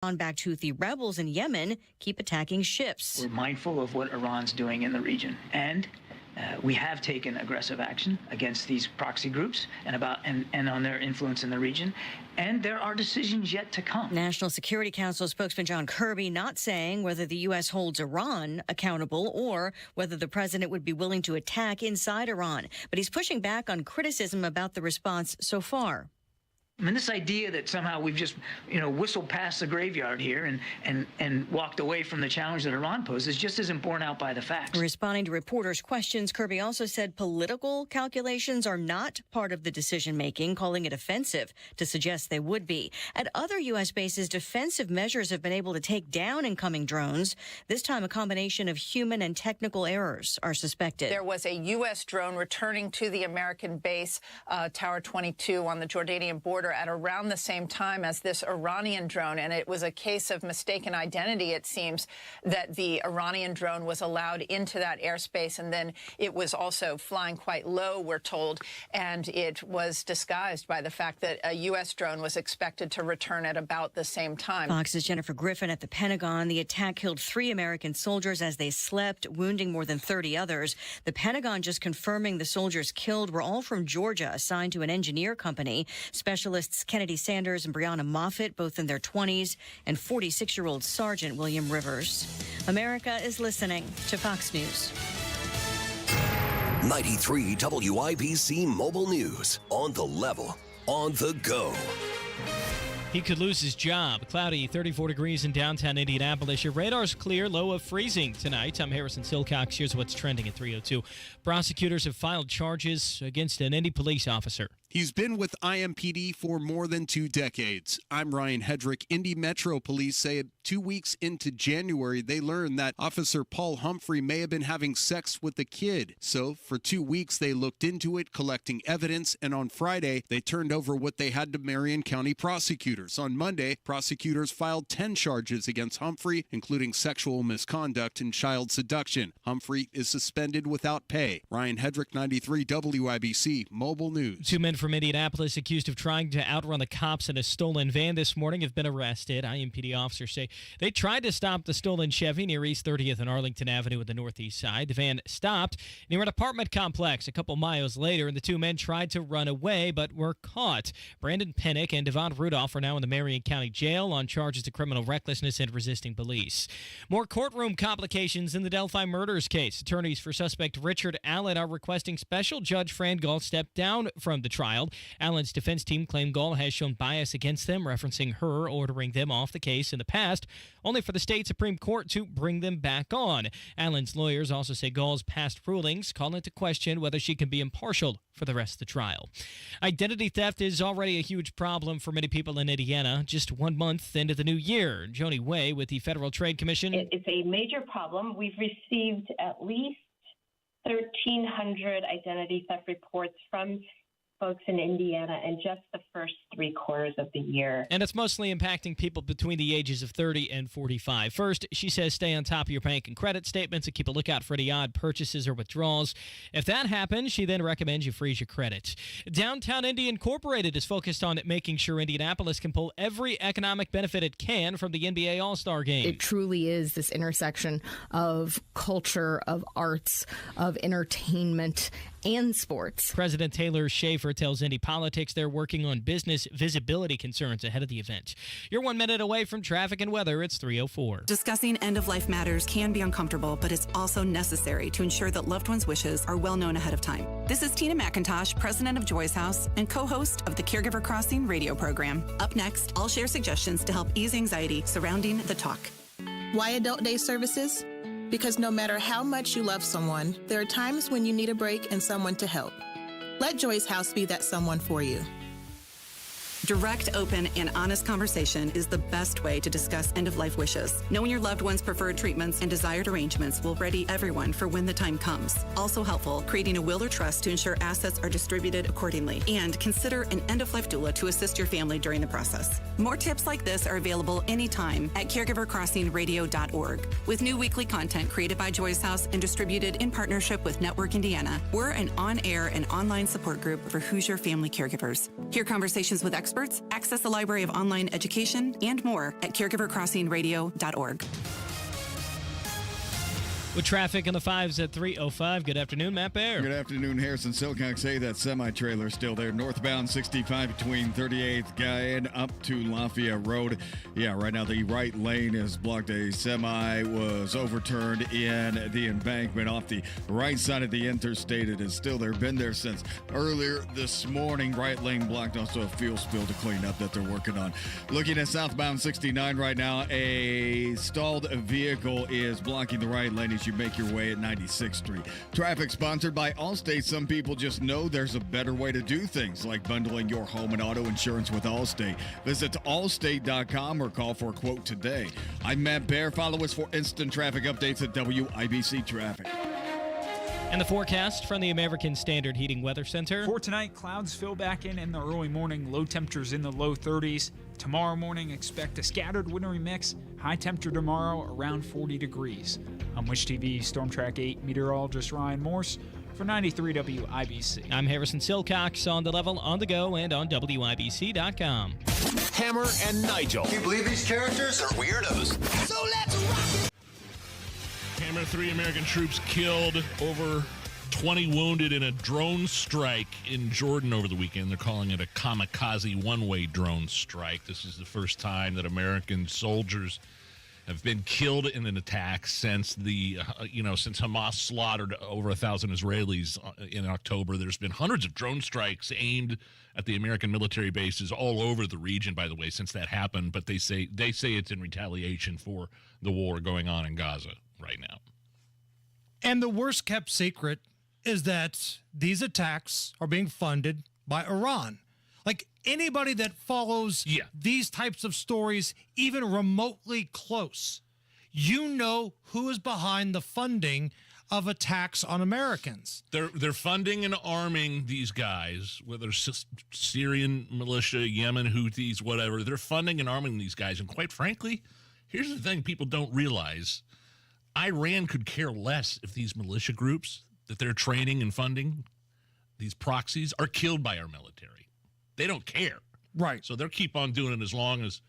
Iran-backed Houthi rebels in Yemen keep attacking ships. We're mindful of what Iran's doing in the region, and we have taken aggressive action against these proxy groups and on their influence in the region, and there are decisions yet to come. National Security Council spokesman John Kirby not saying whether the U.S. holds Iran accountable or whether the president would be willing to attack inside Iran, but he's pushing back on criticism about the response so far. I mean, this idea that somehow we've just, whistled past the graveyard here and walked away from the challenge that Iran poses just isn't borne out by the facts. Responding to reporters' questions, Kirby also said political calculations are not part of the decision-making, calling it offensive to suggest they would be. At other U.S. bases, defensive measures have been able to take down incoming drones. This time, a combination of human and technical errors are suspected. There was a U.S. drone returning to the American base, Tower 22 on the Jordanian border, at around the same time as this Iranian drone, and it was a case of mistaken identity. It seems that the Iranian drone was allowed into that airspace, and then it was also flying quite low, we're told, and it was disguised by the fact that a U.S. drone was expected to return at about the same time. Fox's Jennifer Griffin at the Pentagon. The attack killed 3 American soldiers as they slept, wounding more than 30 others. The Pentagon just confirming the soldiers killed were all from Georgia, assigned to an engineer company. Specialists Kennedy Sanders and Breonna Moffett, both in their 20s, and 46-year-old Sergeant William Rivers. America is listening to Fox News. 93 WIBC Mobile News. On the level, on the go. He could lose his job. Cloudy, 34 degrees in downtown Indianapolis. Your radar's clear, low of freezing tonight. I'm Harrison Silcox. Here's what's trending at 3:02. Prosecutors have filed charges against an Indy police officer. He's been with IMPD for more than 2 decades. I'm Ryan Hedrick. Indy Metro Police say 2 weeks into January, they learned that Officer Paul Humphrey may have been having sex with a kid. So for 2 weeks, they looked into it, collecting evidence, and on Friday, they turned over what they had to Marion County prosecutors. On Monday, prosecutors filed 10 charges against Humphrey, including sexual misconduct and child seduction. Humphrey is suspended without pay. Ryan Hedrick, 93 WIBC Mobile News. 2 men from Indianapolis accused of trying to outrun the cops in a stolen van this morning have been arrested. IMPD officers say they tried to stop the stolen Chevy near East 30th and Arlington Avenue at the northeast side. The van stopped near an apartment complex a couple miles later, and the 2 men tried to run away but were caught. Brandon Pinnock and Devon Rudolph are now in the Marion County Jail on charges of criminal recklessness and resisting police. More courtroom complications in the Delphi murders case. Attorneys for suspect Richard Allen are requesting special judge Fran Gall step down from the trial. Allen's defense team claimed Gall has shown bias against them, referencing her ordering them off the case in the past, only for the state Supreme Court to bring them back on. Allen's lawyers also say Gall's past rulings call into question whether she can be impartial for the rest of the trial. Identity theft is already a huge problem for many people in Indiana, just 1 month into the new year. Joni Way with the Federal Trade Commission. It's a major problem. We've received at least 1,300 identity theft reports from folks in Indiana in just the first 3 quarters of the year. And it's mostly impacting people between the ages of 30 and 45. First, she says stay on top of your bank and credit statements and keep a lookout for any odd purchases or withdrawals. If that happens, she then recommends you freeze your credit. Downtown Indy Incorporated is focused on making sure Indianapolis can pull every economic benefit it can from the NBA All-Star Game. It truly is this intersection of culture, of arts, of entertainment, and sports. President Taylor Schaefer tells Indy Politics they're working on business visibility concerns ahead of the event. You're 1 minute away from traffic and weather. It's 3:04. Discussing end-of-life matters can be uncomfortable, but it's also necessary to ensure that loved ones' wishes are well known ahead of time. This is Tina McIntosh, president of Joy's House and co-host of the Caregiver Crossing radio program. Up next, I'll share suggestions to help ease anxiety surrounding the talk. Why Adult Day Services? Because no matter how much you love someone, there are times when you need a break and someone to help. Let Joy's House be that someone for you. Direct, open, and honest conversation is the best way to discuss end-of-life wishes. Knowing your loved one's preferred treatments and desired arrangements will ready everyone for when the time comes. Also helpful, creating a will or trust to ensure assets are distributed accordingly. And consider an end-of-life doula to assist your family during the process. More tips like this are available anytime at caregivercrossingradio.org. With new weekly content created by Joy's House and distributed in partnership with Network Indiana, we're an on-air and online support group for Hoosier family caregivers. Hear conversations with experts experts, access the library of online education, and more at caregivercrossingradio.org. With traffic in the 5s at 3:05. Good afternoon, Matt Bear. Good afternoon, Harrison. Silcox. Hey, that semi-trailer is still there. Northbound 65 between 38th Guyan up to Lafayette Road. Yeah, right now the right lane is blocked. A semi was overturned in the embankment off the right side of the interstate. It is still there. Been there since earlier this morning. Right lane blocked. Also a fuel spill to clean up that they're working on. Looking at southbound 69 right now, a stalled vehicle is blocking the right lane as you make your way at 96th Street. Traffic sponsored by Allstate. Some people just know there's a better way to do things, like bundling your home and auto insurance with Allstate. Visit allstate.com or call for a quote today. I'm Matt Bear. Follow us for instant traffic updates at WIBC Traffic. And the forecast from the American Standard Heating Weather Center. For tonight, clouds fill back in the early morning. Low temperatures in the low 30s. Tomorrow morning, expect a scattered wintry mix. High temperature tomorrow, around 40 degrees. I'm Wish TV Storm Track 8 meteorologist Ryan Morse for 93 WIBC. I'm Harrison Silcox, on the level, on the go, and on WIBC.com. Hammer and Nigel. Can you believe these characters are weirdos? So let's rock it! Hammer, 3 American troops killed, over 20 wounded in a drone strike in Jordan over the weekend. They're calling it a kamikaze one-way drone strike. This is the first time that American soldiers have been killed in an attack since since Hamas slaughtered over 1,000 Israelis in October. There's been hundreds of drone strikes aimed at the American military bases all over the region, by the way, since that happened. But they say it's in retaliation for the war going on in Gaza right now. And the worst kept secret is that these attacks are being funded by Iran. Like, anybody that follows these types of stories, even remotely close, you know who is behind the funding of attacks on Americans. They're funding and arming these guys, whether it's Syrian militia, Yemen Houthis, whatever. They're funding and arming these guys. And quite frankly, here's the thing people don't realize. Iran could care less if these militia groups that they're training and funding, these proxies, are killed by our military. They don't care. Right. So they'll keep on doing it as long as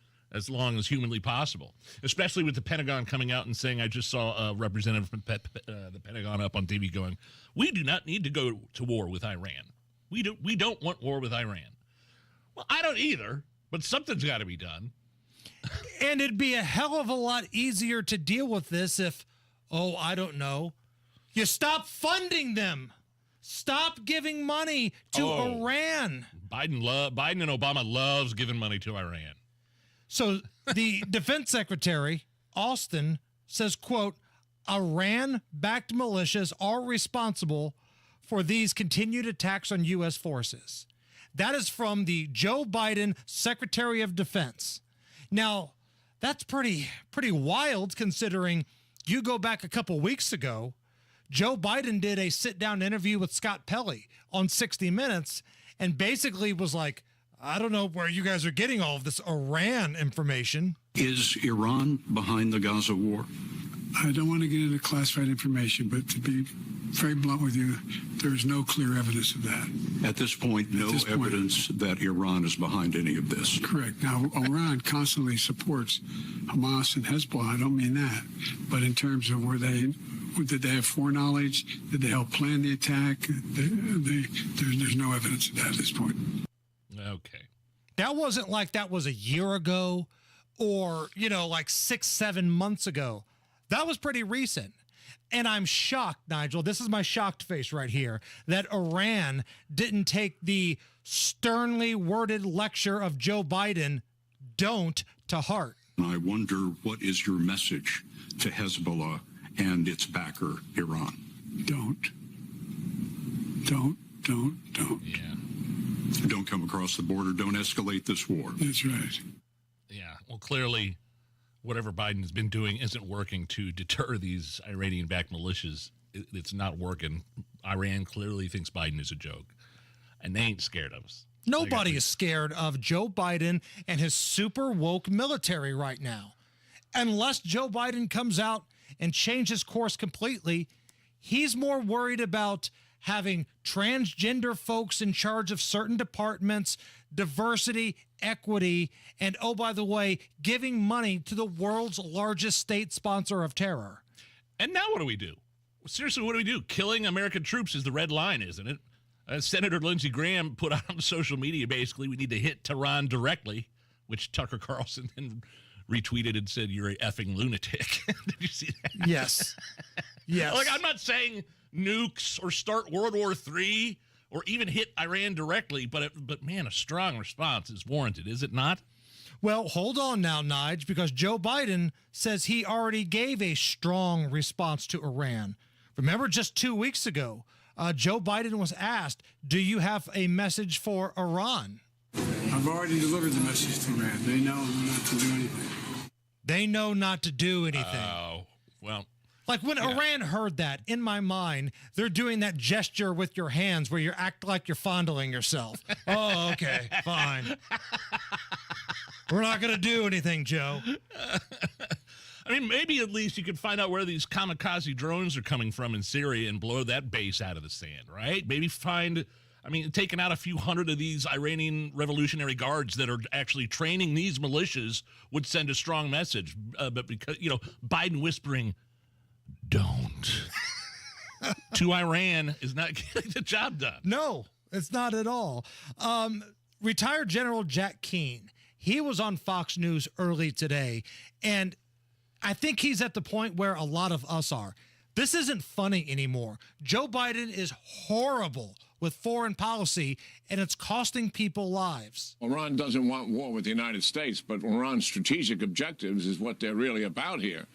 humanly possible, especially with the Pentagon coming out and saying, I just saw a representative from the Pentagon up on TV going, we do not need to go to war with Iran. We don't want war with Iran. Well, I don't either, but something's got to be done. And it'd be a hell of a lot easier to deal with this if, I don't know, you stop funding them. Stop giving money to Iran. Biden and Obama loves giving money to Iran. So the defense secretary, Austin, says, quote, Iran-backed militias are responsible for these continued attacks on U.S. forces. That is from the Joe Biden Secretary of Defense. Now, that's pretty wild considering you go back a couple weeks ago, Joe Biden did a sit-down interview with Scott Pelley on 60 Minutes and basically was like, I don't know where you guys are getting all of this Iran information. Is Iran behind the Gaza war? I don't want to get into classified information, but to be very blunt with you, there is no clear evidence of that. At this point, no evidence that Iran is behind any of this. Correct. Now, Iran constantly supports Hamas and Hezbollah. I don't mean that. But in terms of did they have foreknowledge? Did they help plan the attack? There's no evidence of that at this point. Okay. That wasn't like that was a year ago or, like 6-7 months ago. That was pretty recent. And I'm shocked, Nigel, this is my shocked face right here, that Iran didn't take the sternly worded lecture of Joe Biden, don't, to heart. I wonder, what is your message to Hezbollah and its backer, Iran? Don't. Yeah. Don't come across the border. Don't escalate this war. That's right. Yeah. Well, clearly, whatever Biden has been doing isn't working to deter these Iranian-backed militias. It's not working. Iran clearly thinks Biden is a joke, and they ain't scared of us. Nobody is scared of Joe Biden and his super woke military right now. Unless Joe Biden comes out and changes course completely, he's more worried about having transgender folks in charge of certain departments, diversity, equity, and, oh, by the way, giving money to the world's largest state sponsor of terror. And now what do we do? Seriously, what do we do? Killing American troops is the red line, isn't it? Senator Lindsey Graham put out on social media, basically, we need to hit Tehran directly, which Tucker Carlson then retweeted and said, you're a effing lunatic. Did you see that? Yes. Yes. Like, I'm not saying nukes or start World War III or even hit Iran directly, but man, a strong response is warranted, is it not? Well, hold on now, Nige, because Joe Biden says he already gave a strong response to Iran. Remember, just 2 weeks ago, Joe Biden was asked, do you have a message for Iran? I've already delivered the message to Iran. They know not to do anything. They know not to do anything. Oh, well. Like when Iran heard that, in my mind, they're doing that gesture with your hands where you act like you're fondling yourself. Oh, okay, fine. We're not going to do anything, Joe. I mean, maybe at least you could find out where these kamikaze drones are coming from in Syria and blow that base out of the sand, right? Maybe taking out a few hundred of these Iranian Revolutionary Guards that are actually training these militias would send a strong message. But because, Biden whispering, don't, to Iran is not getting the job done. No, it's not at all. Retired General Jack Keane, he was on Fox News early today, and I think he's at the point where a lot of us are. This isn't funny anymore. Joe Biden is horrible with foreign policy, and it's costing people lives. Iran doesn't want war with the United States, but Iran's strategic objectives is what they're really about here.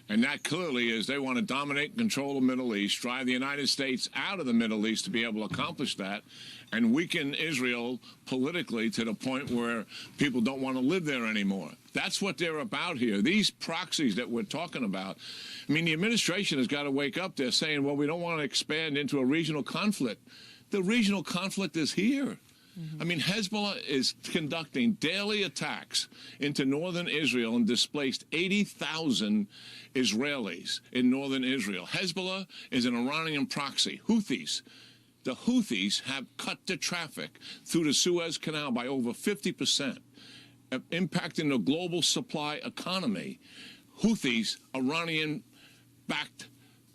And that clearly is they want to dominate and control the Middle East, drive the United States out of the Middle East to be able to accomplish that, and weaken Israel politically to the point where people don't want to live there anymore. That's what they're about here. These proxies that we're talking about, I mean, the administration has got to wake up. They're saying, well, we don't want to expand into a regional conflict. The regional conflict is here. I mean, Hezbollah is conducting daily attacks into northern Israel and displaced 80,000 Israelis in northern Israel. Hezbollah is an Iranian proxy. Houthis. The Houthis have cut the traffic through the Suez Canal by over 50%, impacting the global supply economy. Houthis, Iranian-backed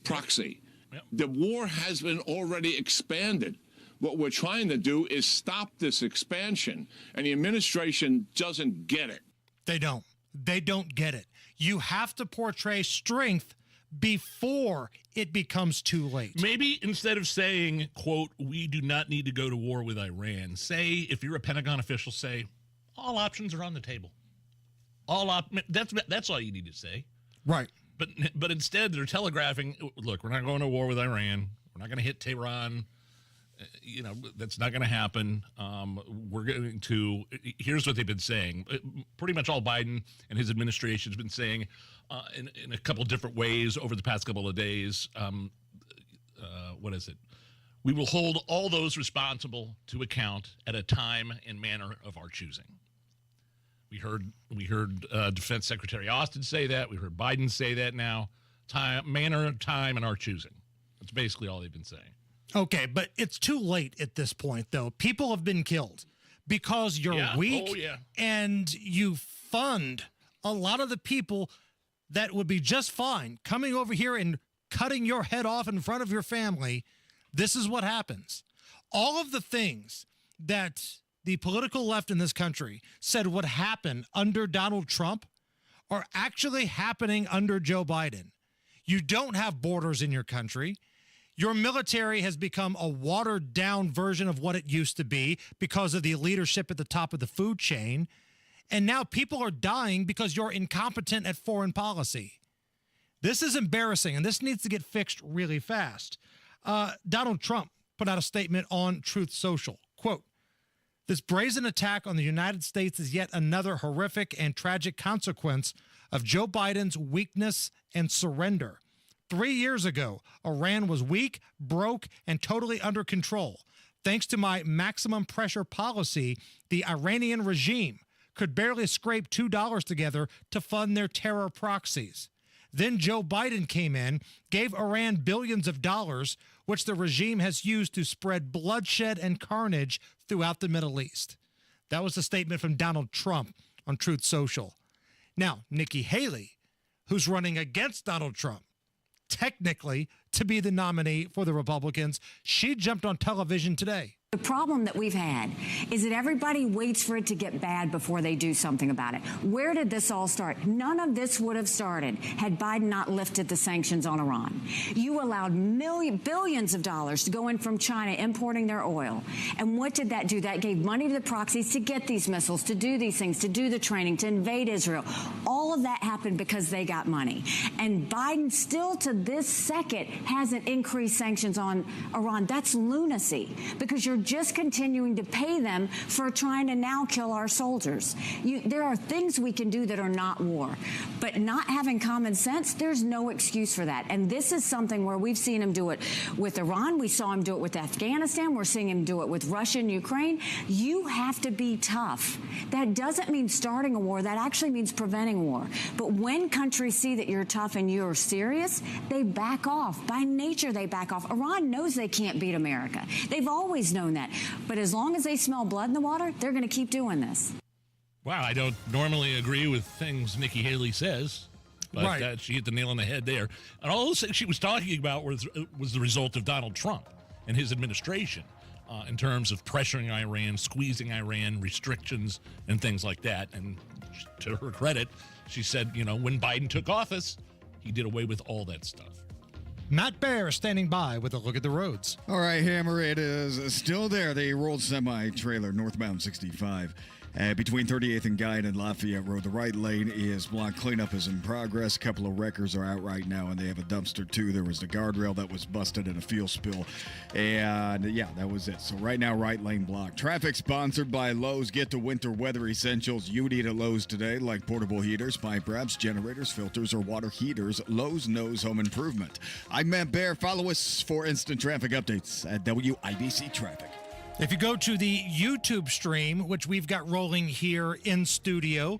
proxy. Yep. The war has been already expanded. What we're trying to do is stop this expansion, and the administration doesn't get it. They don't. They don't get it. You have to portray strength before it becomes too late. Maybe instead of saying, quote, we do not need to go to war with Iran, say, if you're a Pentagon official, say, all options are on the table. That's all you need to say. Right. But instead, they're telegraphing, look, we're not going to war with Iran. We're not going to hit Tehran. That's not going to happen. We're going to, here's what they've been saying. Pretty much all Biden and his administration has been saying in a couple different ways over the past couple of days. What is it? We will hold all those responsible to account at a time and manner of our choosing. We heard Defense Secretary Austin say that. We heard Biden say that now. Manner, time, and our choosing. That's basically all they've been saying. Okay, but it's too late at this point, though. People have been killed because you're weak and you fund a lot of the people that would be just fine coming over here and cutting your head off in front of your family. This is what happens. All of the things that the political left in this country said would happen under Donald Trump are actually happening under Joe Biden. You don't have borders in your country. Your military has become a watered-down version of what it used to be because of the leadership at the top of the food chain. And now people are dying because you're incompetent at foreign policy. This is embarrassing, and this needs to get fixed really fast. Donald Trump put out a statement on Truth Social. Quote, this brazen attack on the United States is yet another horrific and tragic consequence of Joe Biden's weakness and surrender. 3 years ago, Iran was weak, broke, and totally under control. Thanks to my maximum pressure policy, the Iranian regime could barely scrape $2 together to fund their terror proxies. Then Joe Biden came in, gave Iran billions of dollars, which the regime has used to spread bloodshed and carnage throughout the Middle East. That was the statement from Donald Trump on Truth Social. Now, Nikki Haley, who's running against Donald Trump, technically to be the nominee for the Republicans, she jumped on television today. The problem that we've had is that everybody waits for it to get bad before they do something about it. Where did this all start? None of this would have started had Biden not lifted the sanctions on Iran. You allowed billions of dollars to go in from China importing their oil. And what did that do? That gave money to the proxies to get these missiles, to do these things, to do the training, to invade Israel. All of that happened because they got money. And Biden still to this second hasn't increased sanctions on Iran. That's lunacy, because you're just continuing to pay them for trying to now kill our soldiers. There are things we can do that are not war, but not having common sense, there's no excuse for that. And this is something where we've seen him do it with Iran. We saw him do it with Afghanistan. We're seeing him do it with Russia and Ukraine. You have to be tough. That doesn't mean starting a war. That actually means preventing war. But when countries see that you're tough and you're serious, they back off. By nature, they back off. Iran knows they can't beat America. They've always known that. But as long as they smell blood in the water, they're going to keep doing this. Wow, I don't normally agree with things Nikki Haley says, but Right. She hit the nail on the head there. And all those things she was talking about was the result of Donald Trump and his administration in terms of pressuring Iran, squeezing Iran, restrictions, and things like that. And to her credit, she said, when Biden took office, he did away with all that stuff. Matt Bear standing by with a look at the roads. All right, Hammer, it is still there. The rolled semi-trailer northbound 65 between 38th and Guyan and Lafayette Road. The right lane is blocked. Cleanup is in progress. A couple of wreckers are out right now, and they have a dumpster, too. There was the guardrail that was busted in a fuel spill. And, yeah, that was it. So right now, right lane blocked. Traffic sponsored by Lowe's. Get to winter weather essentials you need at Lowe's today, like portable heaters, pipe wraps, generators, filters, or water heaters. Lowe's knows home improvement. I'm Matt Bear. Follow us for instant traffic updates at WIBC Traffic. If you go to the YouTube stream, which we've got rolling here in studio,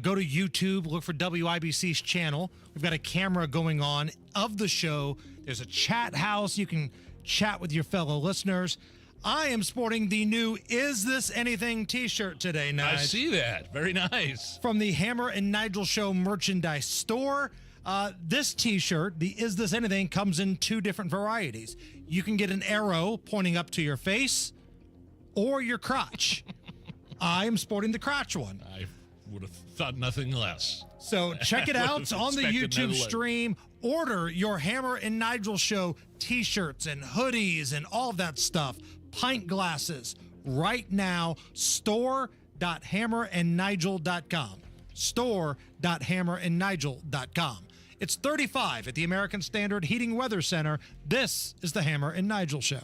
go to YouTube, look for WIBC's channel. We've got a camera going on of the show. There's a chat house. You can chat with your fellow listeners. I am sporting the new Is This Anything t-shirt today, Nigel. I see that. Very nice. From the Hammer and Nigel Show merchandise store. This t-shirt, the Is This Anything, comes in two different varieties. You can get an arrow pointing up to your face or your crotch. I am sporting the crotch one. I would have thought nothing less. So check it out on the YouTube stream. Order your Hammer and Nigel Show t-shirts and hoodies and all of that stuff. Pint glasses right now. Store.hammerandnigel.com. Store.hammerandnigel.com. It's 35 at the American Standard Heating Weather Center. This is the Hammer and Nigel Show.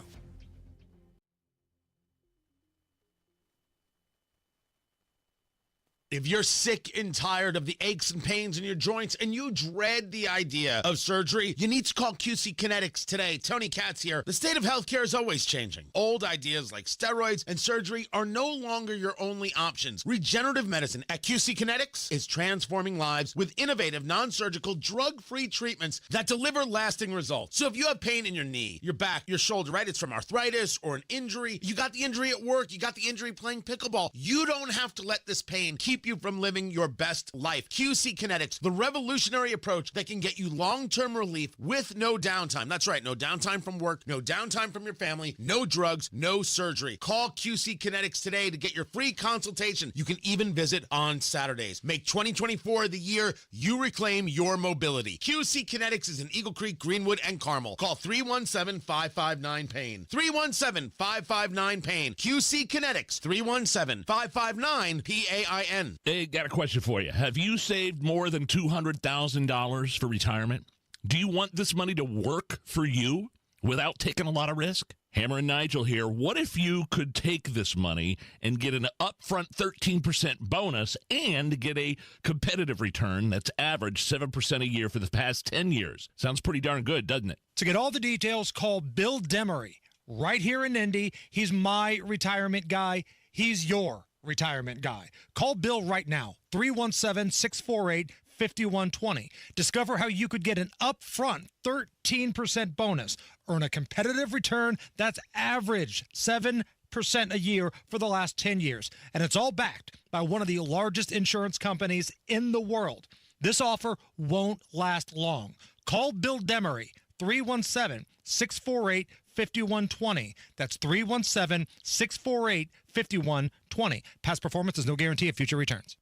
If you're sick and tired of the aches and pains in your joints and you dread the idea of surgery, you need to call QC Kinetics today. Tony Katz here. The state of healthcare is always changing. Old ideas like steroids and surgery are no longer your only options. Regenerative medicine at QC Kinetics is transforming lives with innovative, non-surgical, drug-free treatments that deliver lasting results. So if you have pain in your knee, your back, your shoulder, right? It's from arthritis or an injury. You got the injury at work. You got the injury playing pickleball. You don't have to let this pain keep you from living your best life. QC Kinetics, the revolutionary approach that can get you long-term relief with no downtime. That's right, no downtime from work, no downtime from your family, no drugs, no surgery. Call QC Kinetics today to get your free consultation. You can even visit on Saturdays. Make 2024 the year you reclaim your mobility. QC Kinetics is in Eagle Creek, Greenwood, and Carmel. Call 317-559-PAIN. 317-559-PAIN. QC Kinetics, 317-559-PAIN. Hey, got a question for you. Have you saved more than $200,000 for retirement? Do you want this money to work for you without taking a lot of risk? Hammer and Nigel here. What if you could take this money and get an upfront 13% bonus and get a competitive return that's averaged 7% a year for the past 10 years? Sounds pretty darn good, doesn't it? To get all the details, call Bill Demery right here in Indy. He's my retirement guy. He's your retirement guy. Call Bill right now, 317-648-5120. Discover how you could get an upfront 13% bonus, earn a competitive return that's average 7 8% a year for the last 10 years. And it's all backed by one of the largest insurance companies in the world. This offer won't last long. Call Bill Demery, 317-648-5120. That's 317-648-5120. Past performance is no guarantee of future returns.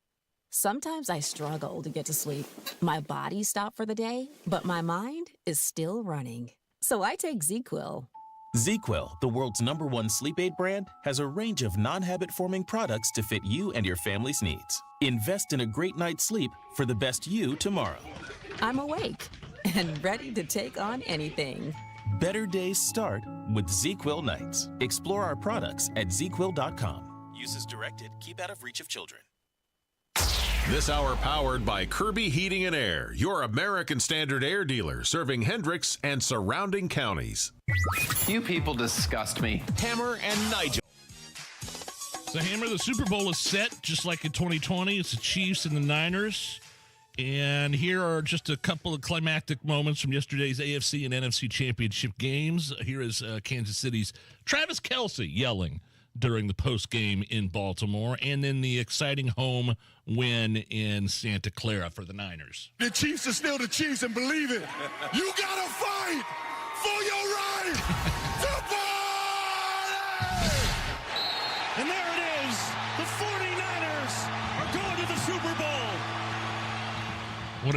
Sometimes I struggle to get to sleep. My body stopped for the day, but my mind is still running. So I take ZzzQuil. ZzzQuil, the world's #1 sleep aid brand, has a range of non-habit-forming products to fit you and your family's needs. Invest in a great night's sleep for the best you tomorrow. I'm awake and ready to take on anything. Better days start with ZzzQuil nights. Explore our products at ZzzQuil.com. Use as directed. Keep out of reach of children. This hour powered by Kirby Heating and Air, your American Standard air dealer serving Hendricks and surrounding counties. You people disgust me. Hammer and Nigel. So, Hammer, the Super Bowl is set just like in 2020. It's the Chiefs and the Niners. And here are just a couple of climactic moments from yesterday's AFC and NFC championship games. Here is Kansas City's Travis Kelce yelling during the postgame in Baltimore, and then the exciting home win in Santa Clara for the Niners. The Chiefs are still the Chiefs, and believe it, you gotta fight for your right to party! And there it is, the 49ers are going to the Super Bowl. What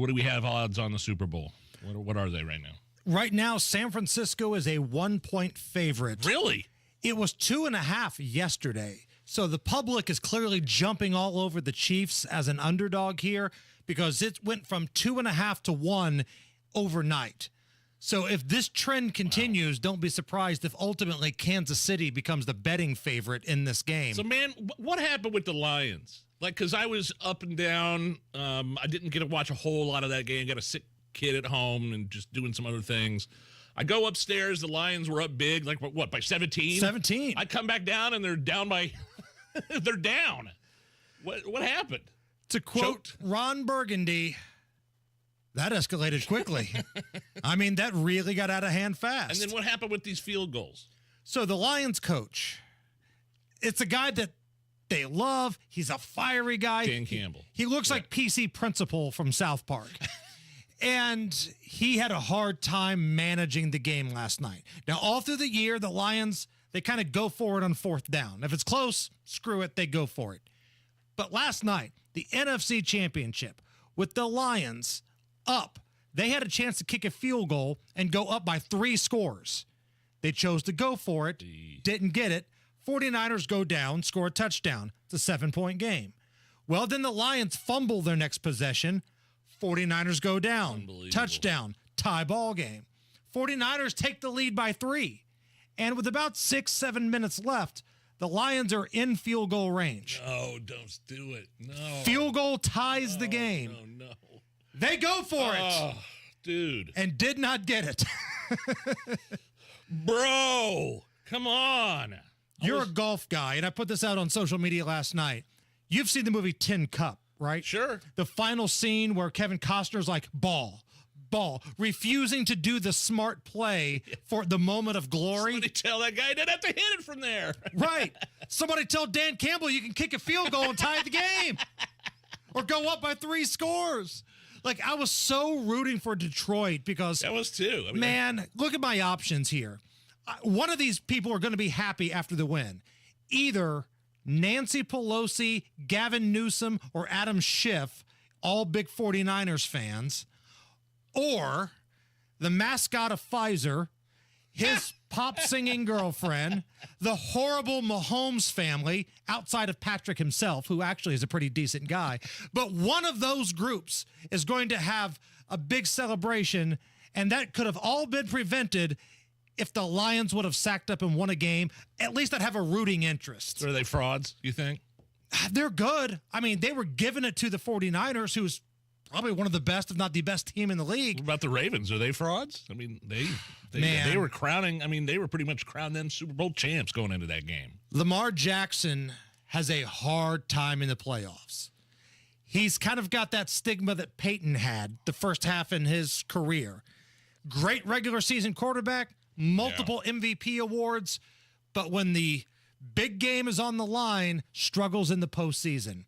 do we have odds on the Super Bowl? What are they right now? Right now, San Francisco is a 1-point favorite. Really? It was 2.5 yesterday. So the public is clearly jumping all over the Chiefs as an underdog here because it went from 2.5 to 1 overnight. So if this trend continues, don't be surprised if ultimately Kansas City becomes the betting favorite in this game. So, man, what happened with the Lions? Like, because I was up and down. I didn't get to watch a whole lot of that game. Got a sick kid at home and just doing some other things. I go upstairs. The Lions were up big, like what, by 17? 17. I come back down, and they're down by – they're down. What happened? To quote Ron Burgundy, that escalated quickly. I mean, that really got out of hand fast. And then what happened with these field goals? So the Lions coach, it's a guy that they love. He's a fiery guy. Dan Campbell. He looks like PC Principal from South Park. And he had a hard time managing the game last night. Now, all through the year, the Lions, they kind of go for it on 4th down. If it's close, screw it, they go for it. But last night, the NFC Championship, with the Lions up, they had a chance to kick a field goal and go up by 3 scores. They chose to go for it, didn't get it. 49ers go down, score a touchdown. It's a 7-point game. Well, then the Lions fumble their next possession. 49ers go down, touchdown, tie ball game. 49ers take the lead by 3. And with about 6-7 minutes left, the Lions are in field goal range. No, don't do it. No. Field goal ties the game. No. They go for it. Dude. And did not get it. Bro, come on. You're a golf guy, and I put this out on social media last night. You've seen the movie Tin Cup, right? Sure. The final scene where Kevin Costner's like, ball, refusing to do the smart play for the moment of glory. Somebody tell that guy he didn't have to hit it from there. Right. Somebody tell Dan Campbell you can kick a field goal and tie the game. Or go up by 3 scores. Like, I was so rooting for Detroit because... That was too. I mean, man, look at my options here. One of these people are going to be happy after the win. Either Nancy Pelosi, Gavin Newsom, or Adam Schiff, all big 49ers fans, or the mascot of Pfizer, his pop-singing girlfriend, the horrible Mahomes family, outside of Patrick himself, who actually is a pretty decent guy. But one of those groups is going to have a big celebration, and that could have all been prevented if the Lions would have sacked up and won a game. At least I'd have a rooting interest. So are they frauds, you think? They're good. I mean, they were giving it to the 49ers, who's probably one of the best, if not the best team in the league. What about the Ravens? Are they frauds? I mean, they were crowning. I mean, they were pretty much crowned them Super Bowl champs going into that game. Lamar Jackson has a hard time in the playoffs. He's kind of got that stigma that Peyton had the first half in his career. Great regular season quarterback, multiple MVP awards, but when the big game is on the line, struggles in the postseason.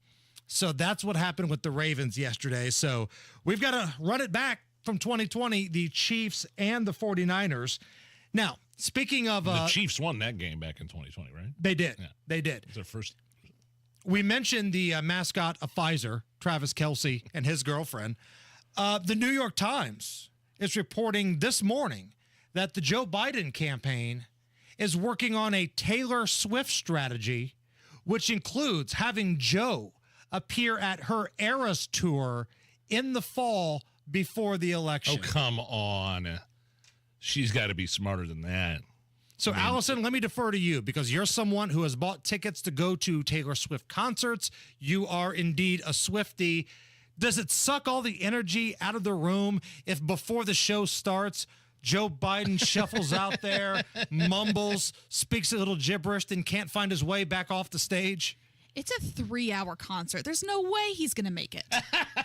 So that's what happened with the Ravens yesterday. So we've got to run it back from 2020, the Chiefs and the 49ers. Now, speaking of... the Chiefs won that game back in 2020, right? They did. Yeah. They did. It's their first... We mentioned the mascot of Pfizer, Travis Kelce, and his girlfriend. The New York Times is reporting this morning that the Joe Biden campaign is working on a Taylor Swift strategy, which includes having Joe appear at her Eras tour in the fall before the election. Oh, come on. She's got to be smarter than that. So, Allison, let me defer to you because you're someone who has bought tickets to go to Taylor Swift concerts. You are indeed a Swiftie. Does it suck all the energy out of the room if before the show starts, Joe Biden shuffles out there, mumbles, speaks a little gibberish, and can't find his way back off the stage? It's a 3-hour concert. There's no way he's going to make it.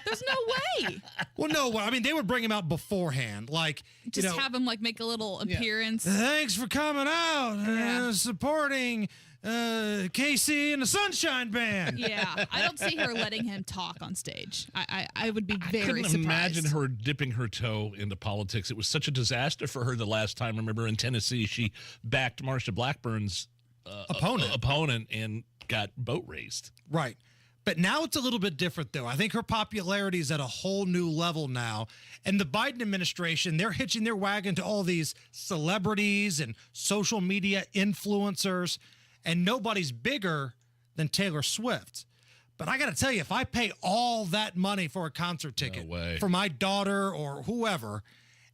There's no way. Well, no, I mean, they would bring him out beforehand. Like, just have him make a little appearance. Thanks for coming out, supporting Casey and the Sunshine Band. Yeah, I don't see her letting him talk on stage. I would be very surprised. I couldn't surprised. imagine her dipping her toe into politics. It was such a disaster for her the last time. Remember in Tennessee, she backed Marsha Blackburn's opponent and got boat raced. Right. But now it's a little bit different, though. I think her popularity is at a whole new level now. And the Biden administration, they're hitching their wagon to all these celebrities and social media influencers, and nobody's bigger than Taylor Swift. But I got to tell you, if I pay all that money for a concert ticket for my daughter or whoever,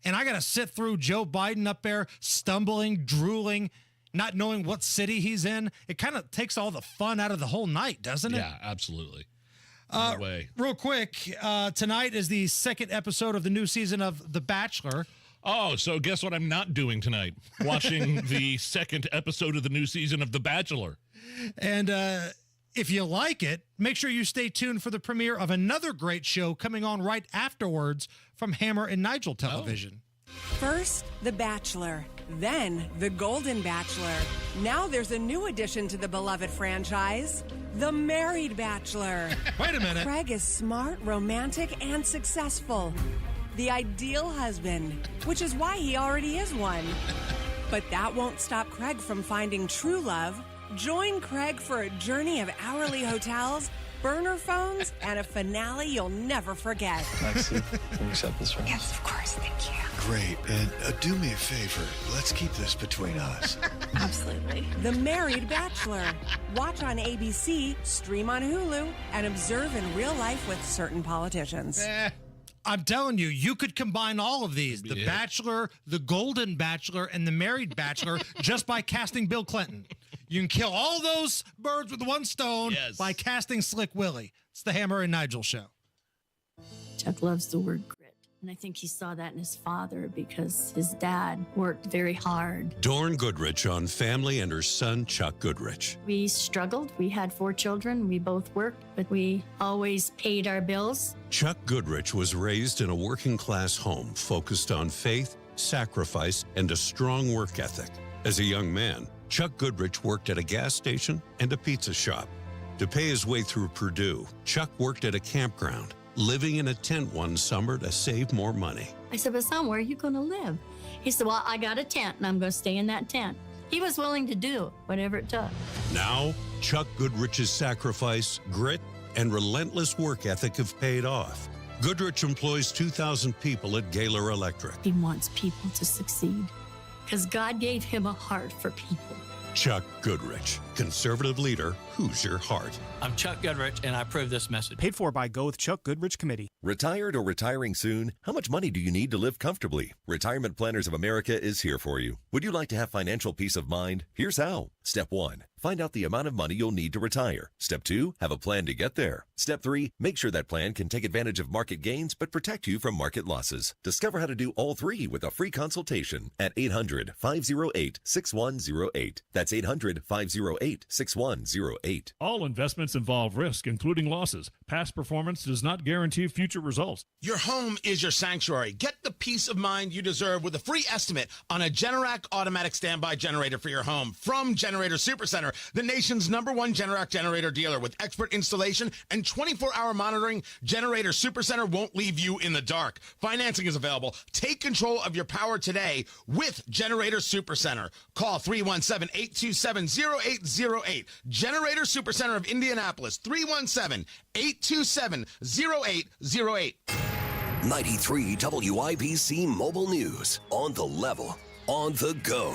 and I got to sit through Joe Biden up there stumbling, drooling, not knowing what city he's in, it kind of takes all the fun out of the whole night, doesn't it? Yeah, absolutely. No way. Real quick, tonight is the second episode of the new season of The Bachelor. Oh, so guess what I'm not doing tonight? Watching the second episode of the new season of The Bachelor. And if you like it, make sure you stay tuned for the premiere of another great show coming on right afterwards from Hammer and Nigel Television. First, The Bachelor, then The Golden Bachelor. Now there's a new addition to the beloved franchise, The Married Bachelor. Wait a minute. Craig is smart, romantic, and successful. The ideal husband, which is why he already is one. But that won't stop Craig from finding true love. Join Craig for a journey of hourly hotels, burner phones, and a finale you'll never forget. Lexi, can you accept this ring? Yes, of course, thank you. Great. And do me a favor. Let's keep this between us. Absolutely. The Married Bachelor. Watch on ABC, stream on Hulu, and observe in real life with certain politicians. I'm telling you, you could combine all of these, The Bachelor, The Golden Bachelor, and The Married Bachelor just by casting Bill Clinton. You can kill all those birds with one stone by casting Slick Willie. It's the Hammer and Nigel Show. Chuck loves the word grit. And I think he saw that in his father because his dad worked very hard. Dorn Goodrich on Family and her son, Chuck Goodrich. We struggled. We had 4 children. We both worked, but we always paid our bills. Chuck Goodrich was raised in a working-class home focused on faith, sacrifice, and a strong work ethic. As a young man, Chuck Goodrich worked at a gas station and a pizza shop. To pay his way through Purdue, Chuck worked at a campground, living in a tent one summer to save more money. I said, but son, where are you going to live? He said, well, I got a tent and I'm going to stay in that tent. He was willing to do whatever it took. Now, Chuck Goodrich's sacrifice, grit, and relentless work ethic have paid off. Goodrich employs 2,000 people at Gaylor Electric. He wants people to succeed because God gave him a heart for people. Chuck Goodrich, conservative leader, who's your heart? I'm Chuck Goodrich, and I approve this message. Paid for by Go with Chuck Goodrich Committee. Retired or retiring soon? How much money do you need to live comfortably? Retirement Planners of America is here for you. Would you like to have financial peace of mind? Here's how. Step 1. Find out the amount of money you'll need to retire. Step 2. Have a plan to get there. Step 3. Make sure that plan can take advantage of market gains but protect you from market losses. Discover how to do all 3 with a free consultation at 800-508-6108. That's 800-508-6108. 888-6108. All investments involve risk, including losses. Past performance does not guarantee future results. Your home is your sanctuary. Get the peace of mind you deserve with a free estimate on a Generac automatic standby generator for your home from Generator Supercenter, the nation's #1 Generac generator dealer. With expert installation and 24-hour monitoring, Generator Supercenter won't leave you in the dark. Financing is available. Take control of your power today with Generator Supercenter. Call 317-827-0808. Generator Supercenter of Indianapolis, 317-827-0808. 93 WIBC Mobile News. On the level, on the go.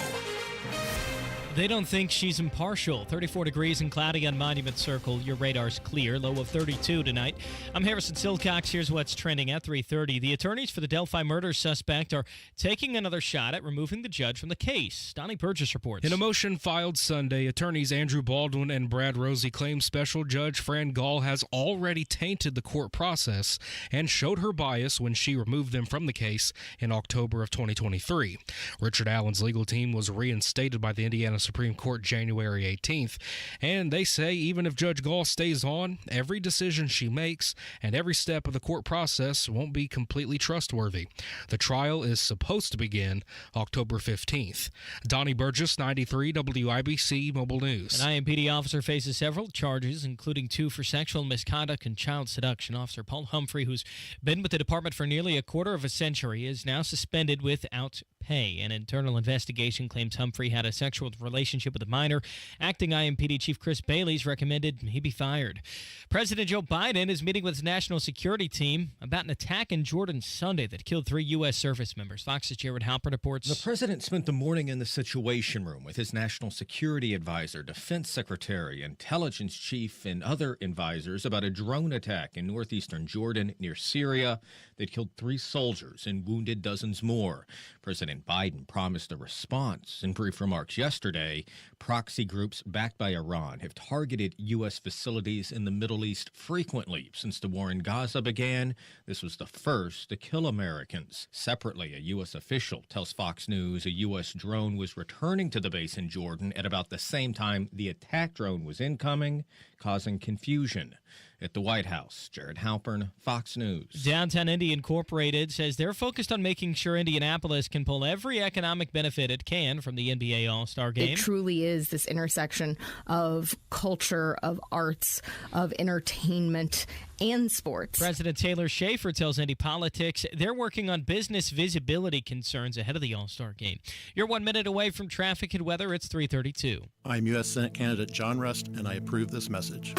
They don't think she's impartial. 34 degrees and cloudy on Monument Circle. Your radar's clear. Low of 32 tonight. I'm Harrison Silcox. Here's what's trending at 3:30. The attorneys for the Delphi murder suspect are taking another shot at removing the judge from the case. Donnie Burgess reports. In a motion filed Sunday, attorneys Andrew Baldwin and Brad Rosie claim Special Judge Fran Gall has already tainted the court process and showed her bias when she removed them from the case in October of 2023. Richard Allen's legal team was reinstated by the Indiana Supreme Court January 18th, and they say even if Judge Gall stays on, every decision she makes and every step of the court process won't be completely trustworthy. The trial is supposed to begin October 15th. Donnie Burgess, 93 WIBC Mobile News. An IMPD officer faces several charges, including 2 for sexual misconduct and child seduction. Officer Paul Humphrey, who's been with the department for nearly a quarter of a century, is now suspended without pay. An internal investigation claims Humphrey had a sexual relationship with a minor. Acting IMPD Chief Chris Bailey's recommended he be fired. President Joe Biden is meeting with his national security team about an attack in Jordan Sunday that killed 3 U.S. service members. Fox's Jared Halpern reports. The president spent the morning in the Situation Room with his national security advisor, defense secretary, intelligence chief, and other advisors about a drone attack in northeastern Jordan near Syria that killed 3 soldiers and wounded dozens more. President Biden promised a response. In brief remarks yesterday, proxy groups backed by Iran have targeted U.S. facilities in the Middle East frequently since the war in Gaza began. This was the first to kill Americans. Separately, a U.S. official tells Fox News a U.S. drone was returning to the base in Jordan at about the same time the attack drone was incoming, causing confusion. At the White House, Jared Halpern, Fox News. Downtown Indy Incorporated says they're focused on making sure Indianapolis can pull every economic benefit it can from the NBA All-Star Game. It truly is this intersection of culture, of arts, of entertainment, and sports. President Taylor Schaefer tells Indy Politics they're working on business visibility concerns ahead of the All-Star Game. You're 1 minute away from traffic and weather. It's 3:32. I'm U.S. Senate candidate John Rust, and I approve this message.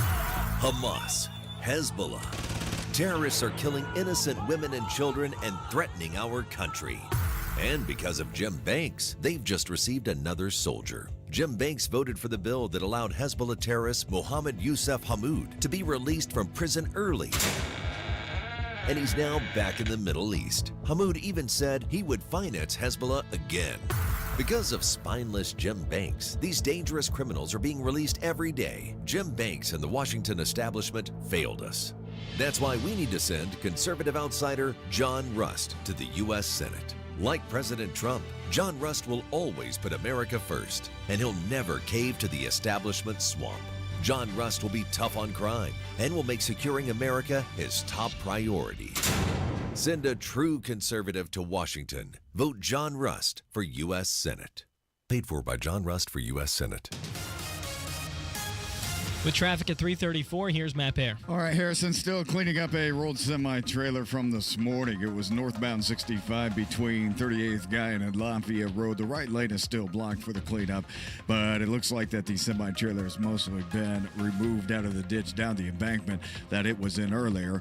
Hamas, Hezbollah. Terrorists are killing innocent women and children and threatening our country. And because of Jim Banks, they've just received another soldier. Jim Banks voted for the bill that allowed Hezbollah terrorist Mohammed Youssef Hammoud to be released from prison early. And he's now back in the Middle East. Hammoud even said he would finance Hezbollah again. Because of spineless Jim Banks, these dangerous criminals are being released every day. Jim Banks and the Washington establishment failed us. That's why we need to send conservative outsider John Rust to the U.S. Senate. Like President Trump, John Rust will always put America first, and he'll never cave to the establishment swamp. John Rust will be tough on crime and will make securing America his top priority. Send a true conservative to Washington. Vote John Rust for U.S. Senate. Paid for by John Rust for U.S. Senate. With traffic at 3:34, here's Matt Pear. All right, Harrison, still cleaning up a rolled semi-trailer from this morning. It was northbound 65 between 38th Guy and Lafayette Road. The right lane is still blocked for the cleanup, but it looks like that the semi-trailer has mostly been removed out of the ditch down the embankment that it was in earlier.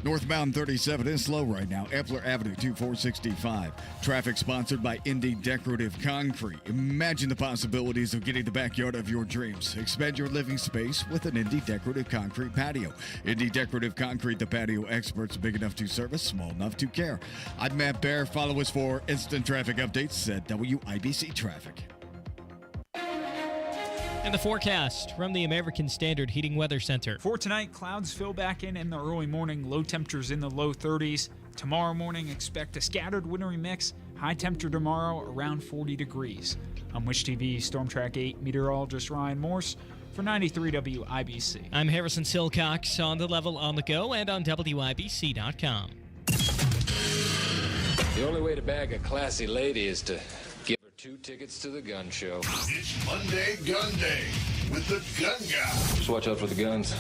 Northbound 37 is slow right now. Epler Avenue, 2465. Traffic sponsored by Indy Decorative Concrete. Imagine the possibilities of getting the backyard of your dreams. Expand your living space with an Indy Decorative Concrete patio. Indy Decorative Concrete, the patio experts, big enough to service, small enough to care. I'm Matt Bear. Follow us for instant traffic updates at WIBC Traffic. And the forecast from the American Standard Heating Weather Center. For tonight, clouds fill back in the early morning, low temperatures in the low 30s. Tomorrow morning, expect a scattered wintry mix, high temperature tomorrow around 40 degrees. I'm Wish TV Storm Track 8 meteorologist Ryan Morse. For 93 WIBC. I'm Harrison Silcox on The Level, on the go, and on WIBC.com. The only way to bag a classy lady is to give her 2 tickets to the gun show. It's Monday Gun Day with the Gun Guy. Just watch out for the guns.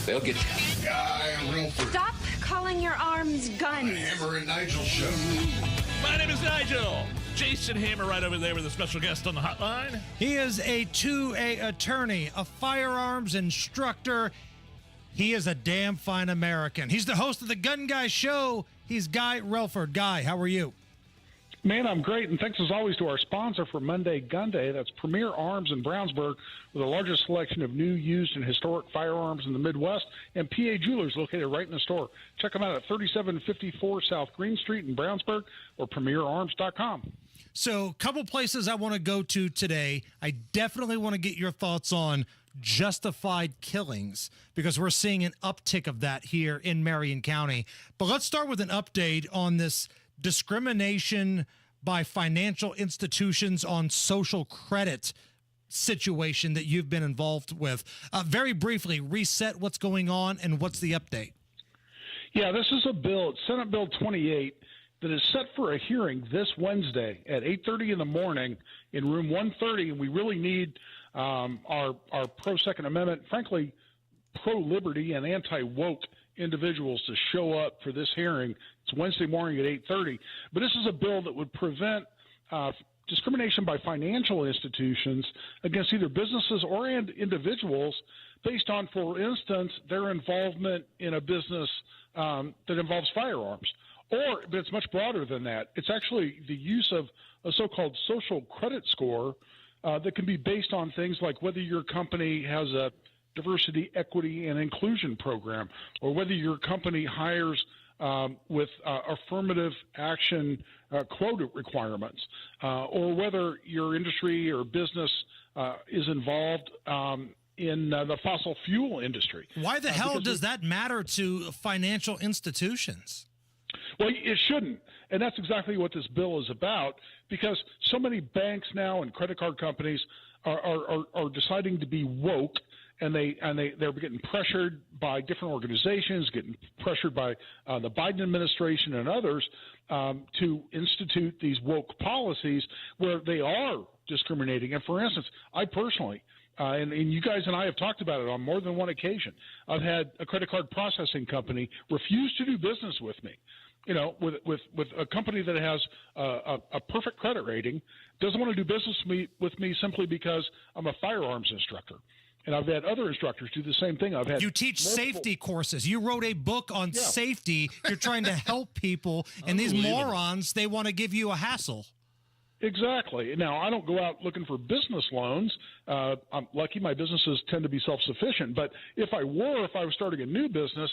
They'll get you. Guy Relford. Stop calling your arms guns. Hammer and Nigel show. My name is Nigel. Jason Hammer right over there with a special guest on the hotline. He is a 2A attorney, a firearms instructor. He is a damn fine American. He's the host of the Gun Guy Show. He's Guy Relford. Guy, how are you? Man, I'm great, and thanks as always to our sponsor for Monday Gun Day. That's Premier Arms in Brownsburg, with the largest selection of new, used, and historic firearms in the Midwest, and PA Jewelers located right in the store. Check them out at 3754 South Green Street in Brownsburg or premierarms.com. So, a couple places I want to go to today. I definitely want to get your thoughts on justified killings, because we're seeing an uptick of that here in Marion County. But let's start with an update on this discrimination by financial institutions on social credit situation that you've been involved with. Very briefly, reset what's going on and what's the update. Yeah, this is a bill, it's Senate Bill 28, that is set for a hearing this Wednesday at 8:30 in the morning in room 130, and we really need our pro-Second Amendment, frankly, pro-liberty and anti-woke individuals to show up for this hearing. It's Wednesday morning at 8:30. But this is a bill that would prevent discrimination by financial institutions against either businesses or individuals based on, for instance, their involvement in a business that involves firearms. But it's much broader than that. It's actually the use of a so-called social credit score that can be based on things like whether your company has a diversity, equity, and inclusion program, or whether your company hires with affirmative action quota requirements, or whether your industry or business is involved in the fossil fuel industry. Why the hell does that matter to financial institutions? Well, it shouldn't, and that's exactly what this bill is about, because so many banks now and credit card companies are deciding to be woke, and they're getting pressured by different organizations, getting pressured by the Biden administration and others to institute these woke policies where they are discriminating. And for instance, I personally, and you guys and I have talked about it on more than one occasion, I've had a credit card processing company refuse to do business with me. You know, with a company that has a perfect credit rating, doesn't want to do business with me simply because I'm a firearms instructor. And I've had other instructors do the same thing. You teach safety courses. You wrote a book on safety. You're trying to help people, and these morons, they want to give you a hassle. Exactly. Now, I don't go out looking for business loans. I'm lucky my businesses tend to be self-sufficient. But if I was starting a new business,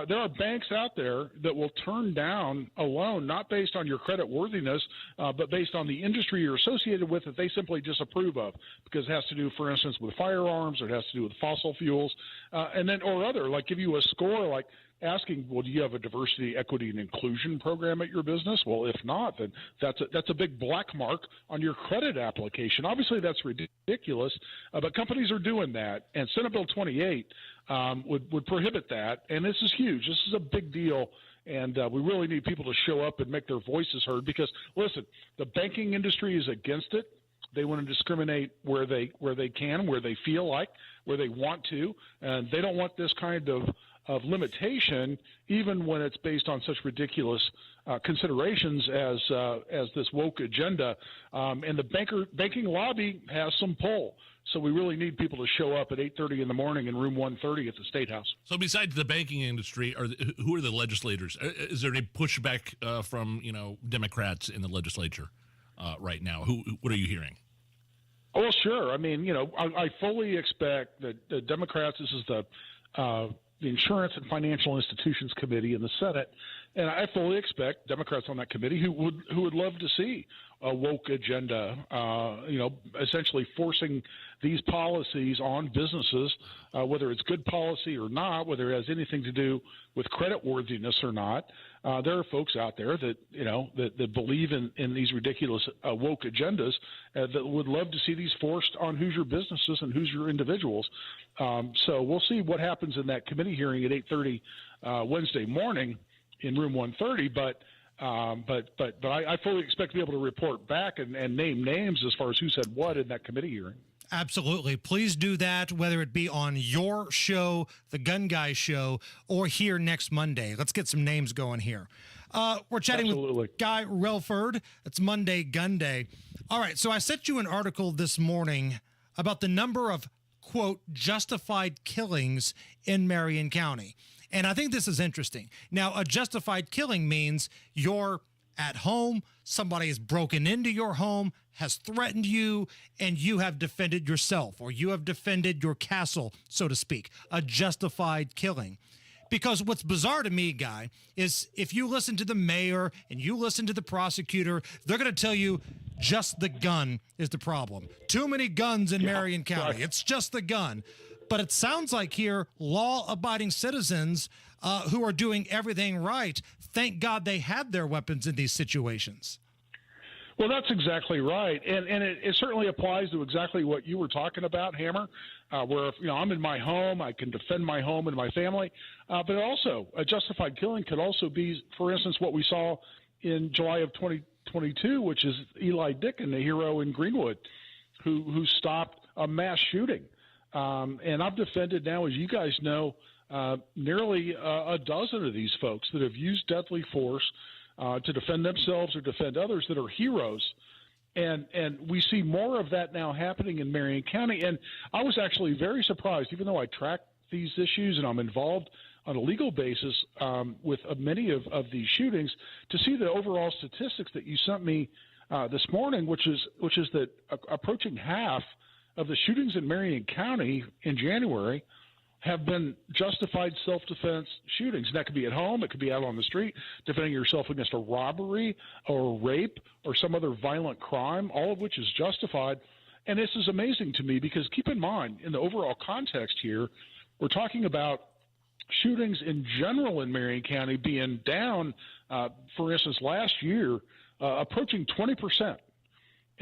there are banks out there that will turn down a loan, not based on your credit worthiness, but based on the industry you're associated with that they simply disapprove of, because it has to do, for instance, with firearms, or it has to do with fossil fuels, or other, like give you a score like asking, well, do you have a diversity, equity, and inclusion program at your business? Well, if not, then that's a big black mark on your credit application. Obviously, that's ridiculous, but companies are doing that, and Senate Bill 28 would prohibit that, and this is huge. This is a big deal, and we really need people to show up and make their voices heard because, listen, the banking industry is against it. They want to discriminate where they can, where they feel like, where they want to, and they don't want this kind of limitation, even when it's based on such ridiculous considerations as this woke agenda. And the banking lobby has some pull. So we really need people to show up at 8:30 in the morning in room 130 at the State House. So besides the banking industry, who are the legislators? Is there any pushback from Democrats in the legislature right now? What are you hearing? Oh, sure. I mean, I fully expect that the Democrats, this is the Insurance and Financial Institutions Committee in the Senate, and I fully expect Democrats on that committee who would love to see a woke agenda, essentially forcing these policies on businesses, whether it's good policy or not, whether it has anything to do with credit worthiness or not. there are folks out there that that believe in these ridiculous woke agendas that would love to see these forced on Hoosier businesses and Hoosier individuals. So we'll see what happens in that committee hearing at 8:30 Wednesday morning in room 130. But I fully expect to be able to report back and name names as far as who said what in that committee hearing. Absolutely. Please do that, whether it be on your show, the Gun Guy show, or here next Monday. Let's get some names going here. We're chatting with Guy Relford. It's Monday Gun Day. All right, so I sent you an article this morning about the number of, quote, justified killings in Marion County. And I think this is interesting. Now, a justified killing means you're at home, somebody has broken into your home, has threatened you, and you have defended yourself, or you have defended your castle, so to speak. A justified killing. Because what's bizarre to me, Guy, is if you listen to the mayor and you listen to the prosecutor, they're going to tell you just the gun is the problem. Too many guns in Marion County. Right. It's just the gun. But it sounds like here, law-abiding citizens who are doing everything right, thank God they had their weapons in these situations. Well, that's exactly right, and it certainly applies to exactly what you were talking about, Hammer. Where I'm in my home, I can defend my home and my family, but also a justified killing could also be, for instance, what we saw in July of 2022, which is Eli Dicken, the hero in Greenwood, who stopped a mass shooting. And I've defended now, as you guys know, nearly a dozen of these folks that have used deadly force to defend themselves or defend others that are heroes. And we see more of that now happening in Marion County. And I was actually very surprised, even though I track these issues and I'm involved on a legal basis with many of these shootings, to see the overall statistics that you sent me this morning, which is that approaching half of the shootings in Marion County in January have been justified self-defense shootings. And that could be at home, it could be out on the street, defending yourself against a robbery or a rape or some other violent crime, all of which is justified. And this is amazing to me because keep in mind, in the overall context here, we're talking about shootings in general in Marion County being down, for instance, last year, approaching 20%.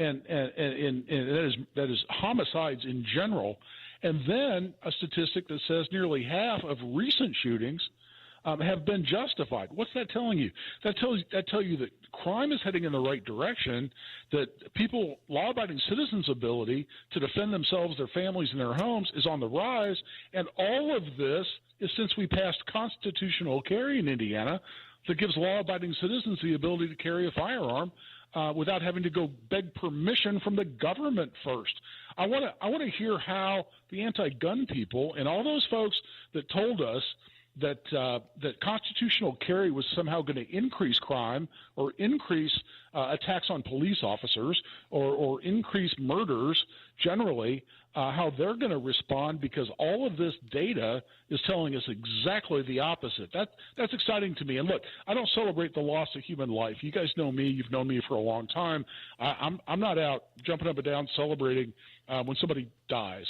And that is homicides in general. And then a statistic that says nearly half of recent shootings have been justified. What's that telling you? That tells you that crime is heading in the right direction, that law-abiding citizens' ability to defend themselves, their families, and their homes is on the rise. And all of this is since we passed constitutional carry in Indiana that gives law-abiding citizens the ability to carry a firearm without having to go beg permission from the government first. I want to hear how the anti-gun people and all those folks that told us that constitutional carry was somehow going to increase crime or increase attacks on police officers or increase murders generally, how they're going to respond, because all of this data is telling us exactly the opposite. That's exciting to me. And look, I don't celebrate the loss of human life. You guys know me. You've known me for a long time. I'm not out jumping up and down celebrating when somebody dies.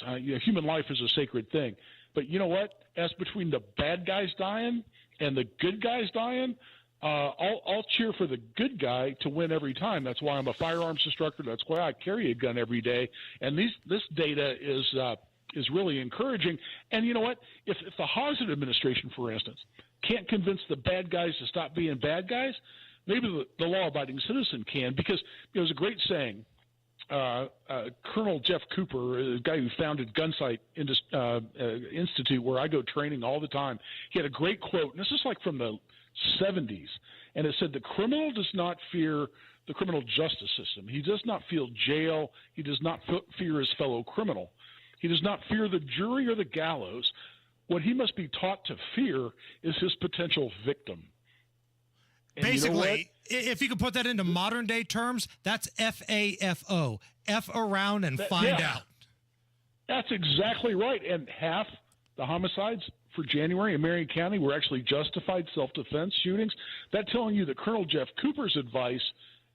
Human life is a sacred thing. But you know what? As between the bad guys dying and the good guys dying, I'll cheer for the good guy to win every time. That's why I'm a firearms instructor. That's why I carry a gun every day. And this data is really encouraging. And you know what? If the Housing Administration, for instance, can't convince the bad guys to stop being bad guys, maybe the law-abiding citizen can. Because there's a great saying. Colonel Jeff Cooper, the guy who founded Gunsight Institute, where I go training all the time, he had a great quote, and this is like from the 70s, and it said, "The criminal does not fear the criminal justice system. He does not feel jail. He does not fear his fellow criminal. He does not fear the jury or the gallows. What he must be taught to fear is his potential victim." And basically, if you could put that into modern day terms, that's FAFO. F around and find out. That's exactly right. And half the homicides for January in Marion County were actually justified self-defense shootings. That's telling you that Colonel Jeff Cooper's advice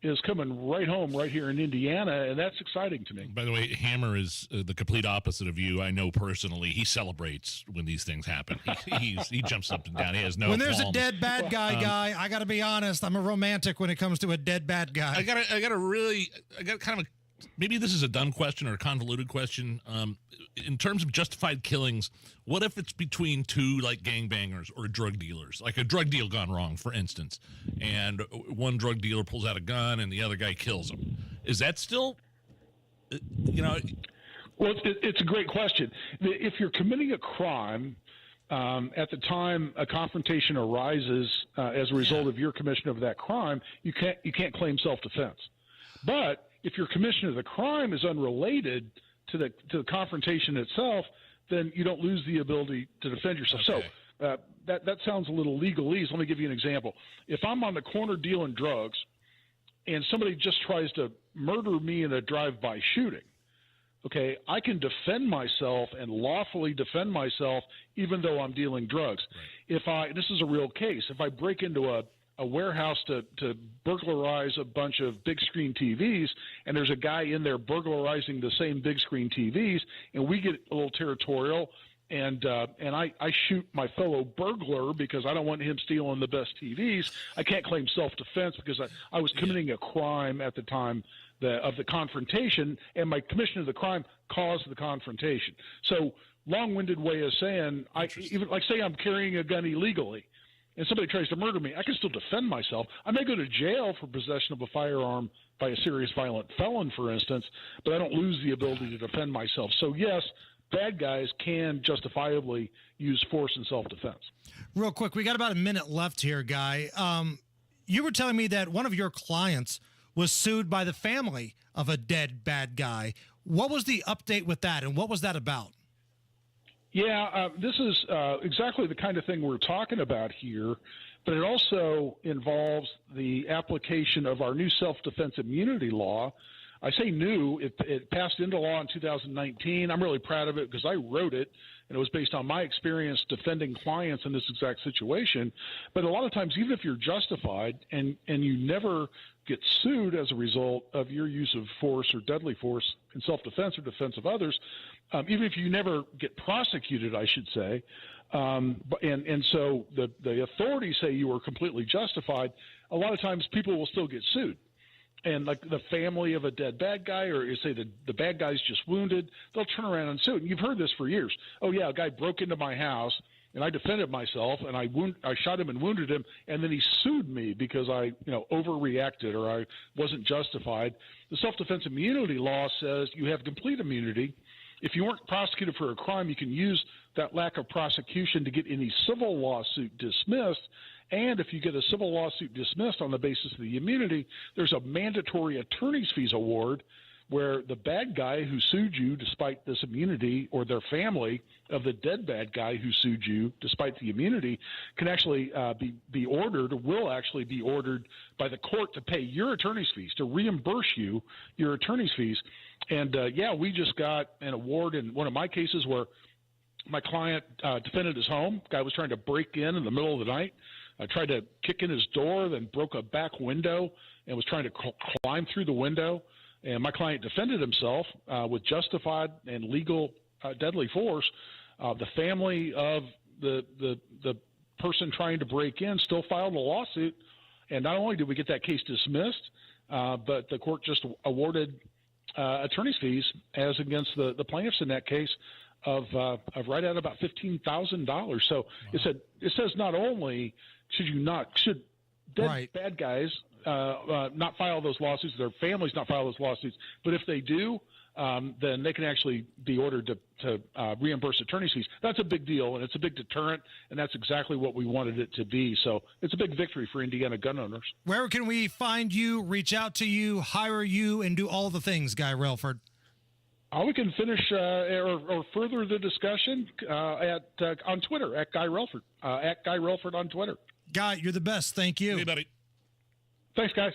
is coming right home right here in Indiana, and that's exciting to me. By the way, Hammer is the complete opposite of you. I know personally. He celebrates when these things happen. He jumps up and down. He has no When there's qualms. a dead bad guy, I got to be honest, I'm a romantic when it comes to a dead bad guy. I got kind of maybe this is a dumb question or a convoluted question. In terms of justified killings, what if it's between two like gangbangers or drug dealers, like a drug deal gone wrong, for instance, and one drug dealer pulls out a gun and the other guy kills him? Is that still, Well, it's a great question. If you're committing a crime, at the time a confrontation arises as a result of your commission of that crime, you can't claim self-defense. But if your commission of the crime is unrelated to the confrontation itself, then you don't lose the ability to defend yourself. Okay. So that sounds a little legalese. Let me give you an example. If I'm on the corner dealing drugs and somebody just tries to murder me in a drive-by shooting, okay, I can defend myself and lawfully defend myself even though I'm dealing drugs. Right. This is a real case. If I break into a warehouse to burglarize a bunch of big screen TVs, and there's a guy in there burglarizing the same big screen TVs, and we get a little territorial, and I shoot my fellow burglar because I don't want him stealing the best TVs, I can't claim self-defense because I was committing a crime at the time of the confrontation, and my commission of the crime caused the confrontation. So long-winded way of saying, even like say I'm carrying a gun illegally, and somebody tries to murder me, I can still defend myself. I may go to jail for possession of a firearm by a serious violent felon, for instance, but I don't lose the ability to defend myself. So, yes, bad guys can justifiably use force in self-defense. Real quick, we got about a minute left here, Guy. You were telling me that one of your clients was sued by the family of a dead bad guy. What was the update with that, and what was that about? Yeah, this is exactly the kind of thing we're talking about here, but it also involves the application of our new self-defense immunity law. I say new, it passed into law in 2019. I'm really proud of it because I wrote it, and it was based on my experience defending clients in this exact situation. But a lot of times, even if you're justified and you never get sued as a result of your use of force or deadly force in self-defense or defense of others, even if you never get prosecuted, I should say, and so the authorities say you were completely justified, a lot of times people will still get sued. And like the family of a dead bad guy, or you say the bad guy's just wounded, they'll turn around and sue. And you've heard this for years. Oh, yeah, a guy broke into my house, and I defended myself, and I shot him and wounded him, and then he sued me because I overreacted or I wasn't justified. The self-defense immunity law says you have complete immunity. If you weren't prosecuted for a crime, you can use that lack of prosecution to get any civil lawsuit dismissed. And if you get a civil lawsuit dismissed on the basis of the immunity, there's a mandatory attorney's fees award where the bad guy who sued you despite this immunity, or their family of the dead bad guy who sued you despite the immunity, can actually be ordered, or will actually be ordered by the court to pay your attorney's fees, to reimburse you your attorney's fees. And, we just got an award in one of my cases where my client defended his home. Guy was trying to break in the middle of the night. I tried to kick in his door, then broke a back window and was trying to climb through the window. And my client defended himself with justified and legal deadly force. The family of the person trying to break in still filed a lawsuit. And not only did we get that case dismissed, but the court just awarded attorney's fees as against the plaintiffs in that case of right at about $15,000. So it says not only should bad guys not file those lawsuits, their families not file those lawsuits, but if they do, then they can actually be ordered to reimburse attorney's fees. That's a big deal, and it's a big deterrent, and that's exactly what we wanted it to be. So it's a big victory for Indiana gun owners. Where can we find you, reach out to you, hire you, and do all the things, Guy Relford? We can finish or further the discussion on Twitter at Guy Relford, at Guy Relford on Twitter. Guy, you're the best. Thank you. Hey, buddy. Thanks, guys.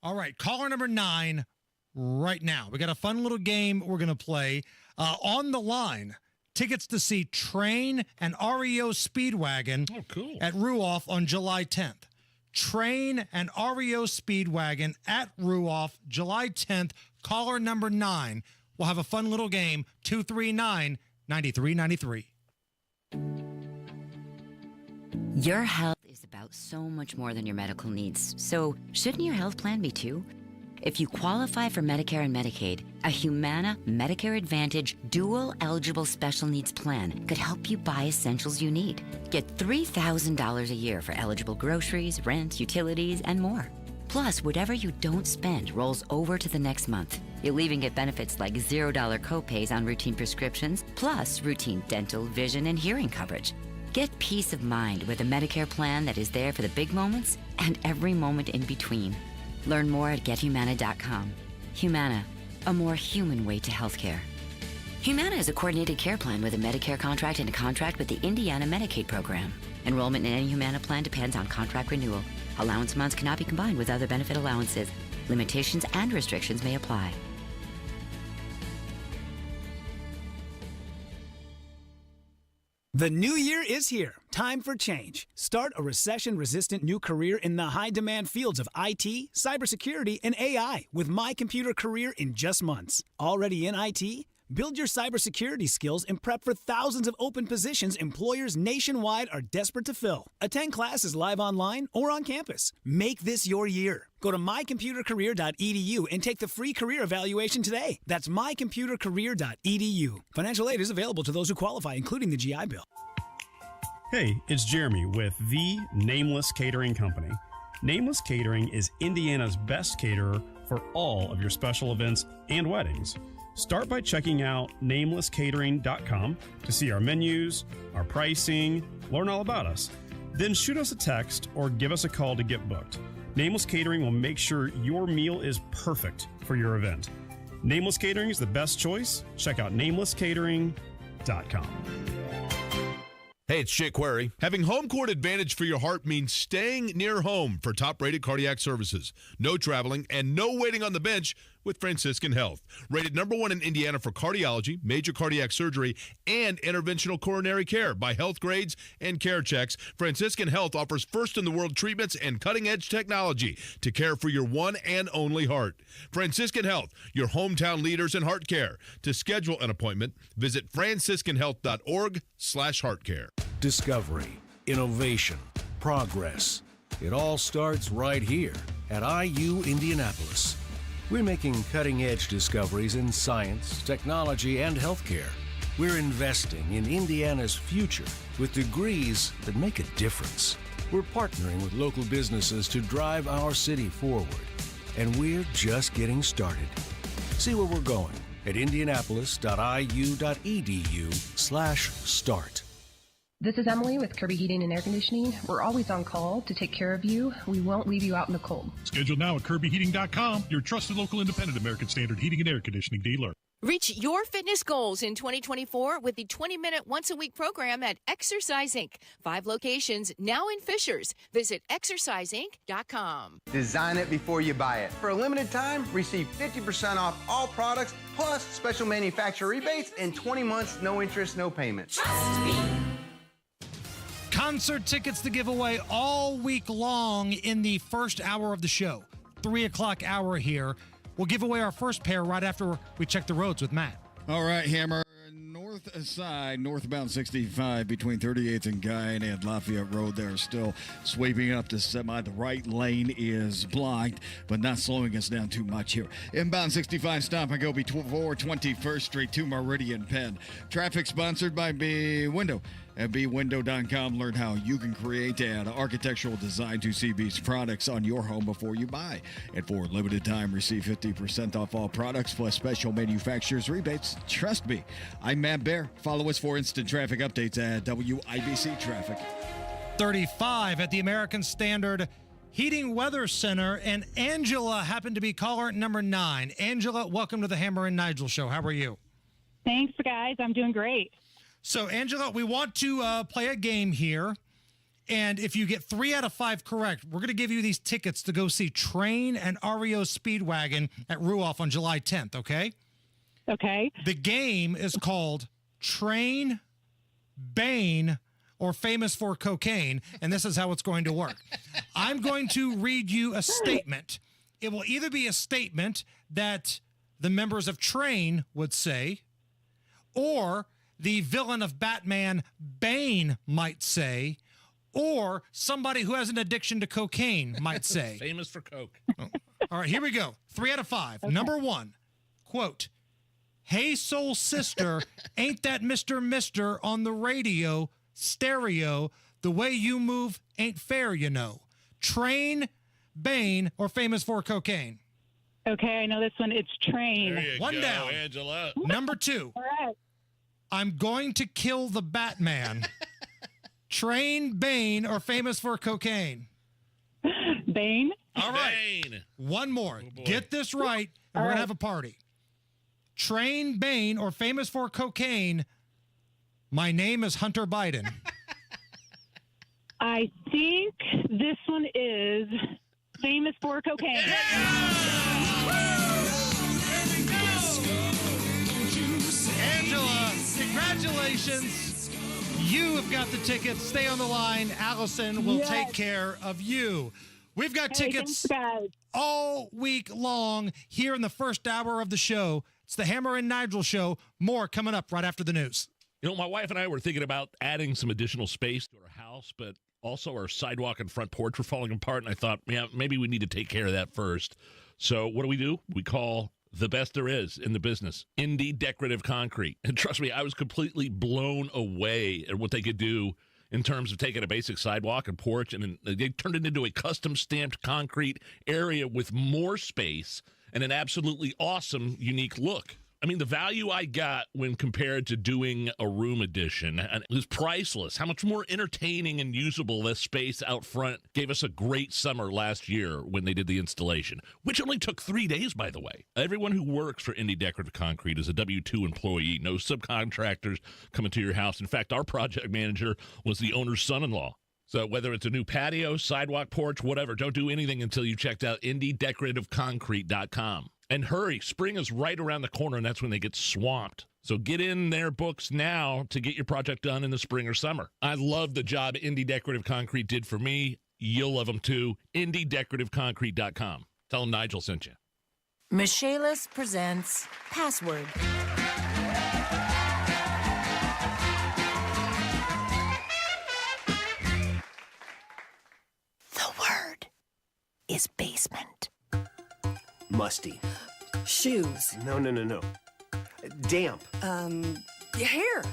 All right, caller number 9 right now. We got a fun little game we're going to play. On the line, tickets to see Train and REO Speedwagon at Ruoff on July 10th. Train and REO Speedwagon at Ruoff, July 10th. Caller number 9 will have a fun little game, 239-9393. Your health is about so much more than your medical needs. So shouldn't your health plan be too? If you qualify for Medicare and Medicaid, a Humana Medicare Advantage dual eligible special needs plan could help you buy essentials you need. Get $3,000 a year for eligible groceries, rent, utilities, and more. Plus, whatever you don't spend rolls over to the next month. You'll even get benefits like $0 copays on routine prescriptions, plus routine dental, vision, and hearing coverage. Get peace of mind with a Medicare plan that is there for the big moments and every moment in between. Learn more at gethumana.com. Humana, a more human way to healthcare. Humana is a coordinated care plan with a Medicare contract and a contract with the Indiana Medicaid program. Enrollment in any Humana plan depends on contract renewal. Allowance amounts cannot be combined with other benefit allowances. Limitations and restrictions may apply. The new year is here. Time for change. Start a recession-resistant new career in the high-demand fields of IT, cybersecurity, and AI with My Computer Career in just months. Already in IT? Build your cybersecurity skills and prep for thousands of open positions employers nationwide are desperate to fill. Attend classes live online or on campus. Make this your year. Go to mycomputercareer.edu and take the free career evaluation today. That's mycomputercareer.edu. Financial aid is available to those who qualify, including the GI Bill. Hey, it's Jeremy with the Nameless Catering Company. Nameless Catering is Indiana's best caterer for all of your special events and weddings. Start by checking out namelesscatering.com to see our menus, our pricing, learn all about us. Then shoot us a text or give us a call to get booked. Nameless Catering will make sure your meal is perfect for your event. Nameless Catering is the best choice. Check out namelesscatering.com. Hey, it's Jake Query. Having home court advantage for your heart means staying near home for top-rated cardiac services. No traveling and no waiting on the bench with Franciscan Health. Rated #1 in Indiana for cardiology, major cardiac surgery, and interventional coronary care by Health Grades and Care Checks. Franciscan Health offers first-in-the-world treatments and cutting-edge technology to care for your one and only heart. Franciscan Health, your hometown leaders in heart care. To schedule an appointment, visit franciscanhealth.org/heartcare. Discovery, innovation, progress. It all starts right here at IU Indianapolis. We're making cutting-edge discoveries in science, technology, and healthcare. We're investing in Indiana's future with degrees that make a difference. We're partnering with local businesses to drive our city forward. And we're just getting started. See where we're going at indianapolis.iu.edu/start. This is Emily with Kirby Heating and Air Conditioning. We're always on call to take care of you. We won't leave you out in the cold. Schedule now at KirbyHeating.com, your trusted local independent American Standard heating and air conditioning dealer. Reach your fitness goals in 2024 with the 20-minute once-a-week program at Exercise Inc. 5 locations now in Fishers. Visit exerciseinc.com. Design it before you buy it. For a limited time, receive 50% off all products, plus special manufacturer rebates and 20 months, no interest, no payments. Trust me. Concert tickets to give away all week long in the first hour of the show. 3 o'clock hour here. We'll give away our first pair right after we check the roads with Matt. All right, Hammer. North side, northbound 65 between 38th and Guyan and Lafayette Road. They're still sweeping up the semi. The right lane is blocked, but not slowing us down too much here. Inbound 65 stop and go before 21st Street to Meridian Penn. Traffic sponsored by B Window. At bwindow.com, learn how you can create an architectural design to CB's products on your home before you buy. And for a limited time, receive 50% off all products plus special manufacturer's rebates. Trust me. I'm Matt Bear. Follow us for instant traffic updates at WIBC Traffic. 35 at the American Standard Heating Weather Center, and Angela happened to be caller number 9. Angela, welcome to the Hammer and Nigel Show. How are you? Thanks, guys. I'm doing great. So, Angela, we want to play a game here, and if you get 3 out of 5 correct, we're going to give you these tickets to go see Train and REO Speedwagon at Ruoff on July 10th, okay? Okay. The game is called Train, Bane, or famous for cocaine, and this is how it's going to work. I'm going to read you a statement. It will either be a statement that the members of Train would say, or the villain of Batman, Bane, might say, or somebody who has an addiction to cocaine might say. Famous for coke. All right, here we go. 3 out of 5. Okay. Number 1, quote, "Hey, soul sister, ain't that Mr. on the radio, stereo, the way you move ain't fair, you know. Train, Bane, or famous for cocaine?" Okay, I know this one. It's Train. There you One go, down. Angela. Number 2. All right. "I'm going to kill the Batman." Train, Bane, or famous for cocaine? Bane. All right. Bane. One more. Oh, boy. Get this right, and we're going to have a party. Train, Bane, or famous for cocaine? My name is Hunter Biden. I think this one is famous for cocaine. Angela, congratulations. You have got the tickets. Stay on the line. Allison will take care of you. We've got tickets all week long here in the first hour of the show. It's the Hammer and Nigel Show. More coming up right after the news. You know, my wife and I were thinking about adding some additional space to our house, but also our sidewalk and front porch were falling apart, and I thought, yeah, maybe we need to take care of that first. So what do? We call the best there is in the business, Indie Decorative Concrete. And trust me, I was completely blown away at what they could do in terms of taking a basic sidewalk and porch, and they turned it into a custom stamped concrete area with more space and an absolutely awesome, unique look. I mean, the value I got when compared to doing a room addition was priceless. How much more entertaining and usable this space out front gave us a great summer last year when they did the installation, which only took 3 days, by the way. Everyone who works for Indie Decorative Concrete is a W-2 employee, no subcontractors coming to your house. In fact, our project manager was the owner's son-in-law. So whether it's a new patio, sidewalk, porch, whatever, don't do anything until you checked out IndieDecorativeConcrete.com. And hurry, spring is right around the corner, and that's when they get swamped. So get in their books now to get your project done in the spring or summer. I love the job Indie Decorative Concrete did for me. You'll love them too. IndieDecorativeConcrete.com. Tell them Nigel sent you. Michaelis presents Password. The word is basement. Musty. Shoes. No. Damp. Your hair.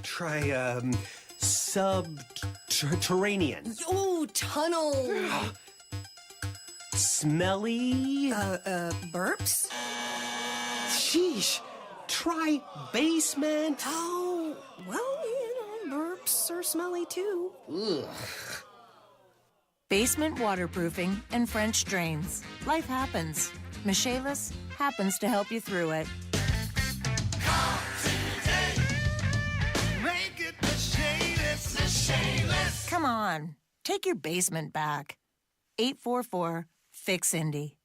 Try, subterranean. Ooh, tunnel. Smelly. Burps. Sheesh. Try basement. Oh, well, burps are smelly too. Ugh. Basement waterproofing and French drains. Life happens. Michaelis happens to help you through it. Call today. Make it Michaelis. Come on, take your basement back. 844-FIX-INDY.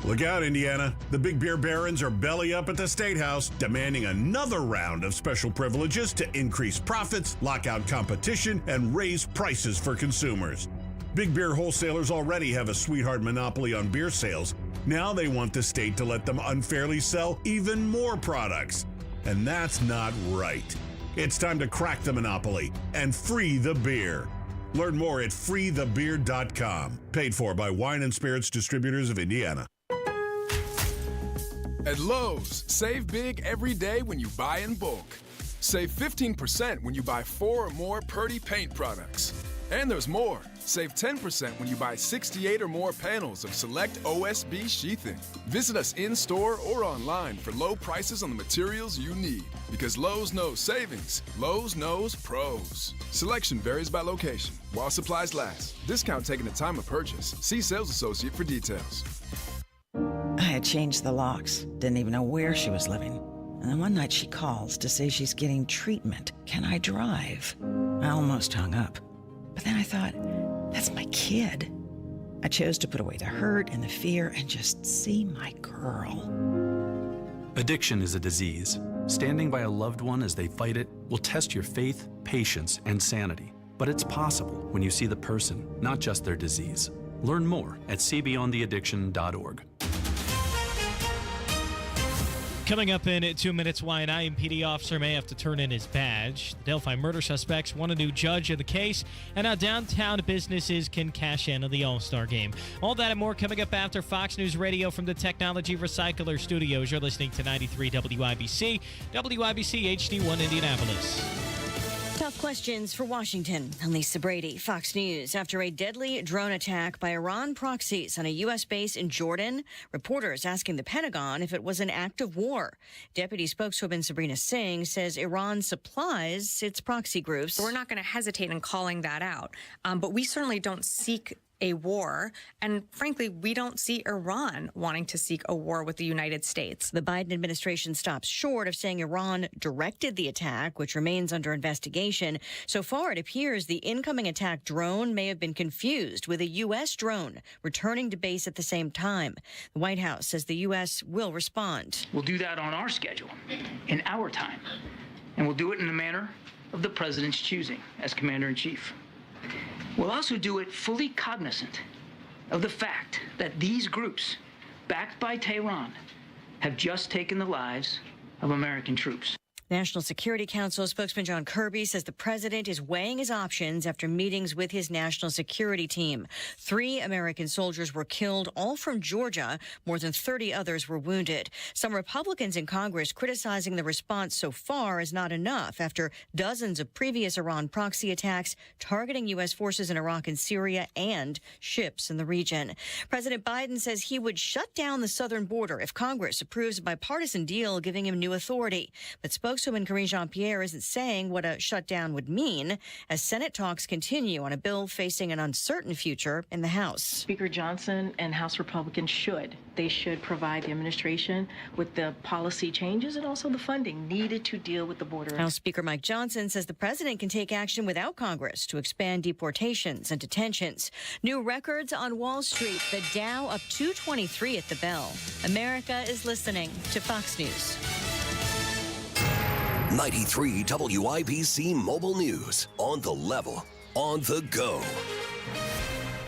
Look out, Indiana. The Big Beer Barons are belly up at the State House, demanding another round of special privileges to increase profits, lock out competition, and raise prices for consumers. Big beer wholesalers already have a sweetheart monopoly on beer sales. Now they want the state to let them unfairly sell even more products. And that's not right. It's time to crack the monopoly and free the beer. Learn more at freethebeer.com. Paid for by Wine and Spirits Distributors of Indiana. At Lowe's, save big every day when you buy in bulk. Save 15% when you buy 4 or more Purdy paint products. And there's more. Save 10% when you buy 68 or more panels of select OSB sheathing. Visit us in-store or online for low prices on the materials you need. Because Lowe's knows savings. Lowe's knows pros. Selection varies by location. While supplies last. Discount taken at time of purchase. See sales associate for details. I had changed the locks. Didn't even know where she was living. And then one night she calls to say she's getting treatment. Can I drive? I almost hung up. But then I thought, that's my kid. I chose to put away the hurt and the fear and just see my girl. Addiction is a disease. Standing by a loved one as they fight it will test your faith, patience, and sanity. But it's possible when you see the person, not just their disease. Learn more at cbeyondtheaddiction.org. Coming up in 2 minutes, why an IMPD officer may have to turn in his badge. The Delphi murder suspects want a new judge of the case, and how downtown businesses can cash in on the All-Star Game. All that and more coming up after Fox News Radio from the Technology Recycler Studios. You're listening to 93 WIBC, WIBC HD1 Indianapolis. Tough questions for Washington. I'm Lisa Brady, Fox News. After a deadly drone attack by Iran proxies on a U.S. base in Jordan, reporters asking the Pentagon if it was an act of war. Deputy spokeswoman Sabrina Singh says Iran supplies its proxy groups. We're not going to hesitate in calling that out, but we certainly don't seek a war. And frankly, we don't see Iran wanting to seek a war with the United States. The Biden administration stops short of saying Iran directed the attack, which remains under investigation. So far, it appears the incoming attack drone may have been confused with a U.S. drone returning to base at the same time. The White House says the U.S. will respond. We'll do that on our schedule, in our time. And we'll do it in the manner of the president's choosing as commander-in-chief. We'll also do it fully cognizant of the fact that these groups, backed by Tehran, have just taken the lives of American troops. National Security Council spokesman John Kirby says the president is weighing his options after meetings with his national security team. 3 American soldiers were killed, all from Georgia. More than 30 others were wounded. Some Republicans in Congress criticizing the response so far as not enough after dozens of previous Iran proxy attacks targeting U.S. forces in Iraq and Syria and ships in the region. President Biden says he would shut down the southern border if Congress approves a bipartisan deal giving him new authority. But spokeswoman Karine Jean-Pierre isn't saying what a shutdown would mean as Senate talks continue on a bill facing an uncertain future in the House. Speaker Johnson and House Republicans should provide the administration with the policy changes and also the funding needed to deal with the border. House Speaker Mike Johnson says the president can take action without Congress to expand deportations and detentions. New records on Wall Street, the Dow up 223 at the bell. America is listening to Fox News. 93 WIBC Mobile News. On the level, on the go.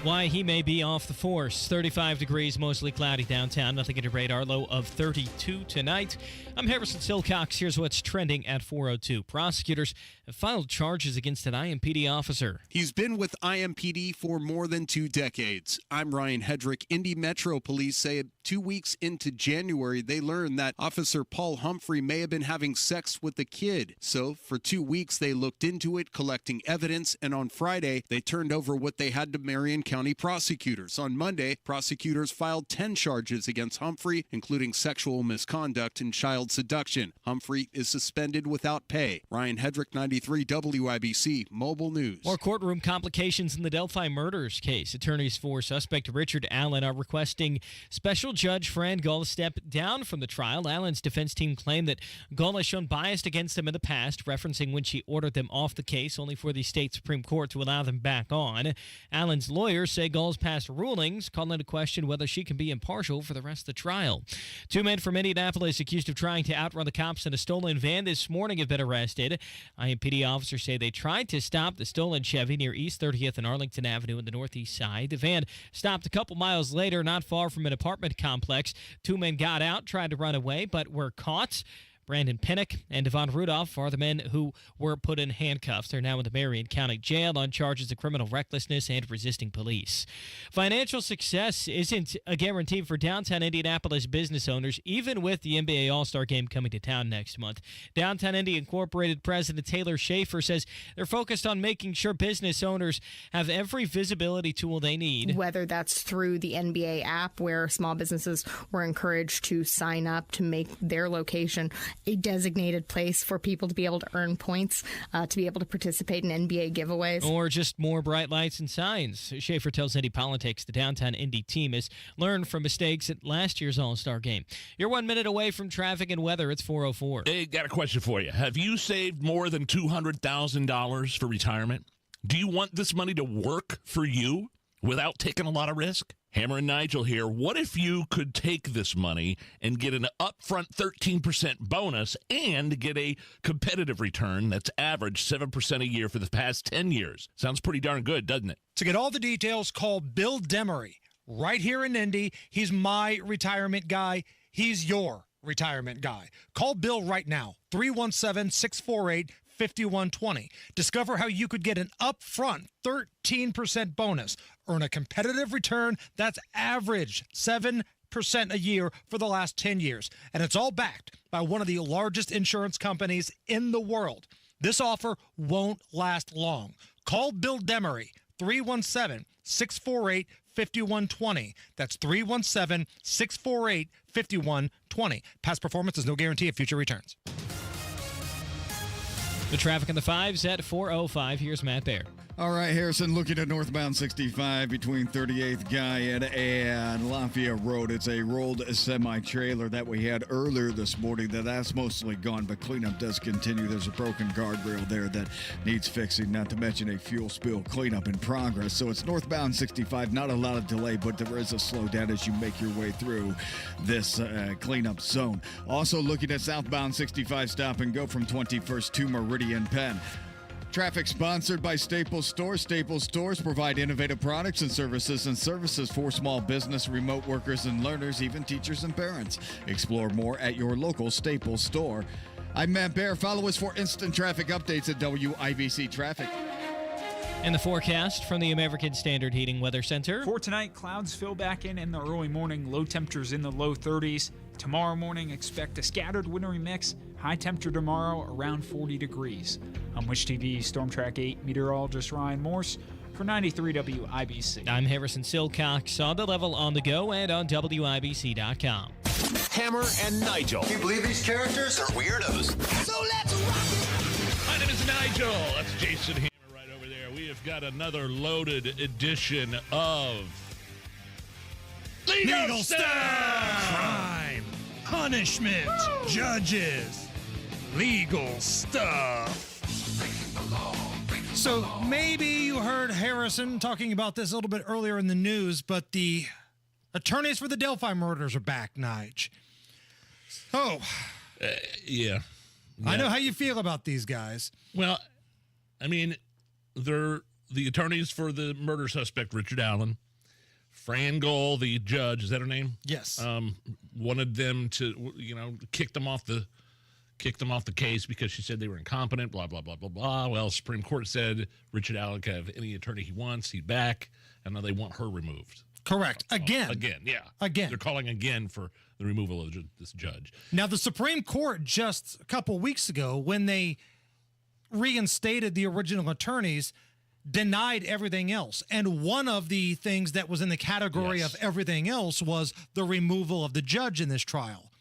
Why he may be off the force. 35 degrees, mostly cloudy downtown. Nothing in your radar. Low of 32 tonight. I'm Harrison Silcox. Here's what's trending at 4:02. Prosecutors have filed charges against an IMPD officer. He's been with IMPD for more than 2 decades. I'm Ryan Hedrick. Indy Metro Police say 2 weeks into January, they learned that Officer Paul Humphrey may have been having sex with a kid. So for 2 weeks, they looked into it, collecting evidence, and on Friday, they turned over what they had to Marion County prosecutors. On Monday, prosecutors filed 10 charges against Humphrey, including sexual misconduct and child seduction. Humphrey is suspended without pay. Ryan Hedrick, 93 WIBC Mobile News. More courtroom complications in the Delphi murders case. Attorneys for suspect Richard Allen are requesting special judge Fran Gull step down from the trial. Allen's defense team claimed that Gull has shown bias against them in the past, referencing when she ordered them off the case, only for the state Supreme Court to allow them back on. Allen's lawyers say Gull's past rulings call into question whether she can be impartial for the rest of the trial. 2 men from Indianapolis accused of trying to outrun the cops in a stolen van this morning have been arrested. IMPD officers say they tried to stop the stolen Chevy near East 30th and Arlington Avenue in the northeast side. The van stopped a couple miles later, not far from an apartment complex. 2 men got out, tried to run away, but were caught. Brandon Pinnock and Devon Rudolph are the men who were put in handcuffs. They're now in the Marion County Jail on charges of criminal recklessness and resisting police. Financial success isn't a guarantee for downtown Indianapolis business owners, even with the NBA All-Star Game coming to town next month. Downtown Indy Incorporated President Taylor Schaefer says they're focused on making sure business owners have every visibility tool they need. Whether that's through the NBA app, where small businesses were encouraged to sign up to make their location a designated place for people to be able to earn points, to be able to participate in NBA giveaways. Or just more bright lights and signs. Schaefer tells Indy Politics the downtown Indy team has learned from mistakes at last year's All-Star Game. You're 1 minute away from traffic and weather. It's 4:04. Hey, got a question for you. Have you saved more than $200,000 for retirement? Do you want this money to work for you without taking a lot of risk? Hammer and Nigel here. What if you could take this money and get an upfront 13% bonus and get a competitive return that's averaged 7% a year for the past 10 years? Sounds pretty darn good, doesn't it? To get all the details, call Bill Demery right here in Indy. He's my retirement guy. He's your retirement guy. Call Bill right now, 317-648-5120. Discover how you could get an upfront 13% bonus, earn a competitive return that's averaged 7% a year for the last 10 years. And it's all backed by one of the largest insurance companies in the world. This offer won't last long. Call Bill Demery, 317-648-5120. That's 317-648-5120. Past performance is no guarantee of future returns. The traffic in the 5s at 4:05. Here's Matt Baer. All right, Harrison, looking at northbound 65 between 38th Guyan and Lafayette Road. It's a rolled semi-trailer that we had earlier this morning. That's mostly gone, but cleanup does continue. There's a broken guardrail there that needs fixing, not to mention a fuel spill cleanup in progress. So it's northbound 65, not a lot of delay, but there is a slowdown as you make your way through this cleanup zone. Also looking at southbound 65, stop and go from 21st to Meridian Penn. Traffic sponsored by Staples Stores. Staples Stores provide innovative products and services for small business, remote workers and learners, even teachers and parents. Explore more at your local Staples store. I'm Matt Baer. Follow us for instant traffic updates at WIBC Traffic. And the forecast from the American Standard Heating Weather Center. For tonight, clouds fill back in the early morning. Low temperatures in the low 30s. Tomorrow morning, expect a scattered wintry mix. High temperature tomorrow around 40 degrees. I'm Wish TV Storm Track 8 meteorologist Ryan Morse for 93 WIBC. I'm Harrison Silcox on the level on the go and on WIBC.com. Hammer and Nigel. Can you believe these characters are weirdos? So let's rock it. My name is Nigel. That's Jason Hammer right over there. We have got another loaded edition of Legal Stuff! Crime, punishment, judges, legal stuff. So maybe you heard Harrison talking about this a little bit earlier in the news, but the attorneys for the Delphi murders are back, Nige. Oh. Yeah. I know how you feel about these guys. Well, I mean, they're the attorneys for the murder suspect, Richard Allen. Fran Gohl, the judge, is that her name? Yes. Wanted them to, kick them off the case because she said they were incompetent, blah, blah, blah, blah, blah. Well, Supreme Court said Richard Allen can have any attorney he wants. He's back, and now they want her removed. Correct. Again. Yeah. Again. They're calling again for the removal of this judge. Now, the Supreme Court just a couple weeks ago, when they reinstated the original attorneys, denied everything else. And one of the things that was in the category of everything else was the removal of the judge in this trial.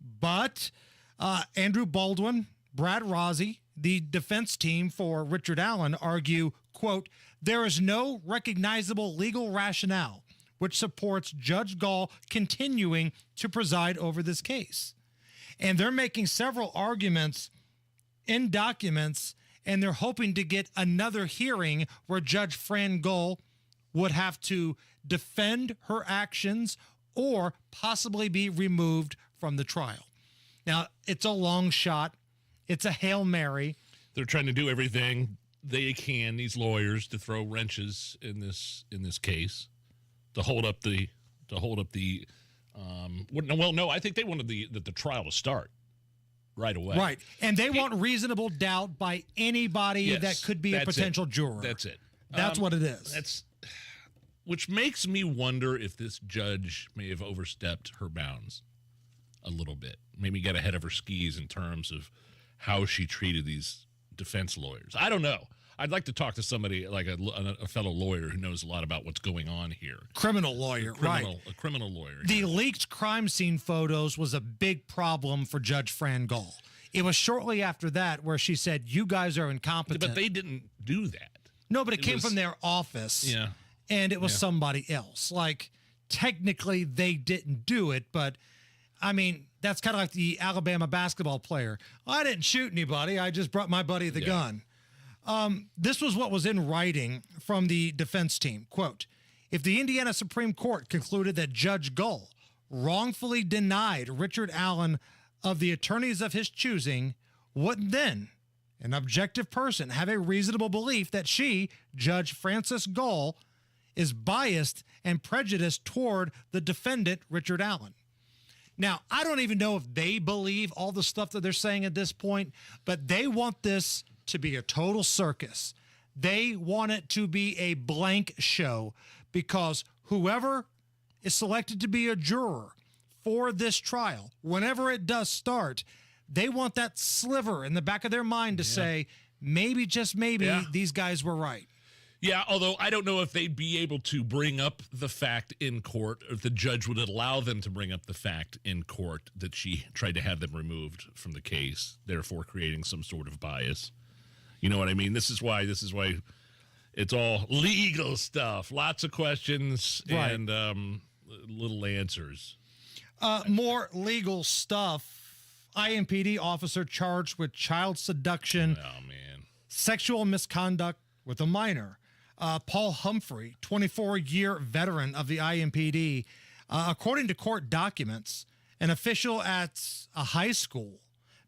But Andrew Baldwin, Brad Rozzi, the defense team for Richard Allen, argue, quote, there is no recognizable legal rationale which supports Judge Gohl continuing to preside over this case. And they're making several arguments in documents, and they're hoping to get another hearing where Judge Fran Gohl would have to defend her actions or possibly be removed from the trial. Now, it's a long shot. It's a Hail Mary. They're trying to do everything they can, these lawyers, to throw wrenches in this case, to hold up the I think they wanted the trial to start right away. Right. And they want reasonable doubt by anybody that could be a potential juror. That's it. That's what it is. Which makes me wonder if this judge may have overstepped her bounds a little bit. Maybe got ahead of her skis in terms of how she treated these defense lawyers. I don't know. I'd like to talk to somebody like a fellow lawyer who knows a lot about what's going on here. Criminal lawyer, right. A criminal lawyer. The leaked crime scene photos was a big problem for Judge Fran Gohl. It was shortly after that where she said, you guys are incompetent. But they didn't do that. No, but it came from their office. Yeah. And it was somebody else. Like, technically, they didn't do it, but, I mean, that's kind of like the Alabama basketball player. I didn't shoot anybody. I just brought my buddy the gun. This was what was in writing from the defense team. Quote, If the Indiana Supreme Court concluded that Judge Gull wrongfully denied Richard Allen of the attorneys of his choosing, wouldn't then an objective person have a reasonable belief that she, Judge Frances Gull, is biased and prejudiced toward the defendant, Richard Allen? Now, I don't even know if they believe all the stuff that they're saying at this point, but they want this to be a total circus. They want it to be a blank show because whoever is selected to be a juror for this trial, whenever it does start, they want that sliver in the back of their mind to say, maybe, just maybe, these guys were right. Yeah, although I don't know if they'd be able to bring up the fact in court, or if the judge would allow them to bring up the fact in court that she tried to have them removed from the case, therefore creating some sort of bias. You know what I mean? This is why it's all legal stuff. Lots of questions and little answers. More legal stuff. IMPD officer charged with child seduction, sexual misconduct with a minor. Paul Humphrey, 24-year veteran of the IMPD, according to court documents, an official at a high school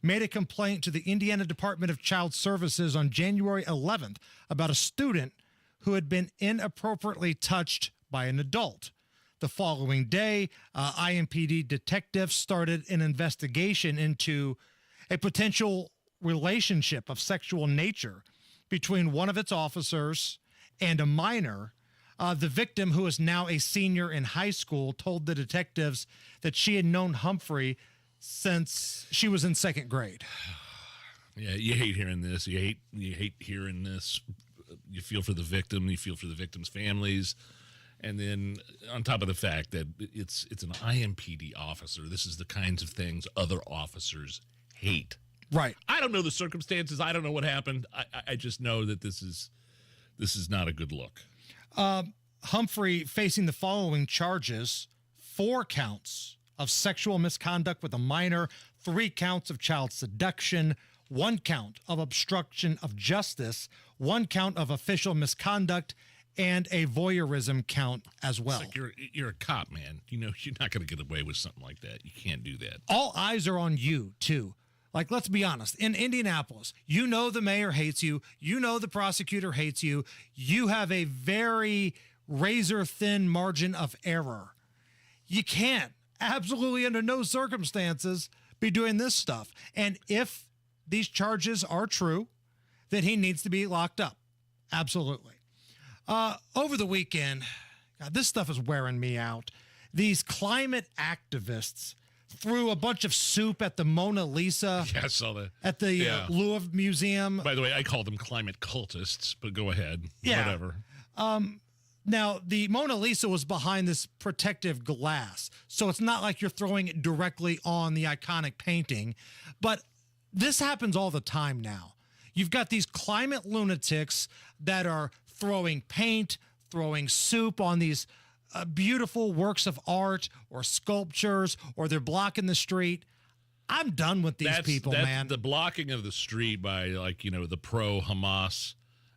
made a complaint to the Indiana Department of Child Services on January 11th about a student who had been inappropriately touched by an adult. The following day, IMPD detectives started an investigation into a potential relationship of sexual nature between one of its officers and a minor. The victim, who is now a senior in high school, told the detectives that she had known Humphrey since she was in second grade. Yeah, you hate hearing this. You hate hearing this. You feel for the victim. You feel for the victim's families. And then on top of the fact that it's an IMPD officer, this is the kinds of things other officers hate. Right. I don't know the circumstances. I don't know what happened. I just know that this is not a good look. Humphrey facing the following charges: 4 counts of sexual misconduct with a minor, 3 counts of child seduction, 1 count of obstruction of justice, 1 count of official misconduct, and a voyeurism count as well. It's like you're a cop, man. You know, you're not going to get away with something like that. You can't do that. All eyes are on you, too. Like, let's be honest. In Indianapolis, you know the mayor hates you. You know the prosecutor hates you. You have a very razor-thin margin of error. You can't, absolutely under no circumstances, be doing this stuff. And if these charges are true, then he needs to be locked up. Absolutely. Over the weekend, God, this stuff is wearing me out. These climate activists threw a bunch of soup at the Mona Lisa. Yeah, I saw that. At the Louvre Museum. By the way, I call them climate cultists, but go ahead. Yeah. Whatever. Now, the Mona Lisa was behind this protective glass, so it's not like you're throwing it directly on the iconic painting. But this happens all the time now. You've got these climate lunatics that are throwing paint, throwing soup on these beautiful works of art or sculptures, or they're blocking the street. I'm done with these people, man. The blocking of the street by, the pro-Hamas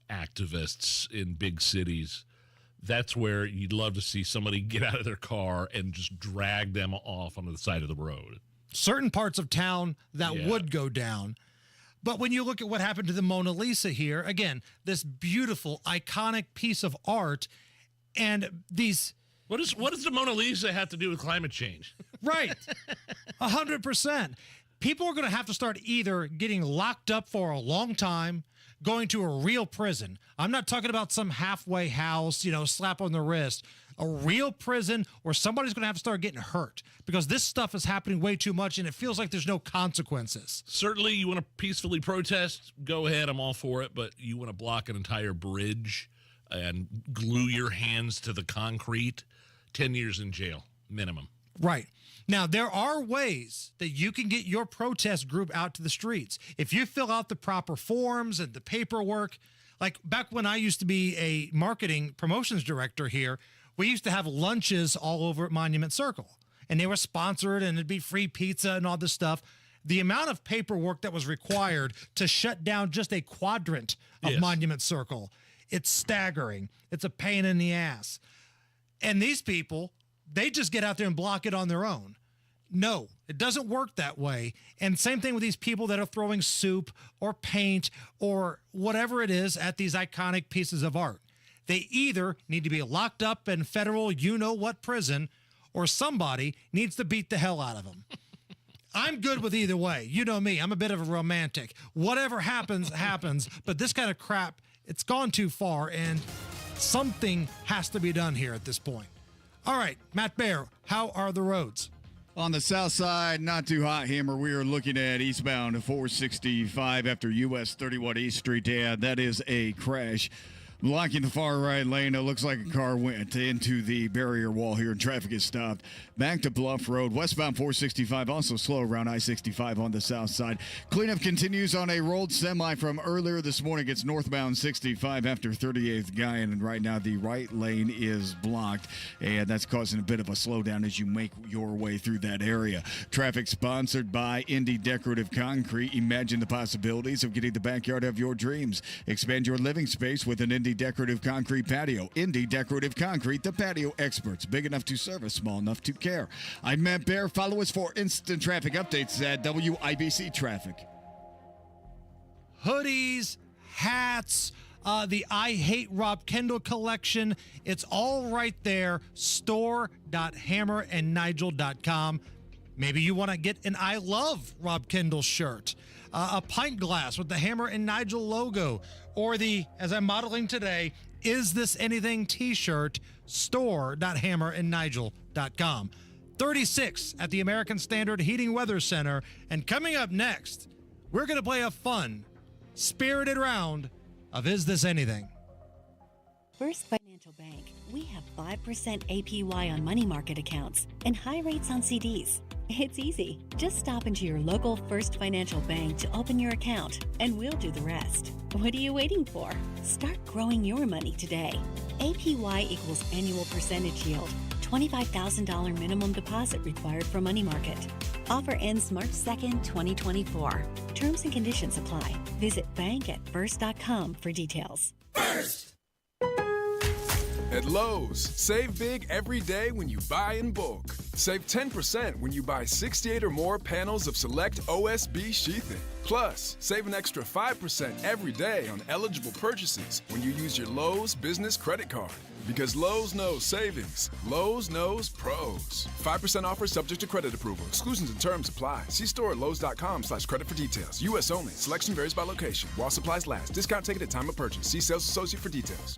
activists in big cities, that's where you'd love to see somebody get out of their car and just drag them off onto the side of the road. Certain parts of town that would go down. But when you look at what happened to the Mona Lisa here, again, this beautiful, iconic piece of art, and these... What does the Mona Lisa have to do with climate change? Right. 100%. People are going to have to start either getting locked up for a long time, going to a real prison. I'm not talking about some halfway house, slap on the wrist. A real prison, or somebody's going to have to start getting hurt because this stuff is happening way too much and it feels like there's no consequences. Certainly, you want to peacefully protest, go ahead, I'm all for it, but you want to block an entire bridge and glue your hands to the concrete, 10 years in jail, minimum. Right. Now, there are ways that you can get your protest group out to the streets. If you fill out the proper forms and the paperwork, like back when I used to be a marketing promotions director here, we used to have lunches all over at Monument Circle, and they were sponsored, and it'd be free pizza and all this stuff. The amount of paperwork that was required to shut down just a quadrant of Monument Circle, it's staggering. It's a pain in the ass. And these people, they just get out there and block it on their own. No, it doesn't work that way. And same thing with these people that are throwing soup or paint or whatever it is at these iconic pieces of art. They either need to be locked up in federal you-know-what prison, or somebody needs to beat the hell out of them. I'm good with either way. You know me. I'm a bit of a romantic. Whatever happens, happens. But this kind of crap, it's gone too far, and something has to be done here at this point. All right, Matt Bear, how are the roads? On the south side, not too hot, Hammer. We are looking at eastbound 465 after US 31 East Street. Yeah, that is a crash. Blocking the far right lane. It looks like a car went into the barrier wall here and traffic is stopped. Back to Bluff Road. Westbound 465, also slow around I-65 on the south side. Cleanup continues on a rolled semi from earlier this morning. It's northbound 65 after 38th Guyan, and right now the right lane is blocked, and that's causing a bit of a slowdown as you make your way through that area. Traffic sponsored by Indy Decorative Concrete. Imagine the possibilities of getting the backyard of your dreams. Expand your living space with an Indy Decorative Concrete patio. Indy Decorative Concrete, the patio experts. Big enough to service, small enough to care. I'm Matt Bear. Follow us for instant traffic updates at WIBC Traffic. Hoodies, hats, the I Hate Rob Kendall collection. It's all right there. Store.hammerandnigel.com. Maybe you want to get an I Love Rob Kendall shirt, a pint glass with the Hammer and Nigel logo, or the, as I'm modeling today, Is This Anything t-shirt, store.hammerandnigel.com. 36 at the American Standard Heating Weather Center. And coming up next, we're going to play a fun, spirited round of Is This Anything? First Financial Bank. We have 5% APY on money market accounts and high rates on CDs. It's easy. Just stop into your local First Financial Bank to open your account, and we'll do the rest. What are you waiting for? Start growing your money today. APY equals annual percentage yield. $25,000 minimum deposit required for money market. Offer ends March 2nd, 2024. Terms and conditions apply. Visit bank@first.com for details. First! At Lowe's, save big every day when you buy in bulk. Save 10% when you buy 68 or more panels of select OSB sheathing. Plus, save an extra 5% every day on eligible purchases when you use your Lowe's business credit card. Because Lowe's knows savings. Lowe's knows pros. 5% offer subject to credit approval. Exclusions and terms apply. See store at lowes.com/credit for details. U.S. only. Selection varies by location. While supplies last. Discount taken at time of purchase. See sales associate for details.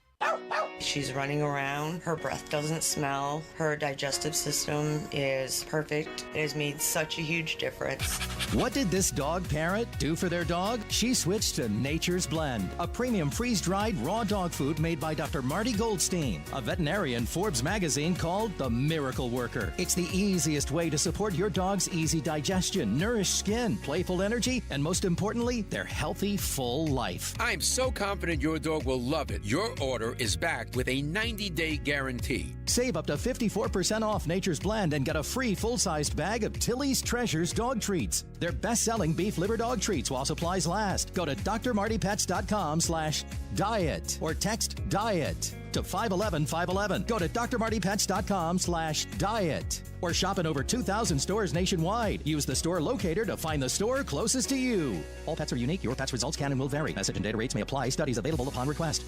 She's running around. Her breath doesn't smell. Her digestive system is perfect. It has made such a huge difference. What did this dog parent do for their dog? She switched to Nature's Blend, a premium freeze-dried raw dog food made by Dr. Marty Goldstein, a veterinarian Forbes magazine called the Miracle Worker. It's the easiest way to support your dog's easy digestion, nourished skin, playful energy, and most importantly, their healthy, full life. I'm so confident your dog will love it. Your order is backed with a 90-day guarantee. Save up to 54% off Nature's Blend and get a free full-sized bag of Tilly's Treasures dog treats. They're best-selling beef liver dog treats while supplies last. Go to drmartypets.com/diet or text DIET to 511-511. Go to drmartypets.com/diet or shop in over 2,000 stores nationwide. Use the store locator to find the store closest to you. All pets are unique. Your pet's results can and will vary. Message and data rates may apply. Studies available upon request.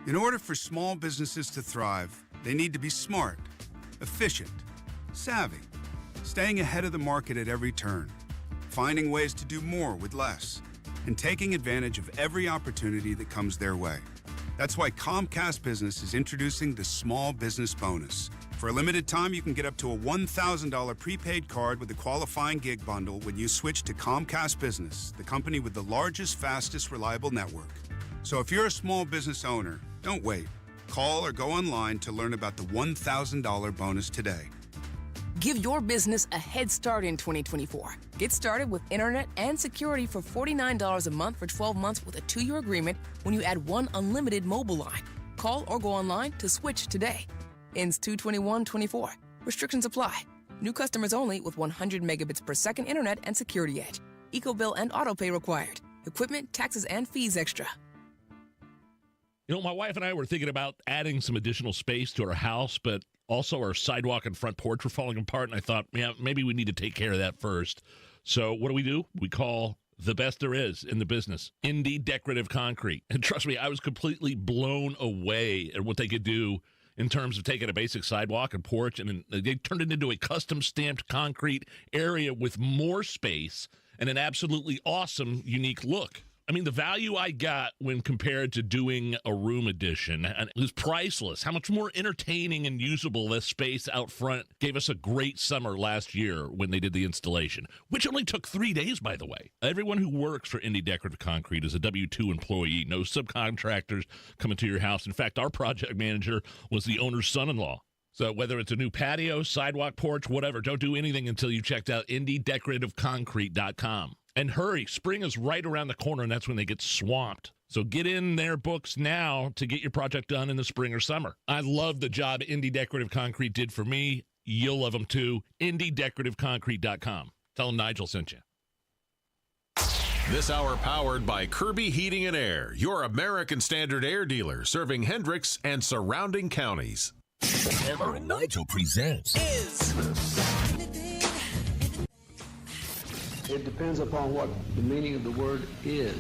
In order for small businesses to thrive, they need to be smart, efficient, savvy, staying ahead of the market at every turn, finding ways to do more with less, and taking advantage of every opportunity that comes their way. That's why Comcast Business is introducing the Small Business Bonus. For a limited time, you can get up to a $1,000 prepaid card with a qualifying gig bundle when you switch to Comcast Business, the company with the largest, fastest, reliable network. So if you're a small business owner, don't wait. Call or go online to learn about the $1,000 bonus today. Give your business a head start in 2024. Get started with internet and security for $49 a month for 12 months with a 2-year agreement when you add one unlimited mobile line. Call or go online to switch today. Ends 2/21/24. Restrictions apply. New customers only with 100 megabits per second internet and security edge. EcoBill and autopay required. Equipment, taxes, and fees extra. You know, my wife and I were thinking about adding some additional space to our house, but also our sidewalk and front porch were falling apart, and I thought, yeah, maybe we need to take care of that first. So what do? We call the best there is in the business, Indy Decorative Concrete. And trust me, I was completely blown away at what they could do in terms of taking a basic sidewalk and porch, and they turned it into a custom stamped concrete area with more space and an absolutely awesome, unique look. I mean, the value I got when compared to doing a room addition is priceless. How much more entertaining and usable this space out front gave us a great summer last year when they did the installation, which only took 3 days, by the way. Everyone who works for Indy Decorative Concrete is a W-2 employee. No subcontractors coming to your house. In fact, our project manager was the owner's son-in-law. So whether it's a new patio, sidewalk, porch, whatever, don't do anything until you checked out IndyDecorativeConcrete.com. And hurry, spring is right around the corner, and that's when they get swamped. So get in their books now to get your project done in the spring or summer. I love the job Indy Decorative Concrete did for me. You'll love them too. IndyDecorativeConcrete.com. Tell them Nigel sent you. This hour powered by Kirby Heating and Air, your American Standard air dealer serving Hendricks and surrounding counties. Hammer and Nigel presents It depends upon what the meaning of the word is.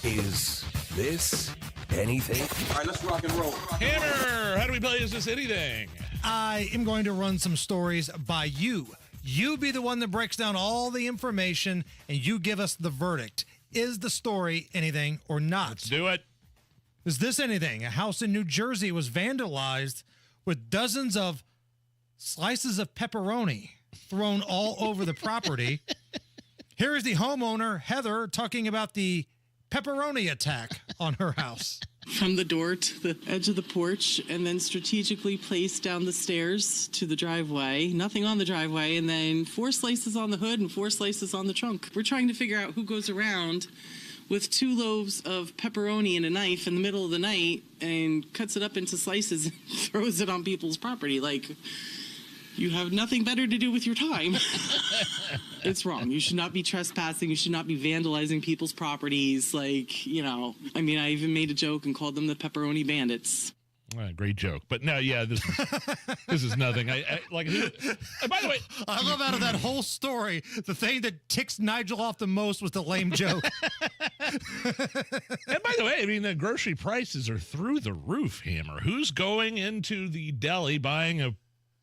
Is this anything? All right, let's rock and roll. Hammer, how do we play Is This Anything? I am going to run some stories by you. You be the one that breaks down all the information, and you give us the verdict. Is the story anything or not? Let's do it. Is this anything? A house in New Jersey was vandalized with dozens of slices of pepperoni thrown all over the property. Here is the homeowner, Heather, talking about the pepperoni attack on her house. From the door to the edge of the porch, and then strategically placed down the stairs to the driveway. Nothing on the driveway, and then 4 slices on the hood and 4 slices on the trunk. We're trying to figure out who goes around with 2 loaves of pepperoni and a knife in the middle of the night and cuts it up into slices and throws it on people's property. Like, you have nothing better to do with your time. It's wrong. You should not be trespassing. You should not be vandalizing people's properties. Like, you know, I mean, I even made a joke and called them the pepperoni bandits. Great joke. But no, yeah, this is nothing. I like. And by the way, I love out of that whole story, the thing that ticks Nigel off the most was the lame joke. And by the way, I mean, the grocery prices are through the roof, Hammer. Who's going into the deli buying a,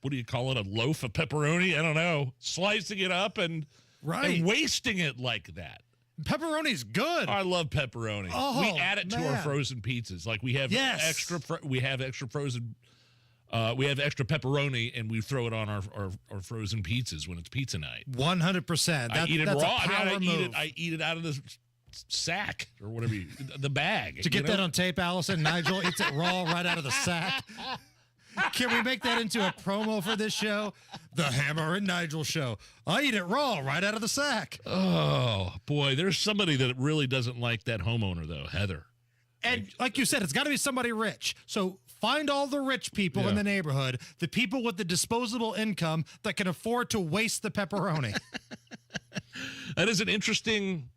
what do you call it, a loaf of pepperoni? I don't know. Slicing it up and wasting it like that. Pepperoni's good. I love pepperoni. Oh, we add it to our frozen pizzas. Like we have extra frozen. We have extra pepperoni, and we throw it on our frozen pizzas when it's pizza night. 100%. I eat it that's raw. A power move. I eat it out of the sack or whatever, the bag. Did you get that on tape, Allison? Nigel eats it raw right out of the sack. Can we make that into a promo for this show? The Hammer and Nigel show. I eat it raw right out of the sack. Oh, boy. There's somebody that really doesn't like that homeowner, though, Heather. And like you said, it's got to be somebody rich. So find all the rich people in the neighborhood, the people with the disposable income that can afford to waste the pepperoni. That is an interesting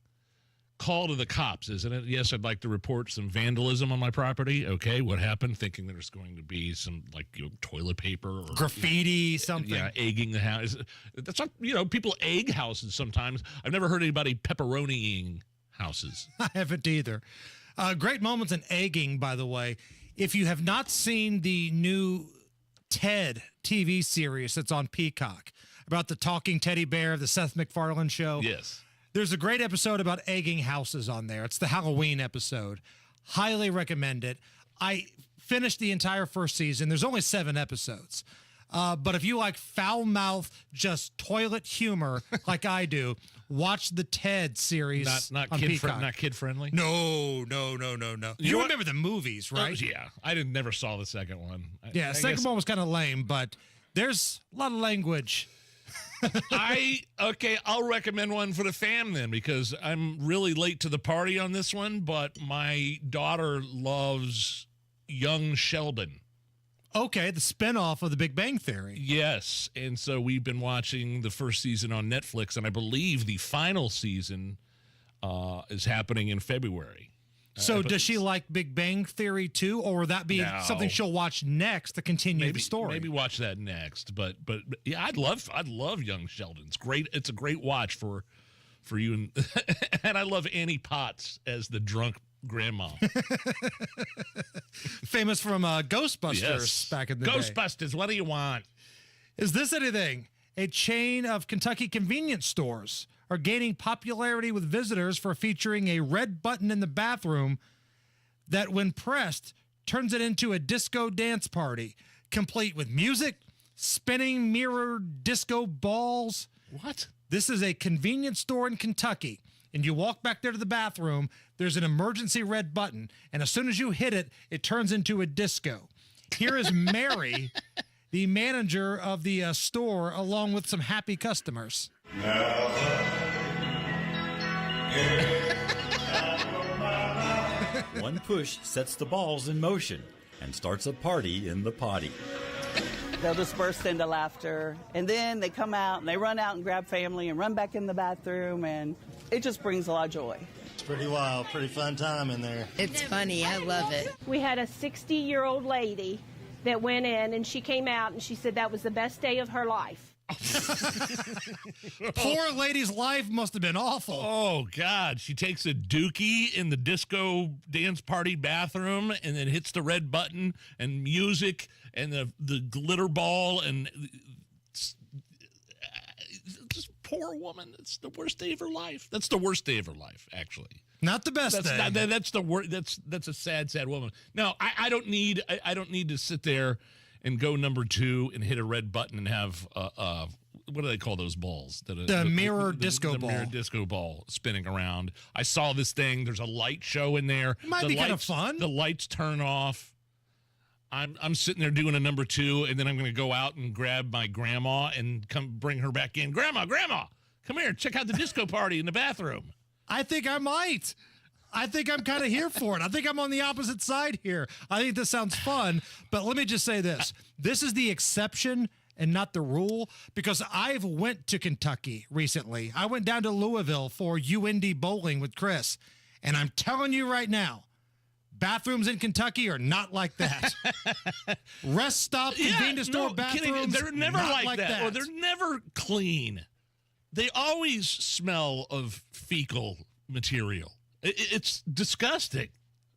call to the cops, isn't it? Yes, I'd like to report some vandalism on my property. Okay, what happened? Thinking there's going to be some, like, toilet paper or graffiti, something. Yeah, egging the house. That's not, people egg houses sometimes. I've never heard anybody pepperoniing houses. I haven't either. Great moments in egging, by the way. If you have not seen the new Ted TV series that's on Peacock about the talking teddy bear, the Seth MacFarlane show. Yes. There's a great episode about egging houses on there. It's the Halloween episode. Highly recommend it. I finished the entire first season. There's only 7 episodes. But if you like foul-mouthed, just toilet humor like I do, watch the Ted series not on Peacock. Not kid-friendly? No. You remember the movies, right? Yeah. I never saw the second one. The second one was kind of lame, but there's a lot of language. I'll recommend one for the fam then, because I'm really late to the party on this one, but my daughter loves Young Sheldon. Okay, the spinoff of The Big Bang Theory. Yes, and so we've been watching the first season on Netflix, and I believe the final season is happening in February. So does she like Big Bang Theory too, or will that be something she'll watch next to continue the story? Maybe watch that next. But yeah, I'd love Young Sheldon. It's great. It's a great watch for you, and I love Annie Potts as the drunk grandma. Famous from Ghostbusters back in the day. Ghostbusters, what do you want? Is this anything? A chain of Kentucky convenience stores are gaining popularity with visitors for featuring a red button in the bathroom that, when pressed, turns it into a disco dance party, complete with music, spinning mirror disco balls. What? This is a convenience store in Kentucky, and you walk back there to the bathroom, there's an emergency red button, and as soon as you hit it, it turns into a disco. Here is Mary, the manager of the store, along with some happy customers. One push sets the balls in motion and starts a party in the potty. They'll just burst into laughter, and then they come out and they run out and grab family and run back in the bathroom, and it just brings a lot of joy. It's pretty wild, pretty fun time in there. It's funny, I love it. We had a 60-year-old lady that went in, and she came out and she said that was the best day of her life. Poor lady's life must have been awful. Oh, God. She takes a dookie in the disco dance party bathroom and then hits the red button and music and the glitter ball and just poor woman. It's the worst day of her life. That's the worst day of her life, actually. Not the best day. That's the worst. That's a sad, sad woman. No, I don't need to sit there and go number 2 and hit a red button and have what do they call those balls? The mirror disco ball. The mirror disco ball spinning around. I saw this thing. There's a light show in there. It might be kind of fun. The lights turn off. I'm sitting there doing a number 2, and then I'm going to go out and grab my grandma and come bring her back in. Grandma, come here. Check out the disco party in the bathroom. I think I might. I think I'm kind of here for it. I think I'm on the opposite side here. I think this sounds fun, but let me just say this. This is the exception and not the rule, because I've went to Kentucky recently. I went down to Louisville for UND bowling with Chris, and I'm telling you right now, bathrooms in Kentucky are not like that. Rest stop, convenience store bathrooms, they're never not like that. Or they're never clean. They always smell of fecal material. It's disgusting.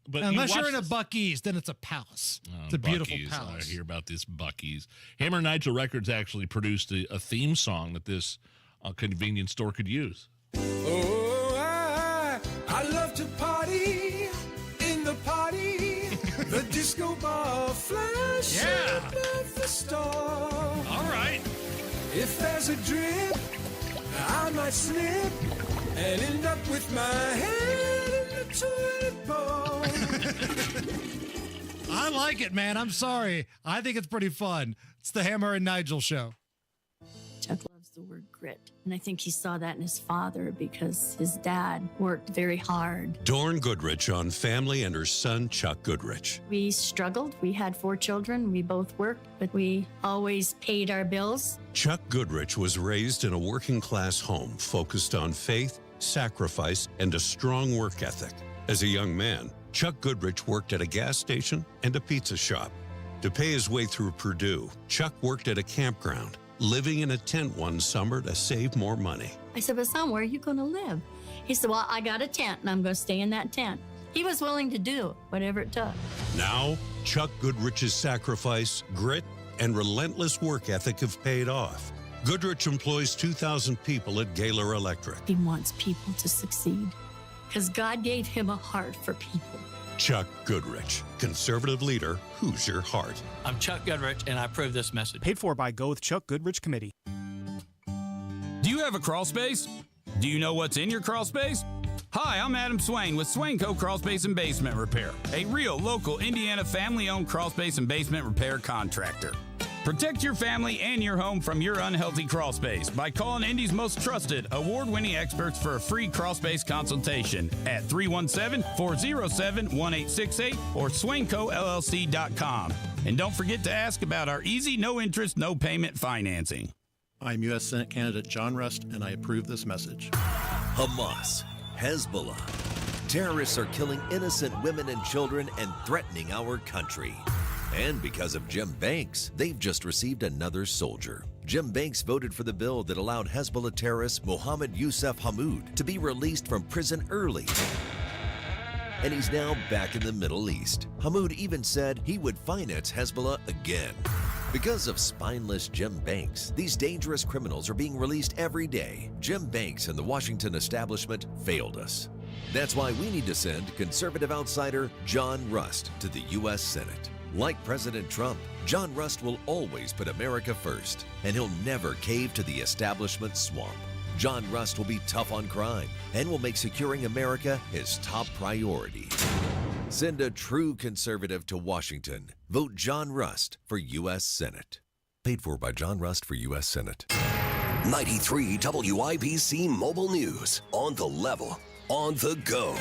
But unless you're in a Buc-ee's, then it's a palace. It's a beautiful palace. I hear about this Buc-ee's. Hammer Nigel Records actually produced a theme song that this convenience store could use. Oh, I love to party in the party. The disco ball flash above the store. All right. If there's a drip, I might slip and end up with my head in the toilet bowl. I like it, man. I'm sorry. I think it's pretty fun. It's the Hammer and Nigel show. Chuck loves the word grit, and I think he saw that in his father because his dad worked very hard. Dorn Goodrich on family and her son, Chuck Goodrich. We struggled. We had 4 children. We both worked, but we always paid our bills. Chuck Goodrich was raised in a working-class home focused on faith, sacrifice, and a strong work ethic. As a young man, Chuck Goodrich worked at a gas station and a pizza shop. To pay his way through Purdue, Chuck worked at a campground, living in a tent one summer to save more money. I said, but son, where are you going to live? He said, well, I got a tent, and I'm going to stay in that tent. He was willing to do whatever it took. Now, Chuck Goodrich's sacrifice, grit, and relentless work ethic have paid off. Goodrich employs 2,000 people at Gaylor Electric. He wants people to succeed because God gave him a heart for people. Chuck Goodrich, conservative leader, Hoosier heart. I'm Chuck Goodrich, and I approve this message. Paid for by Go with Chuck Goodrich Committee. Do you have a crawl space? Do you know what's in your crawl space? Hi, I'm Adam Swain with Swain Co. Crawl Space and Basement Repair, a real local Indiana family-owned crawl space and basement repair contractor. Protect your family and your home from your unhealthy crawl space by calling Indy's most trusted, award-winning experts for a free crawl space consultation at 317-407-1868 or SwainCoLLC.com. And don't forget to ask about our easy, no-interest, no-payment financing. I'm U.S. Senate candidate John Rust, and I approve this message. Hamas, Hezbollah, Terrorists are killing innocent women and children and threatening our country. And because of Jim Banks, they've just received another soldier. Jim Banks voted for the bill that allowed Hezbollah terrorist Mohammed Youssef Hammoud to be released from prison early. And he's now back in the Middle East. Hammoud even said he would finance Hezbollah again. Because of spineless Jim Banks, these dangerous criminals are being released every day. Jim Banks and the Washington establishment failed us. That's why we need to send conservative outsider John Rust to the U.S. Senate. Like President Trump, John Rust will always put America first, and he'll never cave to the establishment swamp. John Rust will be tough on crime and will make securing America his top priority. Send a true conservative to Washington. Vote John Rust for U.S. Senate. Paid for by John Rust for U.S. Senate. 93 WIBC Mobile News. On the level. On the go.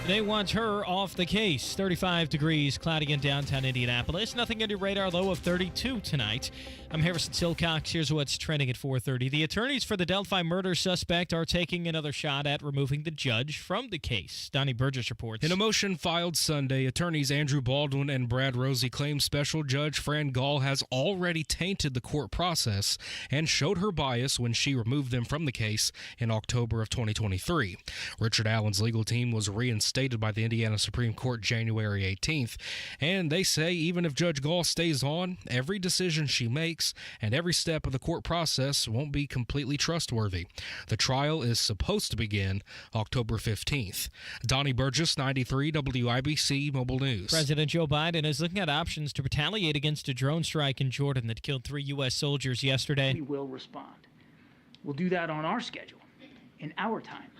They want her off the case. 35 degrees, cloudy in downtown Indianapolis. Nothing on your radar, low of 32 tonight. I'm Harrison Silcox. Here's what's trending at 4:30. The attorneys for the Delphi murder suspect are taking another shot at removing the judge from the case. Donnie Burgess reports. In a motion filed Sunday, attorneys Andrew Baldwin and Brad Rosie claim Special Judge Fran Gall has already tainted the court process and showed her bias when she removed them from the case in October of 2023. Richard Allen's legal team was reinstated by the Indiana Supreme Court January 18th, and they say even if Judge Gall stays on, every decision she makes and every step of the court process won't be completely trustworthy. The trial is supposed to begin October 15th. Donnie Burgess, 93 WIBC Mobile News. President Joe Biden is looking at options to retaliate against a drone strike in Jordan that killed 3 U.S. soldiers yesterday. We will respond. We'll do that on our schedule, in our time,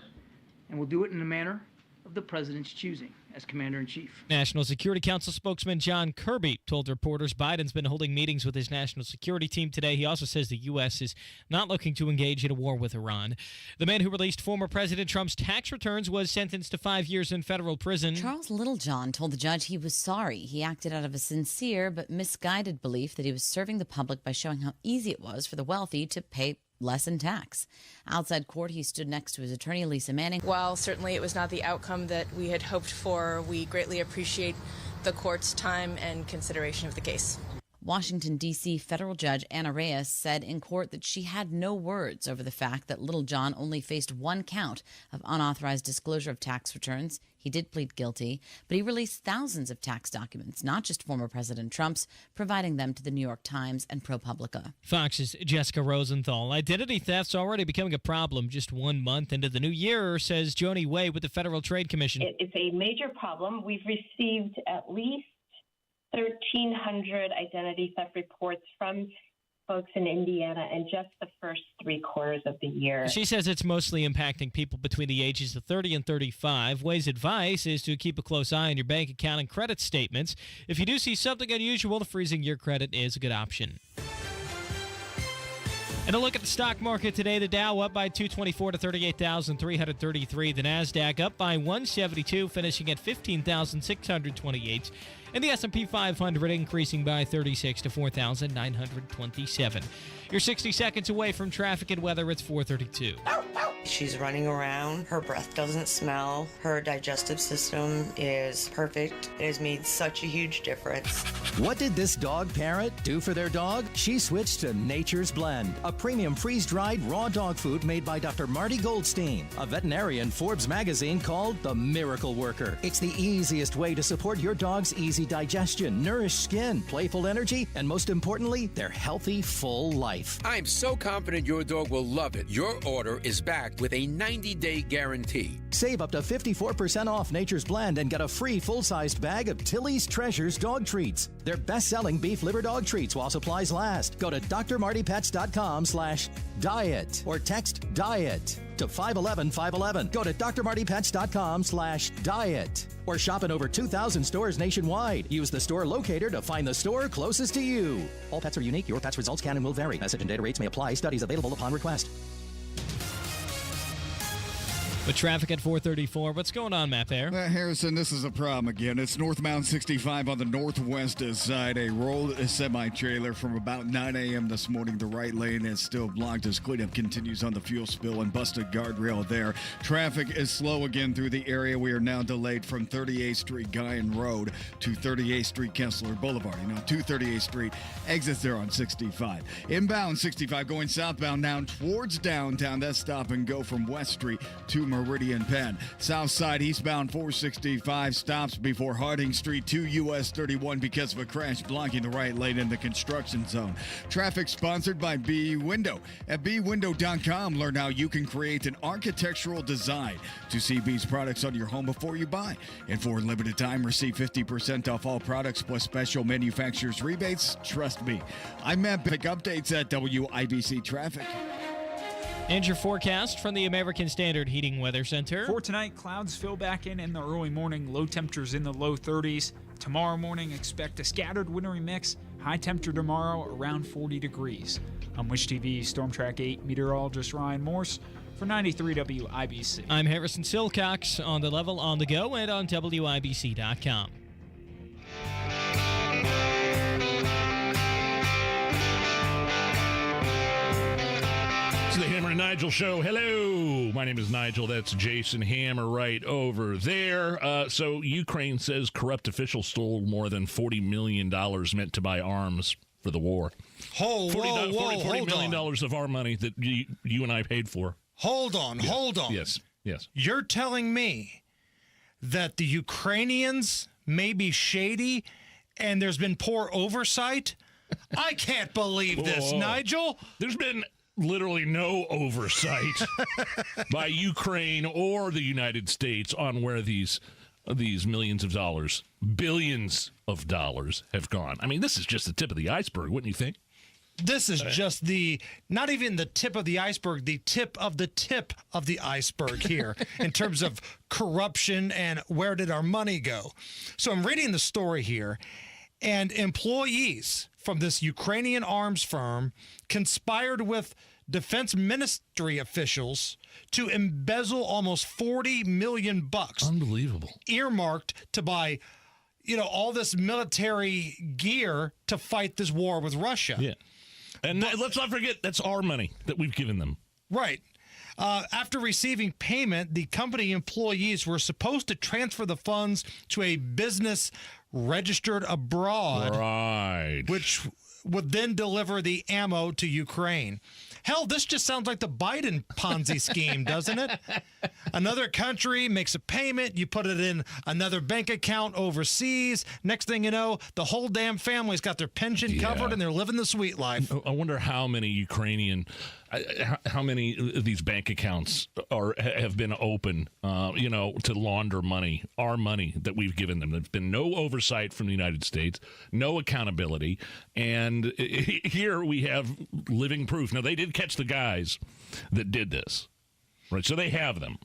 and we'll do it in a manner of the president's choosing as Commander-in-Chief. National Security Council spokesman John Kirby told reporters Biden's been holding meetings with his national security team today. He also says the U.S. is not looking to engage in a war with Iran. The man who released former President Trump's tax returns was sentenced to 5 years in federal prison. Charles Littlejohn told the judge he was sorry. He acted out of a sincere but misguided belief that he was serving the public by showing how easy it was for the wealthy to pay less in tax. Outside court, he stood next to his attorney, Lisa Manning. While certainly it was not the outcome that we had hoped for, we greatly appreciate the court's time and consideration of the case. Washington, D.C. federal judge Anna Reyes said in court that she had no words over the fact that Littlejohn only faced 1 count of unauthorized disclosure of tax returns. He did plead guilty, but he released thousands of tax documents, not just former President Trump's, providing them to the New York Times and ProPublica. Fox's Jessica Rosenthal. Identity theft's already becoming a problem just 1 month into the new year, says Joni Way with the Federal Trade Commission. It's a major problem. We've received at least 1,300 identity theft reports from folks in Indiana in just the first 3 quarters of the year. She says it's mostly impacting people between the ages of 30 and 35. Way's advice is to keep a close eye on your bank account and credit statements. If you do see something unusual, freezing your credit is a good option. And a look at the stock market today. The Dow up by 224 to 38,333. The NASDAQ up by 172, finishing at 15,628. And the S&P 500 increasing by 36 to 4,927. You're 60 seconds away from traffic and weather. It's 4:32. She's running around. Her breath doesn't smell. Her digestive system is perfect. It has made such a huge difference. What did this dog parent do for their dog? She switched to Nature's Blend, a premium freeze-dried raw dog food made by Dr. Marty Goldstein, a veterinarian Forbes magazine called the Miracle Worker. It's the easiest way to support your dog's easy digestion, nourished skin, playful energy, and most importantly, their healthy, full life. I'm so confident your dog will love it. Your order is backed with a 90-day guarantee. Save up to 54% off Nature's Blend and get a free full-sized bag of Tilly's Treasures dog treats. They're best-selling beef liver dog treats while supplies last. Go to drmartypets.com/diet or text DIET to 511-511. Go to drmartypets.com/diet or shop in over 2,000 stores nationwide. Use the store locator to find the store closest to you. All pets are unique. Your pet's results can and will vary. Message and data rates may apply. Studies available upon request. With traffic at 434, what's going on, Matt Bear? Harrison, this is a problem again. It's northbound 65 on the northwest side. A rolled semi-trailer from about 9 a.m. this morning. The right lane is still blocked as cleanup continues on the fuel spill and busted guardrail there. Traffic is slow again through the area. We are now delayed from 38th Street Guyan Road to 38th Street Kessler Boulevard. 238th Street exits there on 65. Inbound 65 going southbound now towards downtown. That's stop and go from West Street to Meridian Penn. South side eastbound 465 stops before Harding Street to US 31 because of a crash blocking the right lane in the construction zone. Traffic sponsored by B Window. At bwindow.com, learn how you can create an architectural design to see B's products on your home before you buy. And for a limited time, receive 50% off all products plus special manufacturer's rebates. Trust me. I'm Matt. Pick updates at WIBC Traffic. And your forecast from the American Standard Heating Weather Center. For tonight, clouds fill back in the early morning. Low temperatures in the low 30s. Tomorrow morning, expect a scattered wintry mix. High temperature tomorrow around 40 degrees. I'm Wish TV Storm Track 8 meteorologist Ryan Morse for 93 WIBC. I'm Harrison Silcox on the level, on the go, and on WIBC.com. The Hammer and Nigel Show. Hello, my name is Nigel. That's Jason Hammer right over there. So Ukraine says corrupt officials stole more than $40 million meant to buy arms for the war. $40 million of our money that you and I paid for. Hold on. Yes. You're telling me that the Ukrainians may be shady and there's been poor oversight? I can't believe this, Nigel. There's been literally no oversight by Ukraine or the United States on where these millions of dollars, billions of dollars have gone. I mean, this is just the tip of the iceberg, wouldn't you think? This is just not even the tip of the iceberg, the tip of the iceberg here in terms of corruption and where did our money go. So I'm reading the story here, and employees from this Ukrainian arms firm conspired with defense ministry officials to embezzle almost $40 million. Unbelievable. Earmarked to buy, all this military gear to fight this war with Russia. Yeah. And let's not forget, that's our money that we've given them. Right. After receiving payment, the company employees were supposed to transfer the funds to a business registered abroad, right, which would then deliver the ammo to Ukraine. Hell, this just sounds like the Biden Ponzi scheme, doesn't it? Another country makes a payment, you put it in another bank account overseas. Next thing you know, the whole damn family's got their pension covered and they're living the sweet life. I wonder how many how many of these bank accounts have been open, to launder money, our money that we've given them. There's been no oversight from the United States, no accountability, and here we have living proof. Now, they did catch the guys that did this, right? So they have them.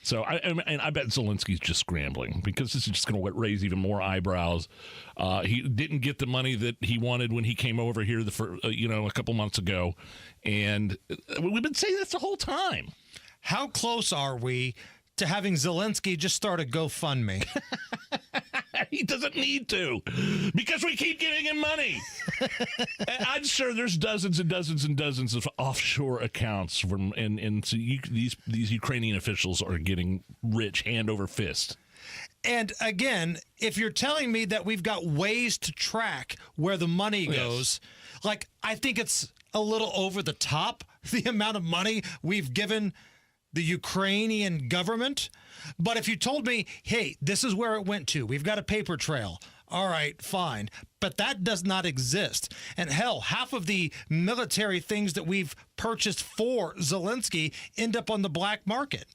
So I bet Zelensky's just scrambling because this is just going to raise even more eyebrows. He didn't get the money that he wanted when he came over here a couple months ago, and we've been saying this the whole time. How close are we to having Zelensky just start a GoFundMe? He doesn't need to, because we keep giving him money. I'm sure there's dozens and dozens and dozens of offshore accounts and so these Ukrainian officials are getting rich hand over fist. And again, if you're telling me that we've got ways to track where the money goes, I think it's a little over the top, the amount of money we've given the Ukrainian government. But if you told me, hey, this is where it went to, we've got a paper trail, all right, fine. But that does not exist. And hell, half of the military things that we've purchased for Zelensky end up on the black market.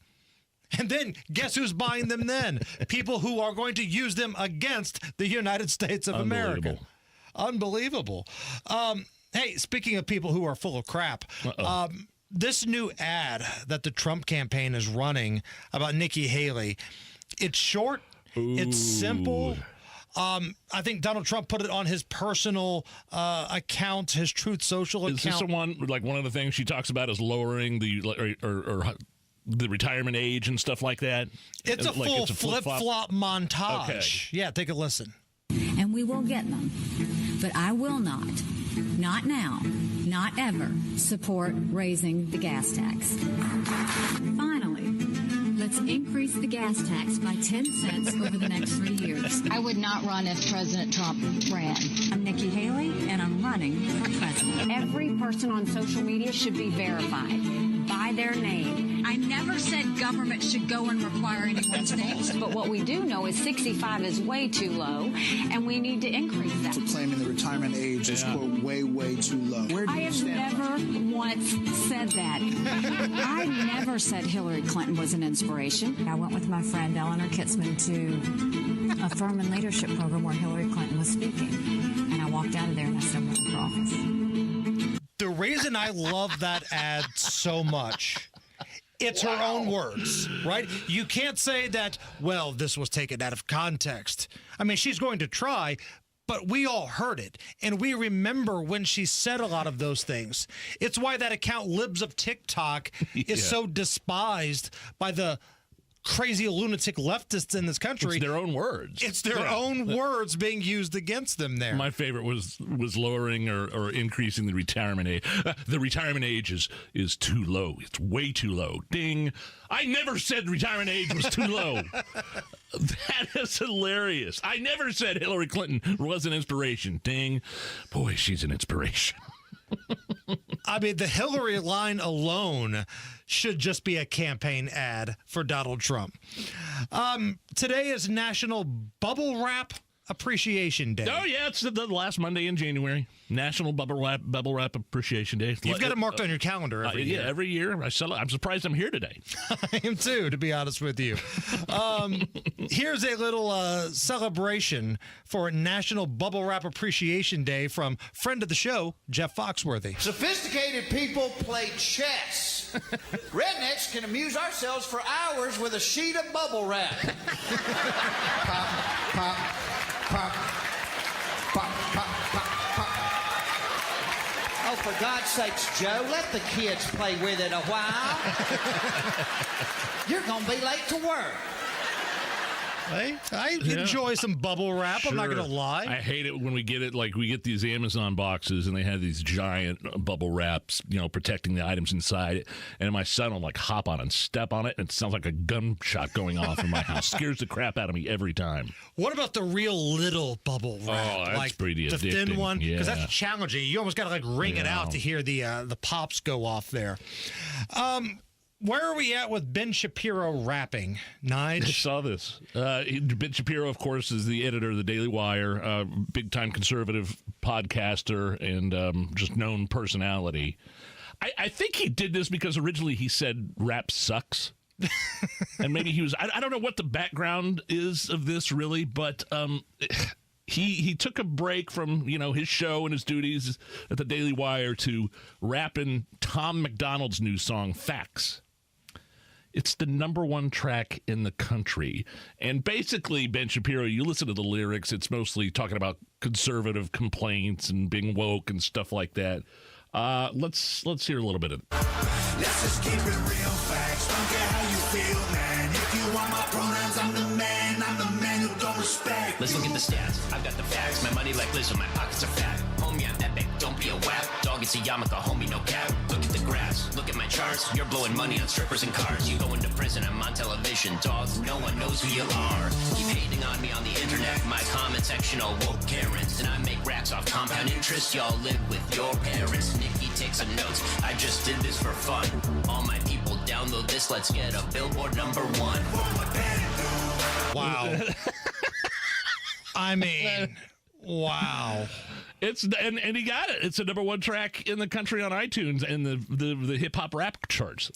And then guess who's buying them then? People who are going to use them against the United States of America. Unbelievable. Hey, speaking of people who are full of crap, this new ad that the Trump campaign is running about Nikki Haley, it's short, it's simple. I think Donald Trump put it on his personal account, his Truth Social account. Is this the one, one of the things she talks about is lowering the, or the retirement age and stuff like that? It's a full flip-flop montage. Okay. Yeah, take a listen. And we will get them. But I will not now, not ever, support raising the gas tax. Finally, let's increase the gas tax by 10 cents over the next 3 years. I would not run if President Trump ran. I'm Nikki Haley, and I'm running for president. Every person on social media should be verified by their name. I never said government should go and require anyone's names. But what we do know is 65 is way too low, and we need to increase that. Claiming the retirement age is, quote, way, way too low. Where do I you have stand? never once said that. I never said Hillary Clinton was an inspiration. I went with my friend Eleanor Kitzman to a Furman leadership program where Hillary Clinton was speaking, and I walked out of there and I said, I'm running for office. The reason I love that ad so much, it's her own words, right? You can't say that, well, this was taken out of context. I mean, she's going to try, but we all heard it, and we remember when she said a lot of those things. It's why that account, Libs of TikTok, is so despised by the crazy lunatic leftists in this country. It's their own words. It's their own words being used against them there. My favorite was lowering or increasing the retirement age. The retirement age is too low. It's way too low. Ding. I never said retirement age was too low. That is hilarious. I never said Hillary Clinton was an inspiration. Ding. Boy, she's an inspiration. I mean, the Hillary line alone should just be a campaign ad for Donald Trump. Today is National Bubble Wrap Appreciation Day. Oh, yeah, it's the last Monday in January. National Bubble Wrap Appreciation Day. You've got it marked on your calendar every year. Yeah, every year. I'm surprised I'm here today. I am too, to be honest with you. Here's a little celebration for National Bubble Wrap Appreciation Day from friend of the show, Jeff Foxworthy. Sophisticated people play chess. Rednecks can amuse ourselves for hours with a sheet of bubble wrap. Pop, pop, pop, pop, pop, pop, pop. Oh, for God's sakes, Joe, let the kids play with it a while. You're going to be late to work. I enjoy some bubble wrap. Sure. I'm not going to lie. I hate it when we get it, like we get these Amazon boxes and they have these giant bubble wraps, protecting the items inside it. And my son will hop on and step on it, and it sounds like a gunshot going off in my house. Scares the crap out of me every time. What about the real little bubble wrap? Oh, that's pretty addicting. The thin one? Because yeah. that's challenging. You almost got to ring it out to hear the pops go off there. Where are we at with Ben Shapiro rapping, Nige? I saw this. Ben Shapiro, of course, is the editor of the Daily Wire, big-time conservative podcaster and just known personality. I think he did this because originally he said rap sucks. And maybe he was... I don't know what the background is of this, really, but... He took a break from, his show and his duties at the Daily Wire to rap in Tom McDonald's new song, Facts. It's the #1 track in the country. And basically, Ben Shapiro, you listen to the lyrics, it's mostly talking about conservative complaints and being woke and stuff like that. Let's hear a little bit of it. Let's just keep it real facts. Don't care how you feel, man. If you want my pronouns, I'm the man. I'm the man who don't respect. Let's look at the stats. I've got the facts. My money like Lizzo. My pockets are fat. Homie, I'm epic. Don't be a whack. Dog, it's a yarmulke. Homie, no cap. Look at the graphs. Look at my charts. You're blowing money on strippers and cars. You going to prison. I'm on television. Dog, no one knows who you are. Keep hating on me on the internet. My comment section all woke Karens. And I make racks off compound interest. Y'all live with your parents. Nikki takes some notes. I just did this for fun. All my people download this. Let's get a Billboard #1. Wow. I mean, wow. And he got it. It's a #1 track in the country on iTunes and the hip hop rap charts.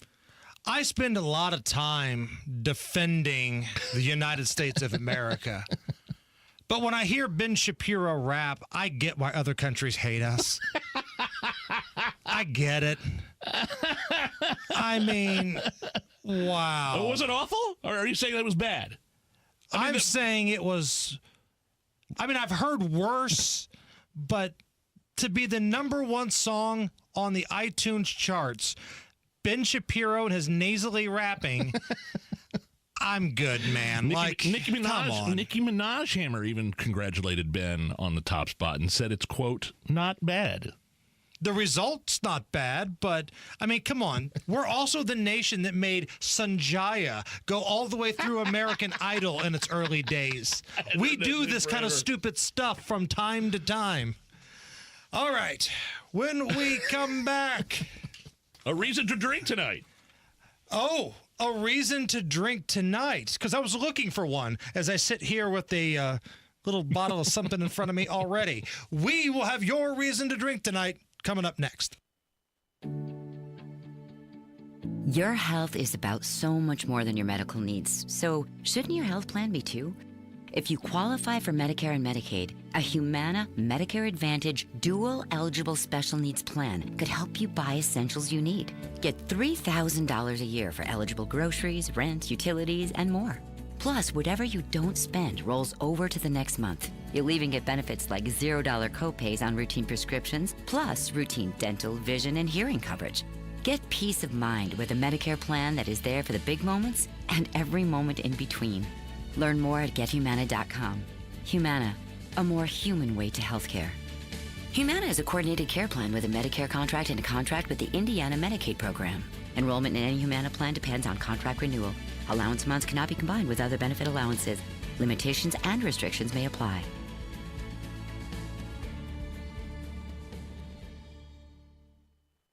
I spend a lot of time defending the United States of America. But when I hear Ben Shapiro rap, I get why other countries hate us. I get it. I mean, wow. Was it awful? Or are you saying that was bad? I'm saying it was... I've heard worse, but to be the #1 song on the iTunes charts, Ben Shapiro and his nasally rapping, I'm good, man. Nicki come on. Minaj Hammer even congratulated Ben on the top spot and said it's, quote, not bad. The result's not bad, but, I mean, come on. We're also the nation that made Sanjaya go all the way through American Idol in its early days. We do this kind of stupid stuff from time to time. All right. When we come back... A reason to drink tonight. Oh, a reason to drink tonight. Because I was looking for one as I sit here with a little bottle of something in front of me already. We will have your reason to drink tonight coming up next. Your health is about so much more than your medical needs. So shouldn't your health plan be too? If you qualify for Medicare and Medicaid, a Humana Medicare Advantage dual eligible special needs plan could help you buy essentials you need. Get $3,000 a year for eligible groceries, rent, utilities, and more. Plus, whatever you don't spend rolls over to the next month. You'll even get benefits like $0 copays on routine prescriptions, plus routine dental, vision, and hearing coverage. Get peace of mind with a Medicare plan that is there for the big moments and every moment in between. Learn more at gethumana.com. Humana, a more human way to healthcare. Humana is a coordinated care plan with a Medicare contract and a contract with the Indiana Medicaid program. Enrollment in any Humana plan depends on contract renewal. Allowance amounts cannot be combined with other benefit allowances. Limitations and restrictions may apply.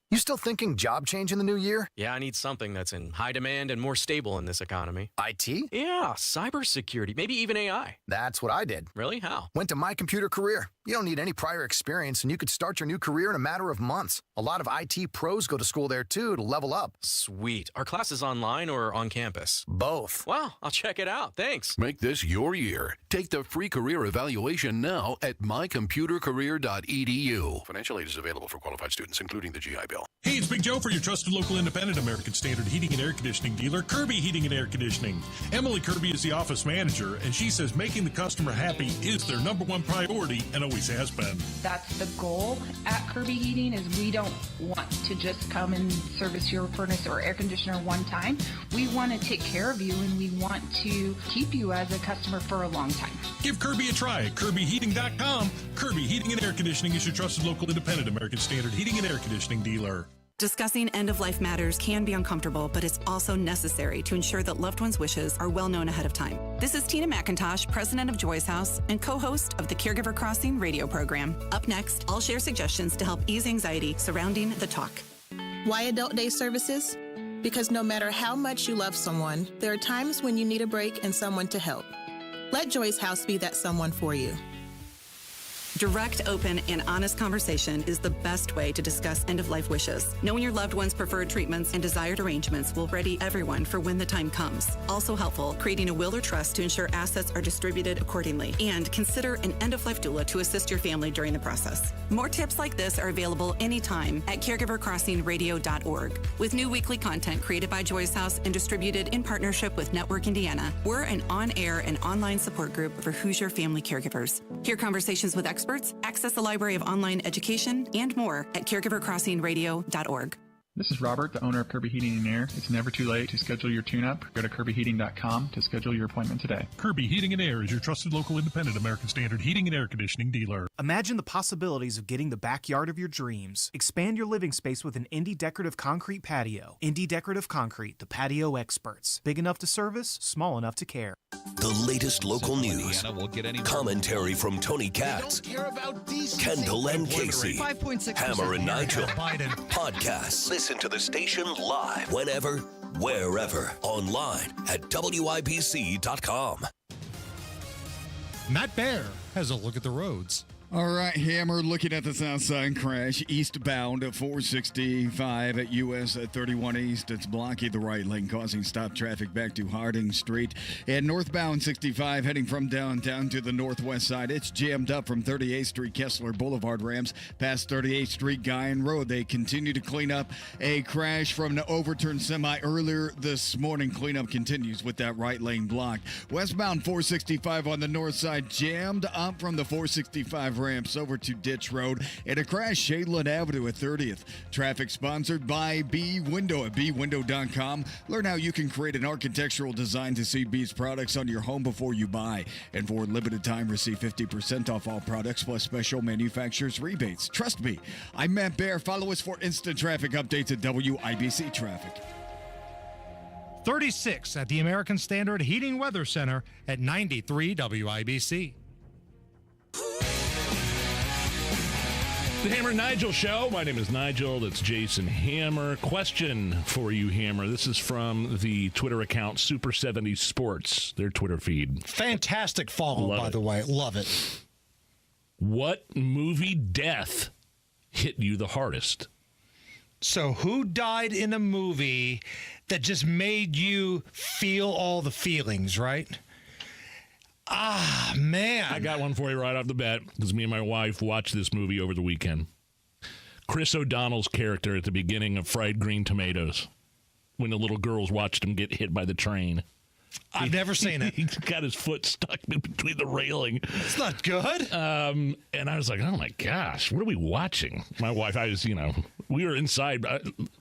You still thinking job change in the new year? Yeah, I need something that's in high demand and more stable in this economy. IT? Yeah, cybersecurity, maybe even AI. That's what I did. Really? How? Went to My Computer Career. You don't need any prior experience, and you could start your new career in a matter of months. A lot of IT pros go to school there, too, to level up. Sweet. Are classes online or on campus? Both. Wow, I'll check it out. Thanks. Make this your year. Take the free career evaluation now at mycomputercareer.edu. Financial aid is available for qualified students, including the GI Bill. Hey, it's Big Joe for your trusted local independent American Standard heating and air conditioning dealer, Kirby Heating and Air Conditioning. Emily Kirby is the office manager, and she says making the customer happy is their #1 priority and always has been. That's the goal at Kirby Heating, is we don't want to just come and service your furnace or air conditioner one time. We want to take care of you, and we want to keep you as a customer for a long time. Give Kirby a try at KirbyHeating.com. Kirby Heating and Air Conditioning is your trusted local independent American Standard heating and air conditioning dealer. Discussing end-of-life matters can be uncomfortable, but it's also necessary to ensure that loved ones' wishes are well known ahead of time. This is Tina McIntosh, president of Joy's House and co-host of the Caregiver Crossing radio program. Up next, I'll share suggestions to help ease anxiety surrounding the talk. Why Adult Day Services? Because no matter how much you love someone, there are times when you need a break and someone to help. Let Joy's House be that someone for you. Direct, open, and honest conversation is the best way to discuss end-of-life wishes. Knowing your loved one's preferred treatments and desired arrangements will ready everyone for when the time comes. Also helpful, creating a will or trust to ensure assets are distributed accordingly. And consider an end-of-life doula to assist your family during the process. More tips like this are available anytime at caregivercrossingradio.org. With new weekly content created by Joy's House and distributed in partnership with Network Indiana, we're an on-air and online support group for Hoosier family caregivers. Hear conversations with experts, access the library of online education, and more at caregivercrossingradio.org. This is Robert, the owner of Kirby Heating and Air. It's never too late to schedule your tune-up. Go to KirbyHeating.com to schedule your appointment today. Kirby Heating and Air is your trusted local independent American Standard heating and air conditioning dealer. Imagine the possibilities of getting the backyard of your dreams. Expand your living space with an Indie Decorative Concrete patio. Indie Decorative Concrete, the patio experts. Big enough to service, small enough to care. The latest local news, commentary from Tony Katz, Kendall and Casey, Hammer and Nigel, podcasts. Listen to the station live, whenever, wherever, online at WIBC.com. Matt Bear has a look at the roads. All right, Hammer, looking at the south side crash, eastbound at 465 at US 31 East. It's blocking the right lane, causing stop traffic back to Harding Street. And northbound 65 heading from downtown to the northwest side. It's jammed up from 38th Street, Kessler Boulevard Rams, past 38th Street, Guyan Road. They continue to clean up a crash from the overturned semi earlier this morning. Cleanup continues with that right lane blocked. Westbound 465 on the north side, jammed up from the 465 ramps over to Ditch Road and a crash Shadeland Avenue at 30th. Traffic sponsored by B Window at bwindow.com. Learn how you can create an architectural design to see B's products on your home before you buy. And for a limited time, receive 50% off all products plus special manufacturer's rebates. Trust me, I'm Matt Bear. Follow us for instant traffic updates at WIBC Traffic. 36 at the American Standard Heating Weather Center at 93 WIBC. The Hammer and Nigel Show. My name is Nigel. That's Jason Hammer. Question for you, Hammer. This is from the Twitter account Super 70 Sports, their Twitter feed. Fantastic follow, by the way. Love it. What movie death hit you the hardest? So who died in a movie that just made you feel all the feelings, right? Ah, man. I got one for you right off the bat because me and my wife watched this movie over the weekend. Chris O'Donnell's character at the beginning of Fried Green Tomatoes when the little girls watched him get hit by the train. I've never seen it. He's got his foot stuck in between the railing. It's not good. And I was like, oh, my gosh, what are we watching? My wife, we were inside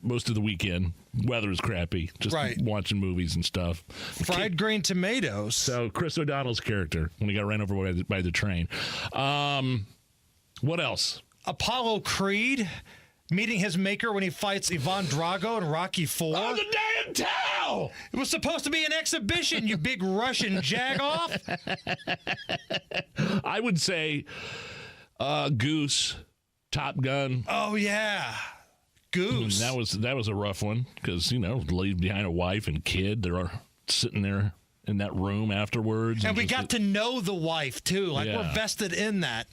most of the weekend. Weather was crappy, just watching movies and stuff. Fried Green Tomatoes. So Chris O'Donnell's character when he got ran over by the train. What else? Apollo Creed meeting his maker when he fights Ivan Drago in Rocky IV. Oh, the damn towel! It was supposed to be an exhibition, you big Russian jagoff. I would say Goose, Top Gun. Oh, yeah. Goose. That was a rough one because, leave behind a wife and kid. They're sitting there in that room afterwards. And we got to know the wife, too. We're vested in that.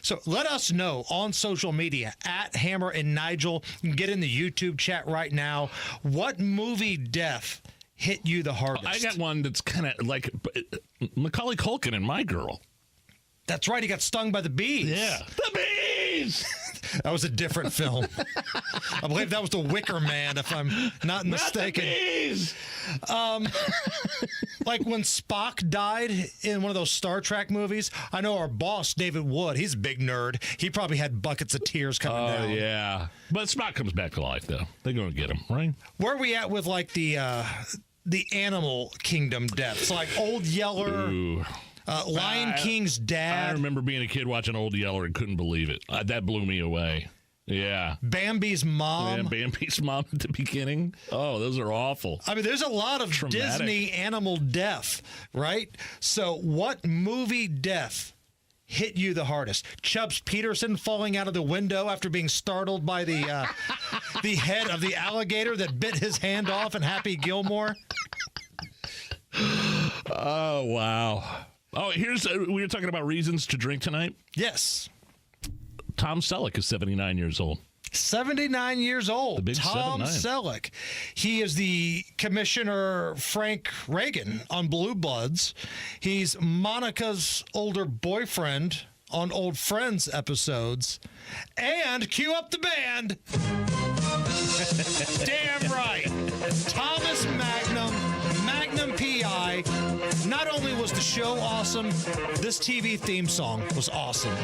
So let us know on social media, at Hammer and Nigel. You can get in the YouTube chat right now. What movie death hit you the hardest? I got one that's kind of like Macaulay Culkin and My Girl. That's right. He got stung by the bees. Yeah. The bees! That was a different film. I believe that was The Wicker Man, if I'm not mistaken. Not the bees! Like when Spock died in one of those Star Trek movies, I know our boss, David Wood, he's a big nerd. He probably had buckets of tears coming down. Oh, yeah. But Spock comes back to life, though. They're going to get him, right? Where are we at with, like, the Animal Kingdom deaths? Like Old Yeller... Ooh. Lion King's dad. I remember being a kid watching Old Yeller and couldn't believe it. That blew me away. Yeah. Bambi's mom. Yeah, Bambi's mom at the beginning. Oh, those are awful. I mean, there's a lot of Disney animal death, right? So what movie death hit you the hardest? Chubbs Peterson falling out of the window after being startled by the head of the alligator that bit his hand off in Happy Gilmore? Oh, wow. Oh, we were talking about reasons to drink tonight. Yes. Tom Selleck is 79 years old. 79 years old. The big Tom 79. Selleck. He is the Commissioner Frank Reagan on Blue Bloods. He's Monica's older boyfriend on Old Friends episodes. And cue up the band. Damn right. Thomas Magnum PI. Not only was the show awesome, this TV theme song was awesome.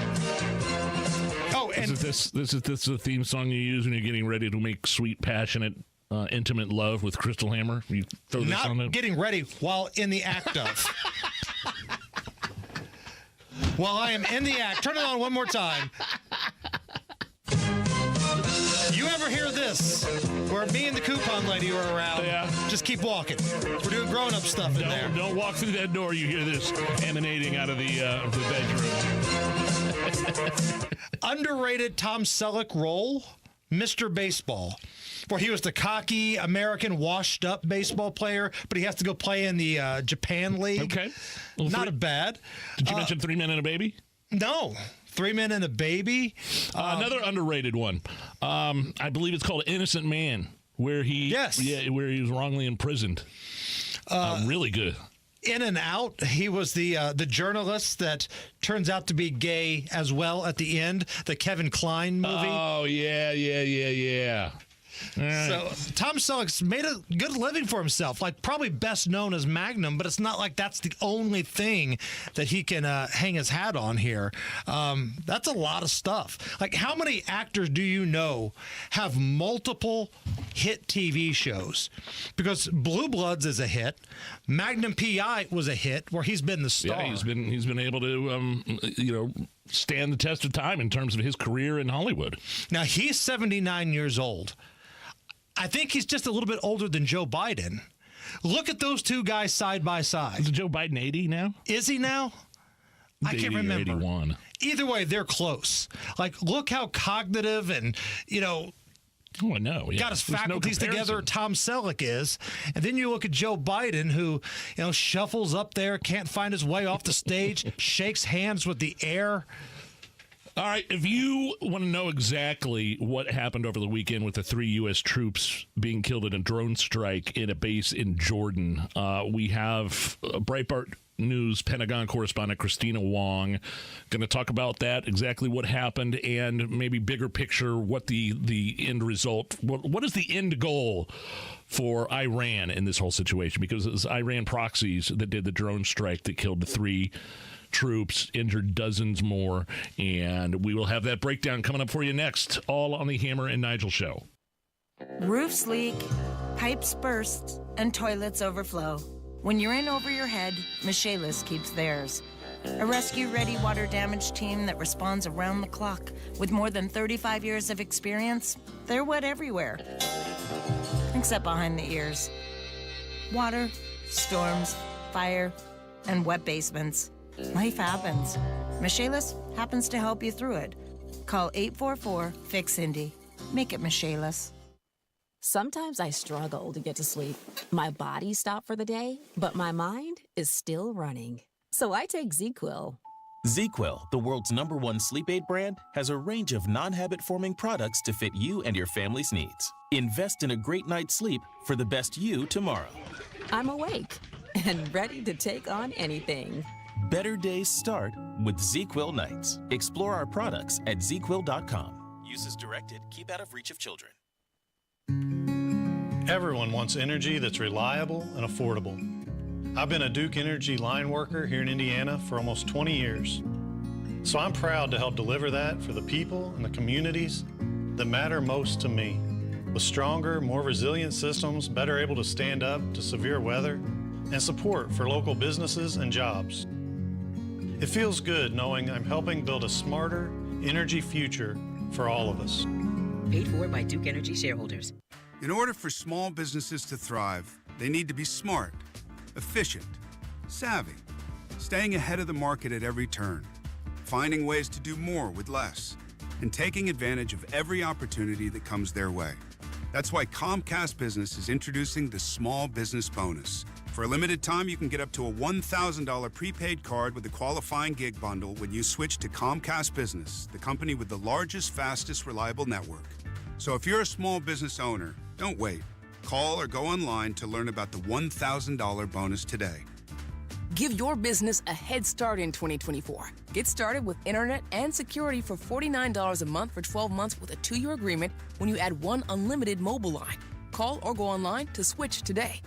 Oh, and this is the theme song you use when you're getting ready to make sweet, passionate, intimate love with Crystal Hammer? You throw this on not getting ready while in the act of. While I am in the act. Turn it on one more time. You ever hear this? Where me and the coupon lady are around. Yeah. Just keep walking. We're doing grown-up stuff in there. Don't walk through that door. You hear this emanating out of the bedroom. Underrated Tom Selleck role, Mr. Baseball, where he was the cocky American washed-up baseball player, but he has to go play in the Japan League. Okay. Well, not bad. Did you mention 3 Men and a Baby? No. 3 Men and a Baby. Another underrated one. I believe it's called Innocent Man, where he where he was wrongly imprisoned. Really good. In and Out, he was the journalist that turns out to be gay as well at the end, the Kevin Kline movie. Oh, yeah. Right. So Tom Selleck's made a good living for himself, like probably best known as Magnum, but it's not like that's the only thing that he can hang his hat on here. That's a lot of stuff. Like, how many actors do you know have multiple hit TV shows? Because Blue Bloods is a hit. Magnum P.I. was a hit where he's been the star. Yeah, he's been able to stand the test of time in terms of his career in Hollywood. Now, he's 79 years old. I think he's just a little bit older than Joe Biden. Look at those two guys side by side. Is Joe Biden 80 now? Is he now? I can't remember. 81. Either way, they're close. Like, look how cognitive and, Oh, I know. Yeah. Got his There's faculties together Tom Selleck is. And then you look at Joe Biden, who, shuffles up there, can't find his way off the stage, shakes hands with the air. All right, if you want to know exactly what happened over the weekend with the 3 U.S. troops being killed in a drone strike in a base in Jordan, we have Breitbart News Pentagon correspondent Christina Wong going to talk about that, exactly what happened, and maybe bigger picture, what the end result, what is the end goal for Iran in this whole situation, because it was Iran proxies that did the drone strike that killed the 3 troops, injured dozens more, and we will have that breakdown coming up for you next, all on the Hammer and Nigel Show. Roofs leak, pipes burst, and toilets overflow. When you're in over your head, Michaelis keeps theirs. A rescue-ready water damage team that responds around the clock. With more than 35 years of experience, they're wet everywhere, except behind the ears. Water, storms, fire, and wet basements. Life happens. Michaelis happens to help you through it. Call 844-FIX-INDY. Make it Michaelis. Sometimes I struggle to get to sleep. My body stopped for the day, but my mind is still running. So I take ZQuil. ZQuil, the world's #1 sleep aid brand, has a range of non-habit-forming products to fit you and your family's needs. Invest in a great night's sleep for the best you tomorrow. I'm awake and ready to take on anything. Better days start with ZQuil nights. Explore our products at ZQuil.com. Use as directed. Keep out of reach of children. Everyone wants energy that's reliable and affordable. I've been a Duke Energy line worker here in Indiana for almost 20 years. So I'm proud to help deliver that for the people and the communities that matter most to me. With stronger, more resilient systems, better able to stand up to severe weather, and support for local businesses and jobs. It feels good knowing I'm helping build a smarter energy future for all of us. Paid for by Duke Energy shareholders. In order for small businesses to thrive, they need to be smart, efficient, savvy, staying ahead of the market at every turn, finding ways to do more with less, and taking advantage of every opportunity that comes their way. That's why Comcast Business is introducing the Small Business Bonus. For a limited time, you can get up to a $1,000 prepaid card with a qualifying gig bundle when you switch to Comcast Business, the company with the largest, fastest, reliable network. So if you're a small business owner, don't wait. Call or go online to learn about the $1,000 bonus today. Give your business a head start in 2024. Get started with internet and security for $49 a month for 12 months with a 2-year agreement when you add 1 unlimited mobile line. Call or go online to switch today.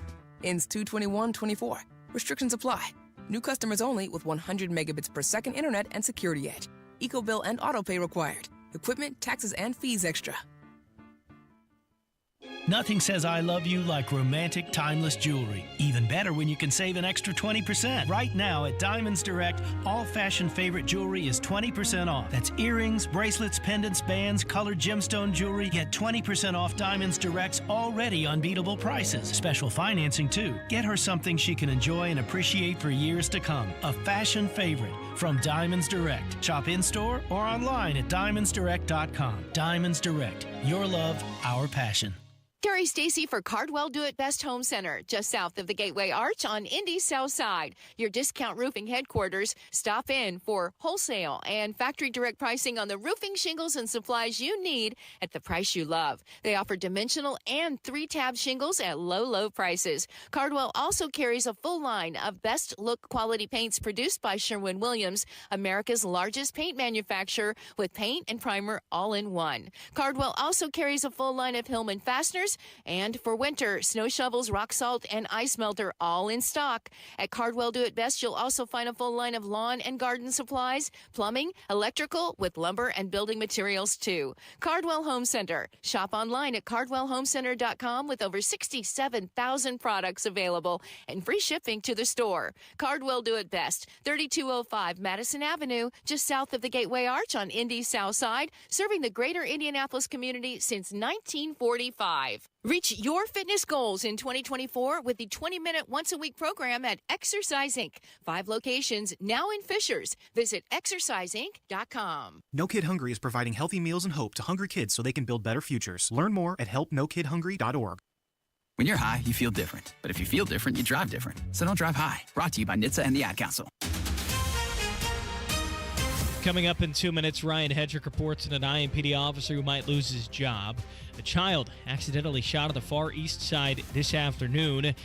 Ends 2/21/24. Restrictions apply. New customers only with 100 megabits per second internet and security edge. EcoBill and autopay required. Equipment, taxes, and fees extra. Nothing says I love you like romantic, timeless jewelry. Even better when you can save an extra 20%. Right now at Diamonds Direct, all fashion favorite jewelry is 20% off. That's earrings, bracelets, pendants, bands, colored gemstone jewelry. Get 20% off Diamonds Direct's already unbeatable prices. Special financing too. Get her something she can enjoy and appreciate for years to come. A fashion favorite from Diamonds Direct. Shop in-store or online at diamondsdirect.com. Diamonds Direct. Your love, our passion. Secretary Stacy for Cardwell Do It Best Home Center, just south of the Gateway Arch on Indy's South Side. Your discount roofing headquarters. Stop in for wholesale and factory direct pricing on the roofing shingles and supplies you need at the price you love. They offer dimensional and 3-tab shingles at low prices. Cardwell also carries a full line of best look quality paints produced by Sherwin-Williams, America's largest paint manufacturer, with paint and primer all in one. Cardwell also carries a full line of Hillman fasteners, and for winter, snow shovels, rock salt, and ice melter all in stock. At Cardwell Do It Best, you'll also find a full line of lawn and garden supplies, plumbing, electrical, with lumber and building materials too. Cardwell Home Center. Shop online at cardwellhomecenter.com with over 67,000 products available and free shipping to the store. Cardwell Do It Best, 3205 Madison Avenue, just south of the Gateway Arch on Indy's South Side, serving the greater Indianapolis community since 1945. Reach your fitness goals in 2024 with the 20-minute once-a-week program at Exercise Inc. 5 locations now in Fishers. Visit exerciseinc.com. No Kid Hungry is providing healthy meals and hope to hungry kids so they can build better futures. Learn more at helpnokidhungry.org. When you're high, you feel different. But if you feel different, you drive different. So don't drive high. Brought to you by NHTSA and the Ad Council. Coming up in 2 minutes, Ryan Hedrick reports on an IMPD officer who might lose his job. A child accidentally shot on the Far East Side this afternoon.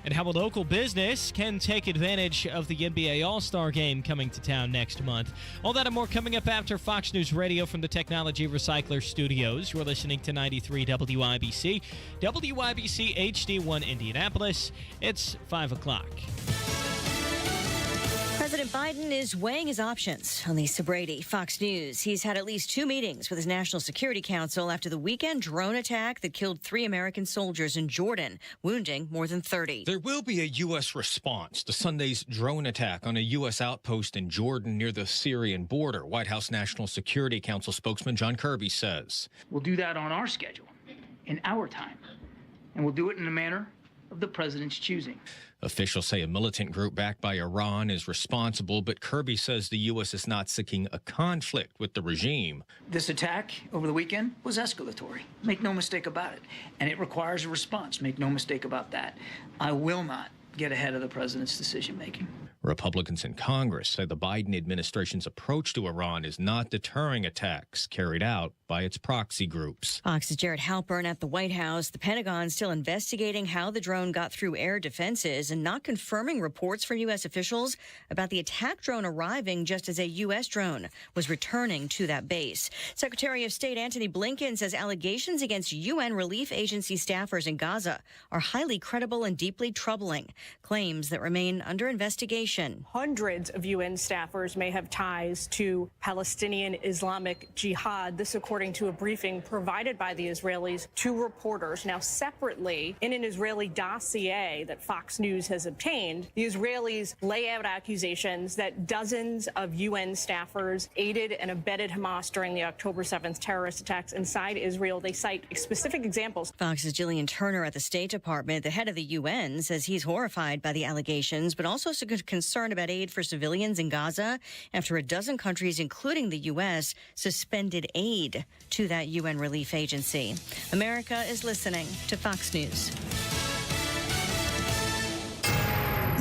And how a local business can take advantage of the NBA All-Star Game coming to town next month. All that and more coming up after Fox News Radio from the Technology Recycler Studios. You're listening to 93 WIBC, WIBC HD1 Indianapolis. It's 5 o'clock. President Biden is weighing his options. On Lisa Brady, Fox News. He's had at least 2 meetings with his National Security Council after the weekend drone attack that killed 3 American soldiers in Jordan, wounding more than 30. There will be a U.S. response to Sunday's drone attack on a U.S. outpost in Jordan near the Syrian border. White House National Security Council spokesman John Kirby says. We'll do that on our schedule, in our time, and we'll do it in a manner of the president's choosing. Officials say a militant group backed by Iran is responsible, but Kirby says the U.S. is not seeking a conflict with the regime. This attack over the weekend was escalatory. Make no mistake about it. And it requires a response. Make no mistake about that. I will not get ahead of the president's decision-making. Republicans in Congress say the Biden administration's approach to Iran is not deterring attacks carried out by its proxy groups. Fox's Jared Halpern at the White House. The Pentagon still investigating how the drone got through air defenses and not confirming reports from U.S. officials about the attack drone arriving just as a U.S. drone was returning to that base. Secretary of State Antony Blinken says allegations against UN relief agency staffers in Gaza are highly credible and deeply troubling. Claims that remain under investigation. Hundreds of UN staffers may have ties to Palestinian Islamic Jihad. This according to a briefing provided by the Israelis to reporters. Now, separately, in an Israeli dossier that Fox News has obtained, the Israelis lay out accusations that dozens of UN staffers aided and abetted Hamas during the October 7th terrorist attacks inside Israel. They cite specific examples. Fox's Jillian Turner at the State Department, the head of the UN, says he's horrified by the allegations, but also concerned about aid for civilians in Gaza after a dozen countries, including the U.S., suspended aid to that UN relief agency. America is listening to Fox News.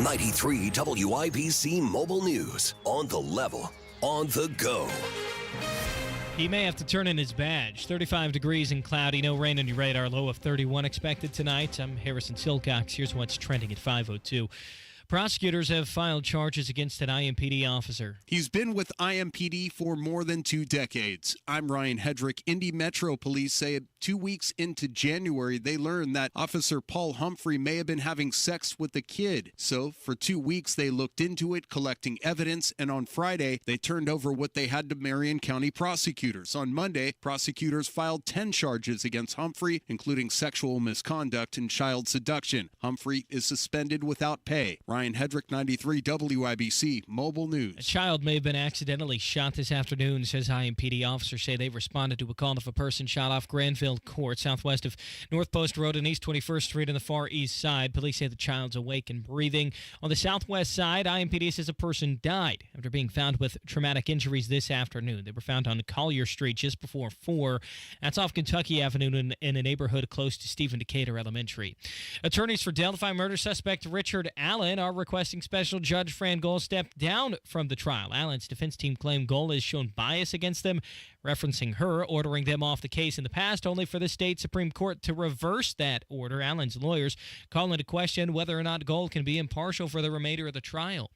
93 WIBC Mobile News. On the level, on the go. He may have to turn in his badge. 35 degrees and cloudy, no rain on your radar. Low of 31 expected tonight. I'm Harrison Silcox. Here's what's trending at 5:02. Prosecutors have filed charges against an IMPD officer. He's been with IMPD for more than 2 decades. I'm Ryan Hedrick. Indy Metro Police say 2 weeks into January, they learned that Officer Paul Humphrey may have been having sex with a kid. So for 2 weeks, they looked into it, collecting evidence, and on Friday, they turned over what they had to Marion County prosecutors. On Monday, prosecutors filed 10 charges against Humphrey, including sexual misconduct and child seduction. Humphrey is suspended without pay. Ryan Ryan Hedrick, 93 WIBC Mobile News. A child may have been accidentally shot this afternoon, says IMPD. Officers say they responded to a call of a person shot off Granville Court, southwest of North Post Road and East 21st Street on the far east side. Police say the child's awake and breathing. On the southwest side, IMPD says a person died after being found with traumatic injuries this afternoon. They were found on Collier Street just before 4. That's off Kentucky Avenue in a neighborhood close to Stephen Decatur Elementary. Attorneys for Delphi murder suspect Richard Allen are requesting special judge Fran Gohl step down from the trial. Allen's defense team claimed Gohl has shown bias against them, referencing her ordering them off the case in the past, only for the state Supreme Court to reverse that order. Allen's lawyers call into question whether or not Gohl can be impartial for the remainder of the trial.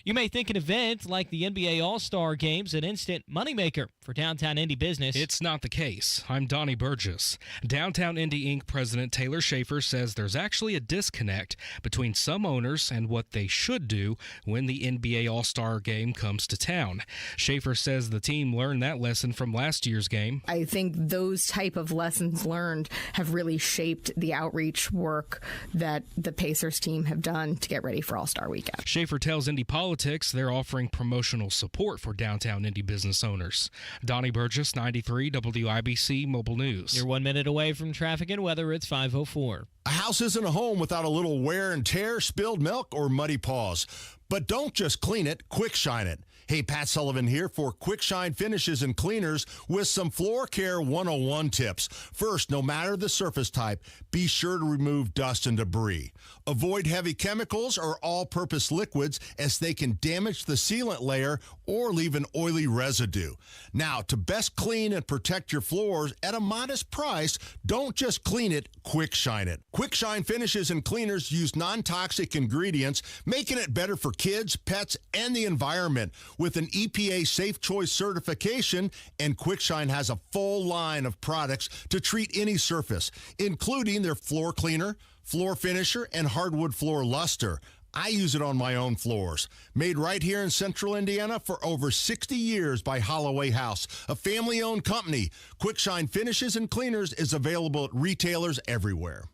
You may think an event like the NBA All-Star Game's an instant moneymaker for downtown Indy business. It's not the case. I'm Donnie Burgess. Downtown Indy Inc. President Taylor Schaefer says there's actually a disconnect between some owners and what they should do when the NBA All-Star Game comes to town. Schaefer says the team learned that lesson from last year's game. I think those type of lessons learned have really shaped the outreach work that the Pacers team have done to get ready for All-Star Weekend. Schaefer tells Indy Politics they're offering promotional support for downtown Indy business owners. Donnie Burgess, 93 WIBC Mobile News. You're 1 minute away from traffic and weather. It's 5:04. A house isn't a home without a little wear and tear, spilled milk, or muddy paws. But don't just clean it, quick shine it. Hey, Pat Sullivan here for Quick Shine Finishes and Cleaners with some Floor Care 101 tips. First, no matter the surface type, be sure to remove dust and debris. Avoid heavy chemicals or all-purpose liquids as they can damage the sealant layer or leave an oily residue. Now, to best clean and protect your floors at a modest price, don't just clean it, quick shine it. Quick Shine Finishes and Cleaners use non-toxic ingredients, making it better for kids, pets, and the environment. With an EPA Safe Choice certification, and Quick Shine has a full line of products to treat any surface, including their floor cleaner, floor finisher, and hardwood floor luster. I use it on my own floors. Made right here in central Indiana for over 60 years by Holloway House, a family-owned company. Quick Shine Finishes and Cleaners is available at retailers everywhere.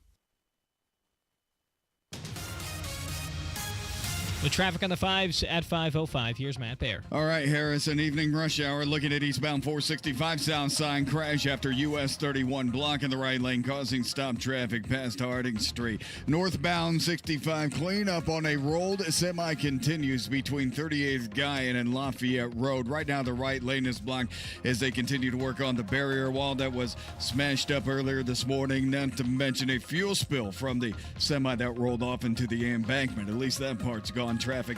With traffic on the 5s at 5:05, here's Matt Baer. All right, Harris, an evening rush hour looking at eastbound 465 south side crash after US 31 blocking the right lane, causing stop traffic past Harding Street. Northbound 65 cleanup on a rolled semi continues between 38th Guyan and Lafayette Road. Right now, the right lane is blocked as they continue to work on the barrier wall that was smashed up earlier this morning, not to mention a fuel spill from the semi that rolled off into the embankment. At least that part's gone. Traffic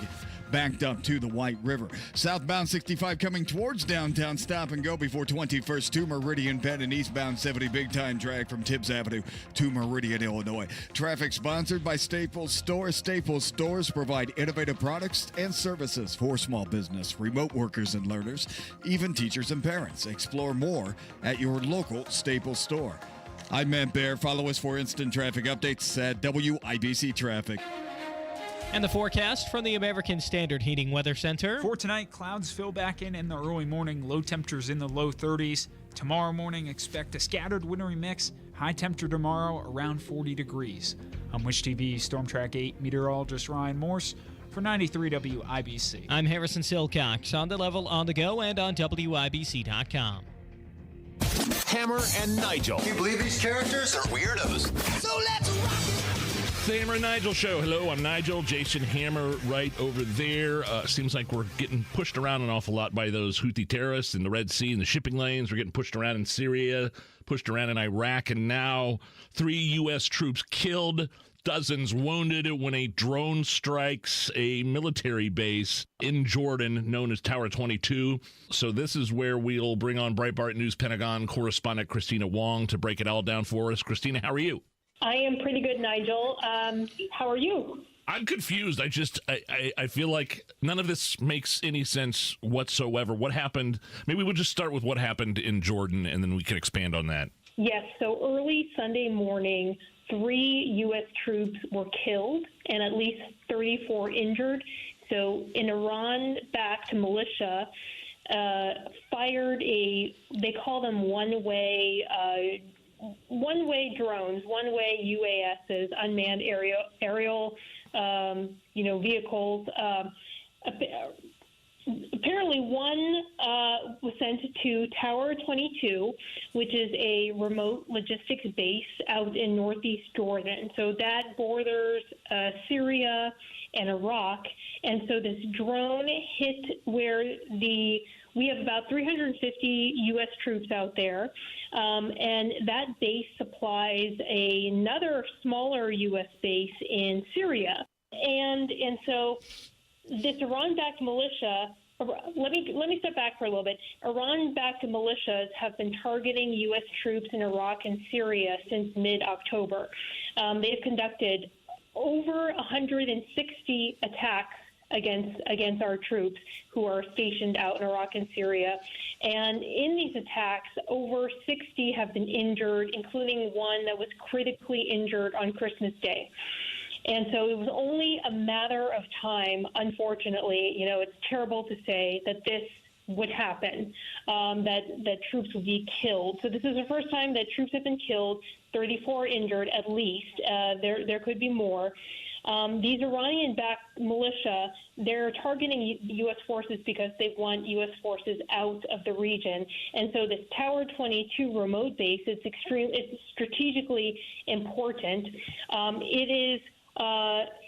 backed up to the White River. Southbound 65 coming towards downtown, stop and go before 21st to Meridian Penn, and eastbound 70 big time drag from Tibbs Avenue to Meridian, Illinois. Traffic sponsored by Staples Stores. Staples Stores provide innovative products and services for small business, remote workers and learners, even teachers and parents. Explore more at your local Staples store. I'm Matt Baer. Follow us for instant traffic updates at WIBC Traffic. And the forecast from the American Standard Heating Weather Center. For tonight, clouds fill back in the early morning. Low temperatures in the low 30s. Tomorrow morning, expect a scattered wintry mix. High temperature tomorrow, around 40 degrees. I'm Wish TV Storm Track 8 meteorologist Ryan Morse for 93 WIBC. I'm Harrison Silcox, on the level, on the go, and on WIBC.com. Hammer and Nigel. Can you believe these characters are weirdos? So let's rock it! The Hammer and Nigel Show. Hello, I'm Nigel. Jason Hammer right over there. Seems like we're getting pushed around an awful lot by those Houthi terrorists in the Red Sea and the shipping lanes. We're getting pushed around in Syria, pushed around in Iraq, and now 3 U.S. troops killed, dozens wounded when a drone strikes a military base in Jordan known as Tower 22. So this is where we'll bring on Breitbart News Pentagon correspondent Christina Wong to break it all down for us. Christina, how are you? I am pretty good, Nigel. How are you? I'm confused. I feel like none of this makes any sense whatsoever. What happened? Maybe we'll just start with what happened in Jordan, and then we can expand on that. Yes. So early Sunday morning, 3 U.S. troops were killed and at least 34 injured. So an Iran-backed militia fired they call them one-way drones, one-way UASs, unmanned aerial vehicles. Apparently, one was sent to Tower 22, which is a remote logistics base out in northeast Jordan. So that borders Syria and Iraq. And so this drone hit where we have about 350 U.S. troops out there, and that base supplies another smaller U.S. base in Syria. And so this Iran-backed militia, let me step back for a little bit. Iran-backed militias have been targeting U.S. troops in Iraq and Syria since mid-October. They've conducted over 160 attacks against our troops who are stationed out in Iraq and Syria. And in these attacks, over 60 have been injured, including one that was critically injured on Christmas Day. And so it was only a matter of time, unfortunately, it's terrible to say that this would happen, that troops would be killed. So this is the first time that troops have been killed, 34 injured at least. There could be more. These Iranian-backed militia, they're targeting U.S. forces because they want U.S. forces out of the region. And so this Tower 22 remote base, it's strategically important.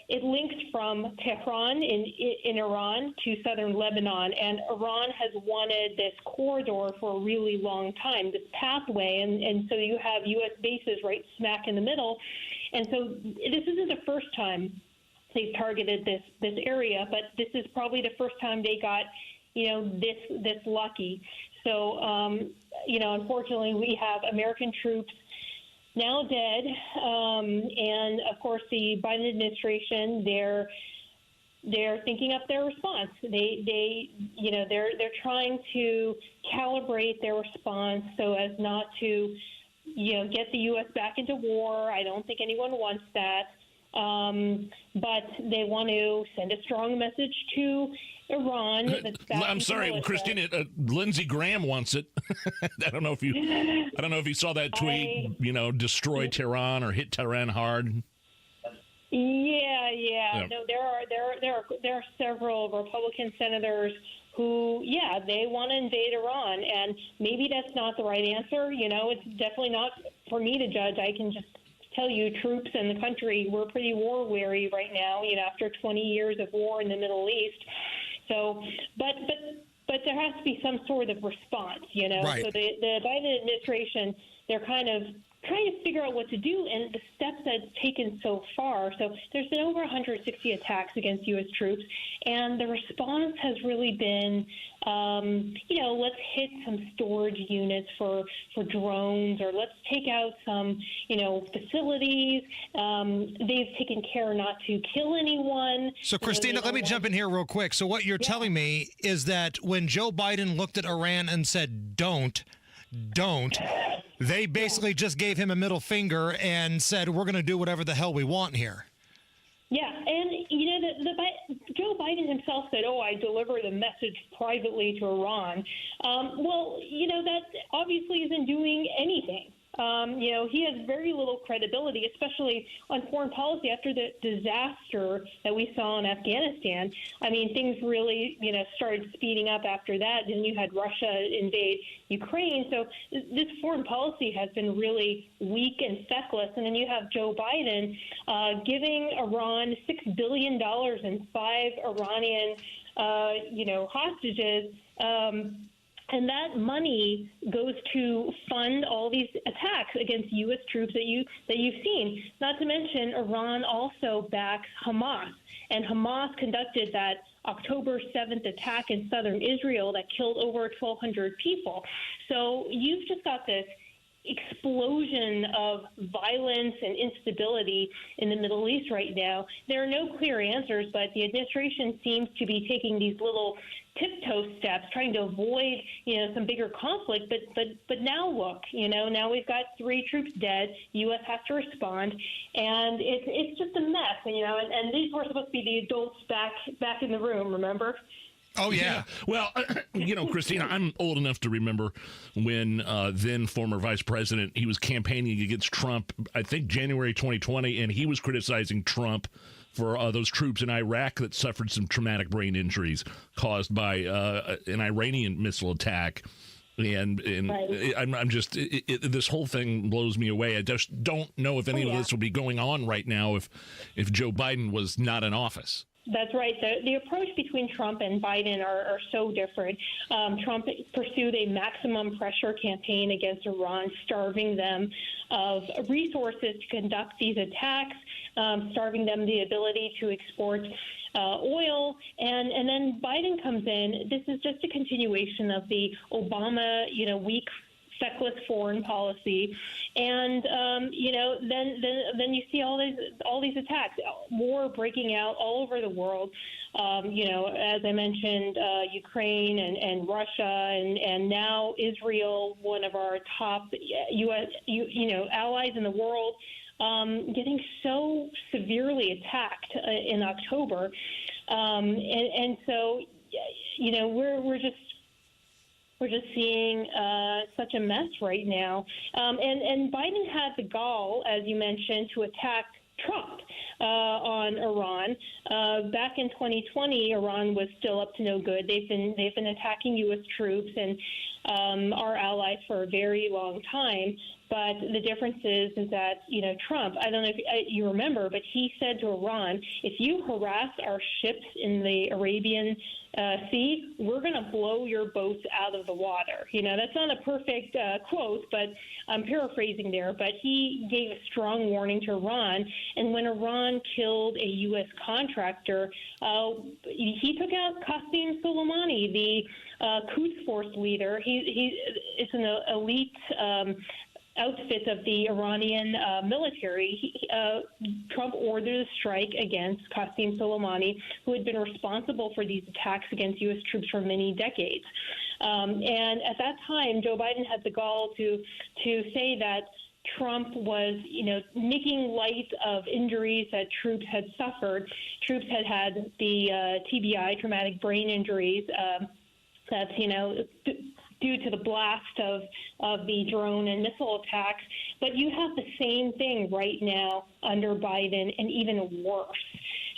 It links from Tehran in Iran to southern Lebanon, and Iran has wanted this corridor for a really long time, this pathway, and so you have U.S. bases right smack in the middle. And so this isn't the first time they've targeted this area, but this is probably the first time they got, this lucky. So, unfortunately, we have American troops now dead, and of course the Biden administration, they're thinking up their response. They're trying to calibrate their response so as not to get the U.S. back into war. I don't think anyone wants that. But they want to send a strong message to Iran. I'm sorry, Christina. Lindsey Graham wants it. I don't know if you saw that tweet. Destroy Tehran or hit Tehran hard. Yeah. No, there are several Republican senators who, they want to invade Iran, and maybe that's not the right answer. It's definitely not for me to judge. I can just tell you, troops in the country, we're pretty war weary right now. After 20 years of war in the Middle East. So, but there has to be some sort of response. Right. So the Biden administration, they're kind of trying to figure out what to do, and the steps that it's taken so far. So there's been over 160 attacks against U.S. troops, and the response has really been, let's hit some storage units for drones, or let's take out some, facilities. They've taken care not to kill anyone. So, Christina, let me jump in here real quick. So what you're telling me is that when Joe Biden looked at Iran and said, don't, they basically just gave him a middle finger and said, we're going to do whatever the hell we want here. Yeah, and Joe Biden himself said, I deliver the message privately to Iran. That obviously isn't doing anything. He has very little credibility, especially on foreign policy after the disaster that we saw in Afghanistan. I mean, things really, started speeding up after that. Then you had Russia invade Ukraine. So this foreign policy has been really weak and feckless. And then you have Joe Biden giving Iran $6 billion and 5 Iranian, hostages. And that money goes to fund all these attacks against U.S. troops that you've seen. Not to mention, Iran also backs Hamas, and Hamas conducted that October 7th attack in southern Israel that killed over 1,200 people. So you've just got this explosion of violence and instability in the Middle East right now. There are no clear answers, but the administration seems to be taking these little tiptoe steps, trying to avoid, some bigger conflict. But now look, now we've got 3 troops dead. U.S. has to respond, and it's just a mess. And these were supposed to be the adults back in the room. Remember? Oh, yeah. Well, Christina, I'm old enough to remember when then former vice president, he was campaigning against Trump, I think January 2020, and he was criticizing Trump for those troops in Iraq that suffered some traumatic brain injuries caused by an Iranian missile attack. And right. I'm just this whole thing blows me away. I just don't know if any of this would be going on right now if Joe Biden was not in office. That's right. The approach between Trump and Biden are so different. Trump pursued a maximum pressure campaign against Iran, starving them of resources to conduct these attacks, starving them the ability to export oil. And then Biden comes in. This is just a continuation of the Obama, weak, feckless foreign policy, and then you see all these attacks, war breaking out all over the world. As I mentioned, Ukraine and Russia, and now Israel, one of our top U.S. allies in the world, getting so severely attacked in October, and so we're just seeing such a mess right now. And Biden had the gall, as you mentioned, to attack Trump on Iran. Back in 2020, Iran was still up to no good. They've been attacking U.S. troops and our allies for a very long time. But the difference is that, Trump, I don't know if you remember, but he said to Iran, if you harass our ships in the Arabian Sea, we're going to blow your boats out of the water. That's not a perfect quote, but I'm paraphrasing there. But he gave a strong warning to Iran. And when Iran killed a U.S. contractor, he took out Qasem Soleimani, the Quds Force leader. It's an elite outfit of the Iranian military. Trump ordered a strike against Qasem Soleimani, who had been responsible for these attacks against U.S. troops for many decades. And at that time, Joe Biden had the gall to say that Trump was, making light of injuries that troops had suffered. Troops had the TBI, traumatic brain injuries. That's, due to the blast of the drone and missile attacks. But you have the same thing right now under Biden, and even worse.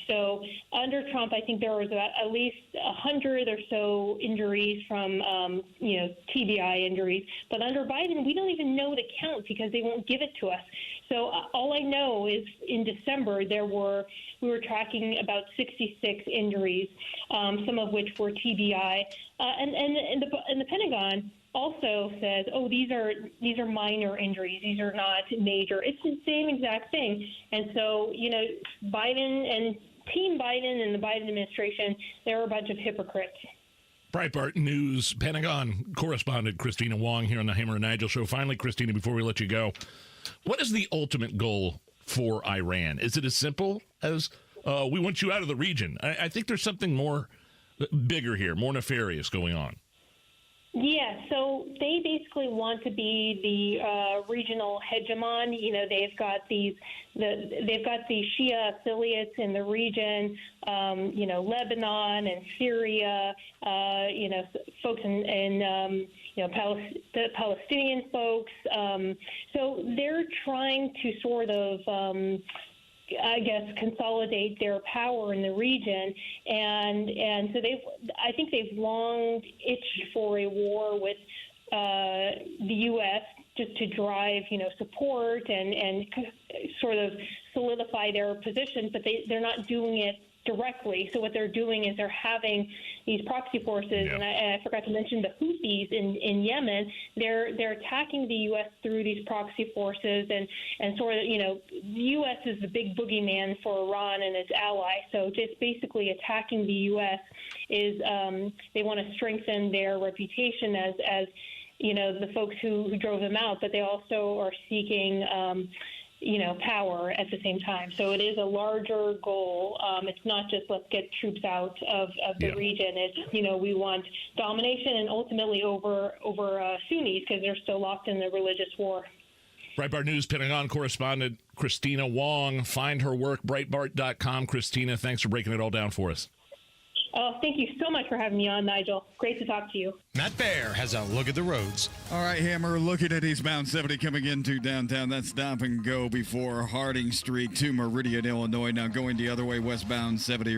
So under Trump, I think there was at least 100 or so injuries from, TBI injuries. But under Biden, we don't even know the count because they won't give it to us. So all I know is in December, we were tracking about 66 injuries, some of which were TBI. And the Pentagon also says, these are minor injuries. These are not major. It's the same exact thing. And so, Biden and Team Biden and the Biden administration, they're a bunch of hypocrites. Breitbart News Pentagon correspondent Christina Wong here on the Hammer and Nigel show. Finally, Christina, before we let you go, what is the ultimate goal for Iran? Is it as simple as we want you out of the region? I think there's something more bigger here, more nefarious going on. Yeah, so they basically want to be the regional hegemon. They've got the Shia affiliates in the region, Lebanon and Syria, folks in the Palestinian folks. So they're trying to sort of consolidate their power in the region, and so I think they've long itched for a war with the U.S. just to drive, support and sort of solidify their position, but they're not doing it directly. So what they're doing is they're having these proxy forces, and I forgot to mention the Houthis in Yemen. They're attacking the U.S. through these proxy forces, and sort of, the U.S. is the big boogeyman for Iran and its allies. So just basically attacking the U.S. is they want to strengthen their reputation as the folks who drove them out, but they also are seeking power at the same time. So it is a larger goal. It's not just let's get troops out of the region. It's, we want domination and ultimately over Sunnis because they're still locked in the religious war. Breitbart News Pentagon correspondent Christina Wong. Find her work, Breitbart.com. Christina, thanks for breaking it all down for us. Oh, thank you so much for having me on, Nigel. Great to talk to you. Matt Bear has a look at the roads. All right, Hammer, looking at eastbound 70 coming into downtown. That's stop and go before Harding Street to Meridian, Illinois. Now going the other way, westbound 70.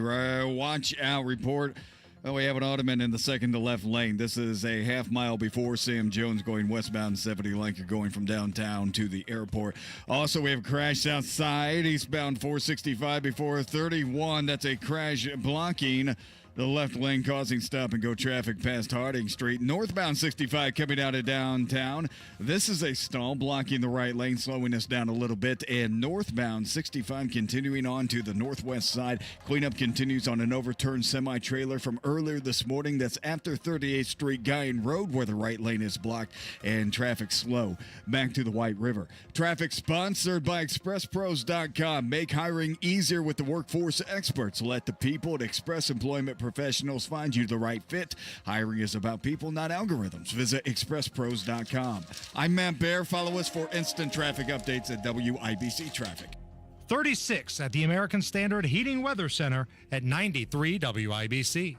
Watch out report. Oh, we have an Ottoman in the second to left lane. This is a half mile before Sam Jones going westbound 70 like you're going from downtown to the airport. Also, we have a crash outside, eastbound 465 before 31. That's a crash blocking the left lane, causing stop and go traffic past Harding Street. Northbound 65 coming out of downtown. This is a stall blocking the right lane, slowing us down a little bit. And northbound 65 continuing on to the northwest side. Cleanup continues on an overturned semi-trailer from earlier this morning. That's after 38th Street Guyan Road where the right lane is blocked and traffic slow. Back to the White River. Traffic sponsored by ExpressPros.com. Make hiring easier with the workforce experts. Let the people at Express Employment Professionals find you the right fit. Hiring is about people, not algorithms. Visit ExpressPros.com. I'm Matt Bear. Follow us for instant traffic updates at WIBC Traffic. 36 at the American Standard Heating Weather Center at 93 WIBC.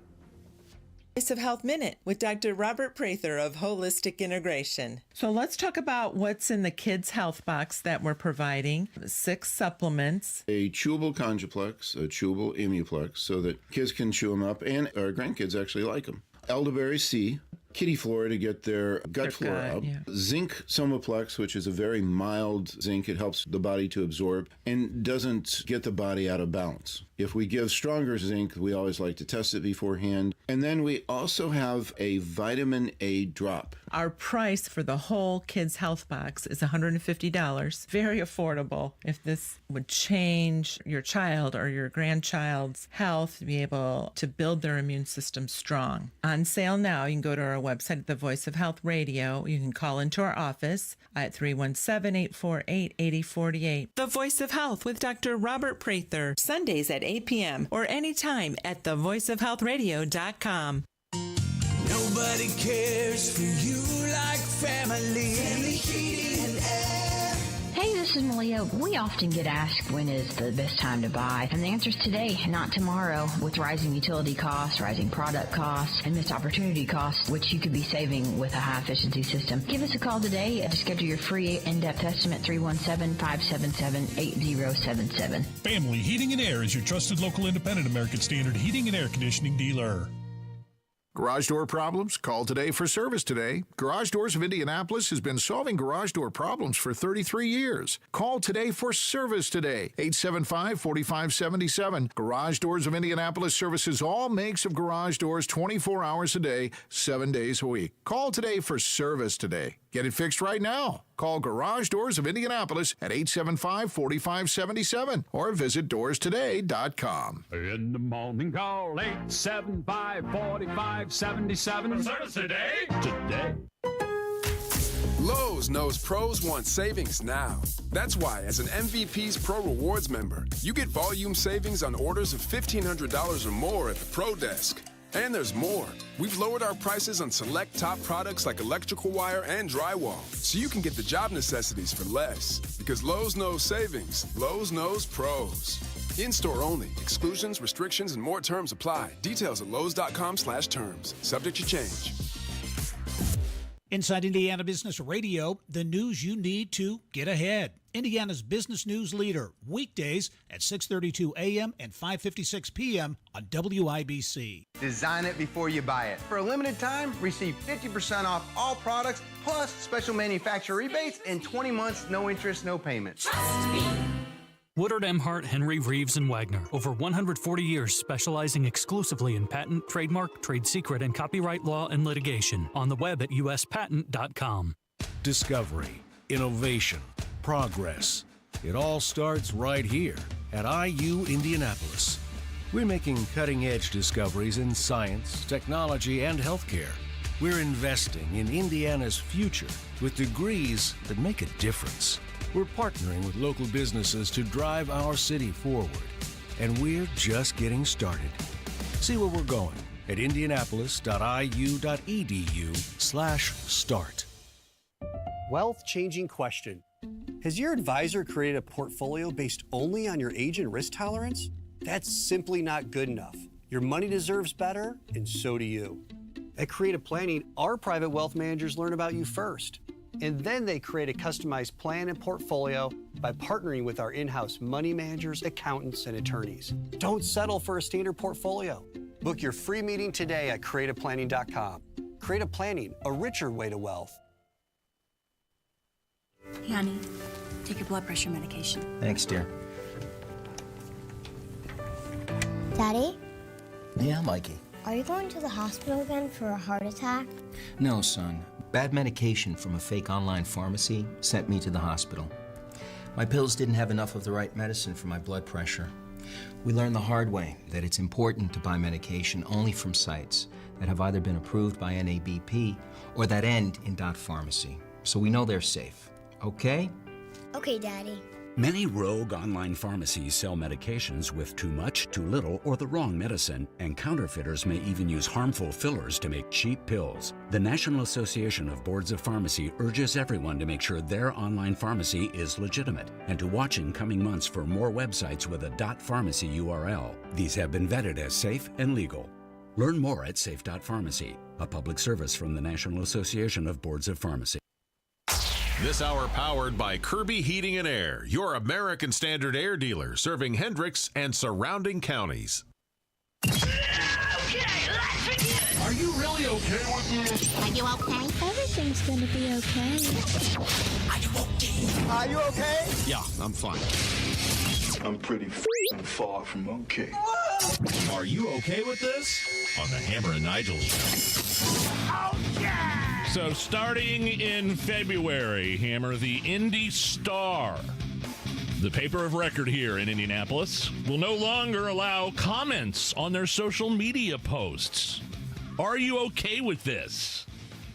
Voice of Health Minute with Dr. Robert Prather of Holistic Integration. So let's talk about what's in the kids' health box that we're providing. 6 supplements. A chewable Conjuplex, a chewable Imuplex, so that kids can chew them up, and our grandkids actually like them. Elderberry C, Kitty Flora to get their gut flora up. Yeah. Zinc Somaplex, which is a very mild zinc. It helps the body to absorb and doesn't get the body out of balance. If we give stronger zinc, we always like to test it beforehand. And then we also have a vitamin A drop. Our price for the whole kids' health box is $150. Very affordable. If this would change your child or your grandchild's health, to be able to build their immune system strong. On sale now, you can go to our website at The Voice of Health Radio. You can call into our office at 317-848-8048. The Voice of Health with Dr. Robert Prather. Sundays at 8 p.m. or anytime at thevoiceofhealthradio.com. Nobody cares for you like family. Family Heating and Air. Hey, this is Malia. We often get asked when is the best time to buy, and the answer is today, not tomorrow. With rising utility costs, rising product costs, and missed opportunity costs, which you could be saving with a high-efficiency system. Give us a call today to schedule your free in-depth estimate, 317-577-8077. Family Heating and Air is your trusted local independent American Standard heating and air conditioning dealer. Garage door problems? Call today for service today. Garage Doors of Indianapolis has been solving garage door problems for 33 years. Call today for service today. 875-4577. Garage Doors of Indianapolis services all makes of garage doors 24 hours a day, 7 days a week. Call today for service today. Get it fixed right now. Call Garage Doors of Indianapolis at 875-4577 or visit doorstoday.com. In the morning, call 875-4577. Service today. Today. Lowe's knows pros want savings now. That's why, as an MVP's Pro Rewards member, you get volume savings on orders of $1,500 or more at the Pro Desk. And there's more. We've lowered our prices on select top products like electrical wire and drywall, so you can get the job necessities for less. Because Lowe's knows savings. Lowe's knows pros. In-store only. Exclusions, restrictions, and more terms apply. Details at lowes.com/terms. Subject to change. Inside Indiana Business Radio, the news you need to get ahead. Indiana's business news leader, weekdays at 6:32 a.m. and 5:56 p.m. on WIBC. Design it before you buy it. For a limited time, receive 50% off all products, plus special manufacturer rebates and 20 months, no interest, no payments. Trust me. Woodard, Emhart, Henry, Reeves, and Wagner. Over 140 years specializing exclusively in patent, trademark, trade secret, and copyright law and litigation. On the web at uspatent.com. Discovery, innovation, progress. It all starts right here at IU Indianapolis. We're making cutting-edge discoveries in science, technology, and healthcare. We're investing in Indiana's future with degrees that make a difference. We're partnering with local businesses to drive our city forward, and we're just getting started. See where we're going at indianapolis.iu.edu/start. Wealth-changing question. Has your advisor created a portfolio based only on your age and risk tolerance? That's simply not good enough. Your money deserves better, and so do you. At Creative Planning, our private wealth managers learn about you first, and then they create a customized plan and portfolio by partnering with our in-house money managers, accountants, and attorneys. Don't settle for a standard portfolio. Book your free meeting today at creativeplanning.com. Creative Planning, a richer way to wealth. Hey, honey, take your blood pressure medication. Thanks, dear. Daddy? Yeah, Mikey. Are you going to the hospital again for a heart attack? No, son. Bad medication from a fake online pharmacy sent me to the hospital. My pills didn't have enough of the right medicine for my blood pressure. We learned the hard way that it's important to buy medication only from sites that have either been approved by NABP or that end in .pharmacy, so we know they're safe. Okay? Okay, Daddy. Many rogue online pharmacies sell medications with too much, too little, or the wrong medicine, and counterfeiters may even use harmful fillers to make cheap pills. The National Association of Boards of Pharmacy urges everyone to make sure their online pharmacy is legitimate and to watch in coming months for more websites with a .pharmacy URL. These have been vetted as safe and legal. Learn more at safe.pharmacy, a public service from the National Association of Boards of Pharmacy. This hour powered by Kirby Heating and Air, your American Standard air dealer serving Hendricks and surrounding counties. Okay, let's begin. Are you really okay with this? Are you okay? Everything's gonna be okay. Are you okay? Are you okay? Yeah, I'm fine. I'm pretty far from okay. Are you okay with this? On the Hammer and Nigel show. Oh, yeah! So starting in February, Hammer, the Indy Star, the paper of record here in Indianapolis, will no longer allow comments on their social media posts. Are you okay with this?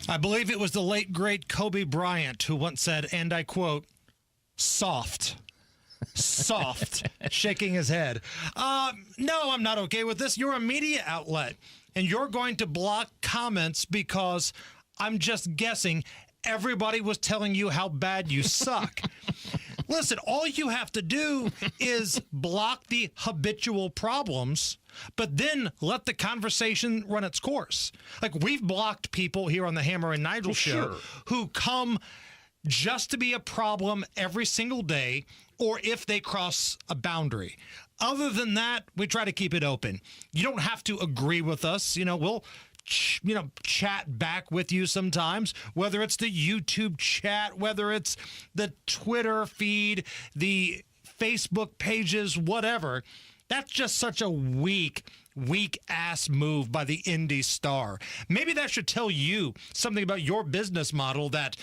I believe it was the late, great Kobe Bryant who once said, and I quote, soft. Soft, shaking his head. No, I'm not okay with this. You're a media outlet, and you're going to block comments because I'm just guessing everybody was telling you how bad you suck. Listen, all you have to do is block the habitual problems, but then let the conversation run its course. Like, we've blocked people here on the Hammer and Nigel show who come just to be a problem every single day, or if they cross a boundary. Other than that, we try to keep it open. You don't have to agree with us. We'll chat back with you sometimes, whether it's the YouTube chat, whether it's the Twitter feed, the Facebook pages, whatever. That's just such a weak ass move by the Indy Star. Maybe that should tell you something about your business model, that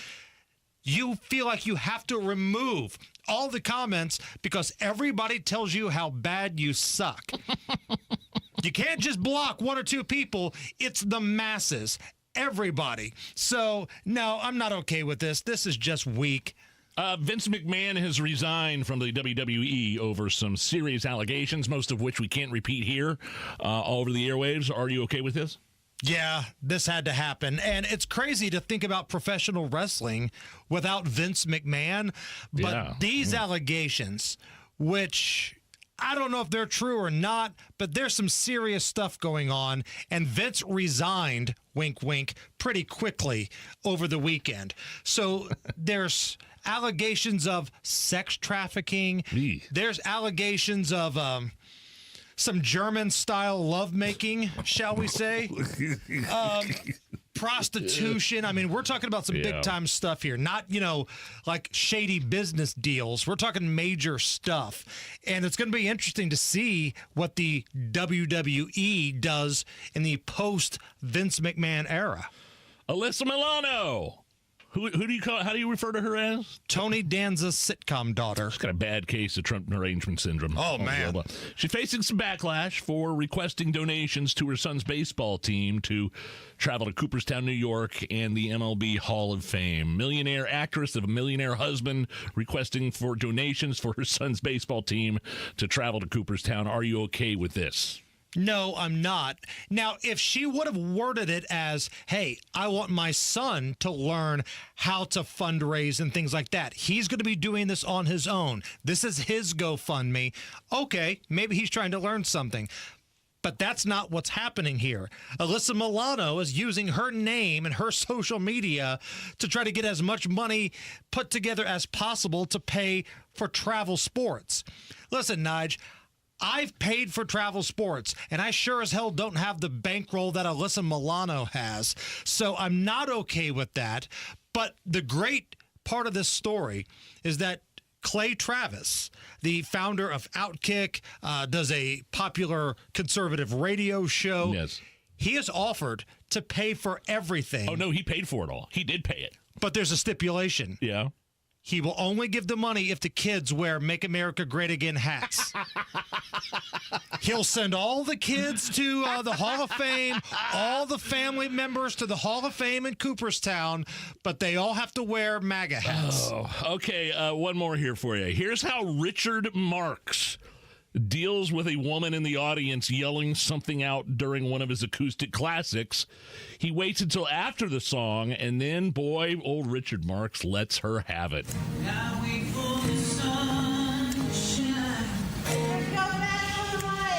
you feel like you have to remove all the comments because everybody tells you how bad you suck. You can't just block one or two people. It's the masses, everybody. So, no, I'm not okay with this. This is just weak. Vince McMahon has resigned from the WWE over some serious allegations, most of which we can't repeat here all over the airwaves. Are you okay with this? Yeah, this had to happen. And it's crazy to think about professional wrestling without Vince McMahon. But these allegations, which I don't know if they're true or not, but there's some serious stuff going on. And Vince resigned, wink, wink, pretty quickly over the weekend. So there's allegations of sex trafficking. There's allegations of some German-style lovemaking, shall we say. Prostitution. I mean, we're talking about some big-time stuff here. Not, like shady business deals. We're talking major stuff. And it's going to be interesting to see what the WWE does in the post-Vince McMahon era. Alyssa Milano. Who do you call? How do you refer to her as? Tony Danza's sitcom daughter. She's got a bad case of Trump arrangement syndrome. Oh, man. Blah, blah. She's facing some backlash for requesting donations to her son's baseball team to travel to Cooperstown, New York, and the MLB Hall of Fame. Millionaire actress of a millionaire husband requesting for donations for her son's baseball team to travel to Cooperstown. Are you okay with this? No, I'm not. Now, if she would have worded it as, hey, I want my son to learn how to fundraise and things like that. He's going to be doing this on his own. This is his GoFundMe. Okay, maybe he's trying to learn something. But that's not what's happening here. Alyssa Milano is using her name and her social media to try to get as much money put together as possible to pay for travel sports. Listen, Nige, I've paid for travel sports, and I sure as hell don't have the bankroll that Alyssa Milano has. So I'm not okay with that. But the great part of this story is that Clay Travis, the founder of Outkick, does a popular conservative radio show. Yes. He has offered to pay for everything. Oh, no, he paid for it all. He did pay it. But there's a stipulation. Yeah. He will only give the money if the kids wear Make America Great Again hats. He'll send all the kids to the Hall of Fame, all the family members to the Hall of Fame in Cooperstown, but they all have to wear MAGA hats. Oh, okay, one more here for you. Here's how Richard Marx deals with a woman in the audience yelling something out during one of his acoustic classics. He waits until after the song, and then, boy, old Richard Marx lets her have it. I wait for the sun to shine.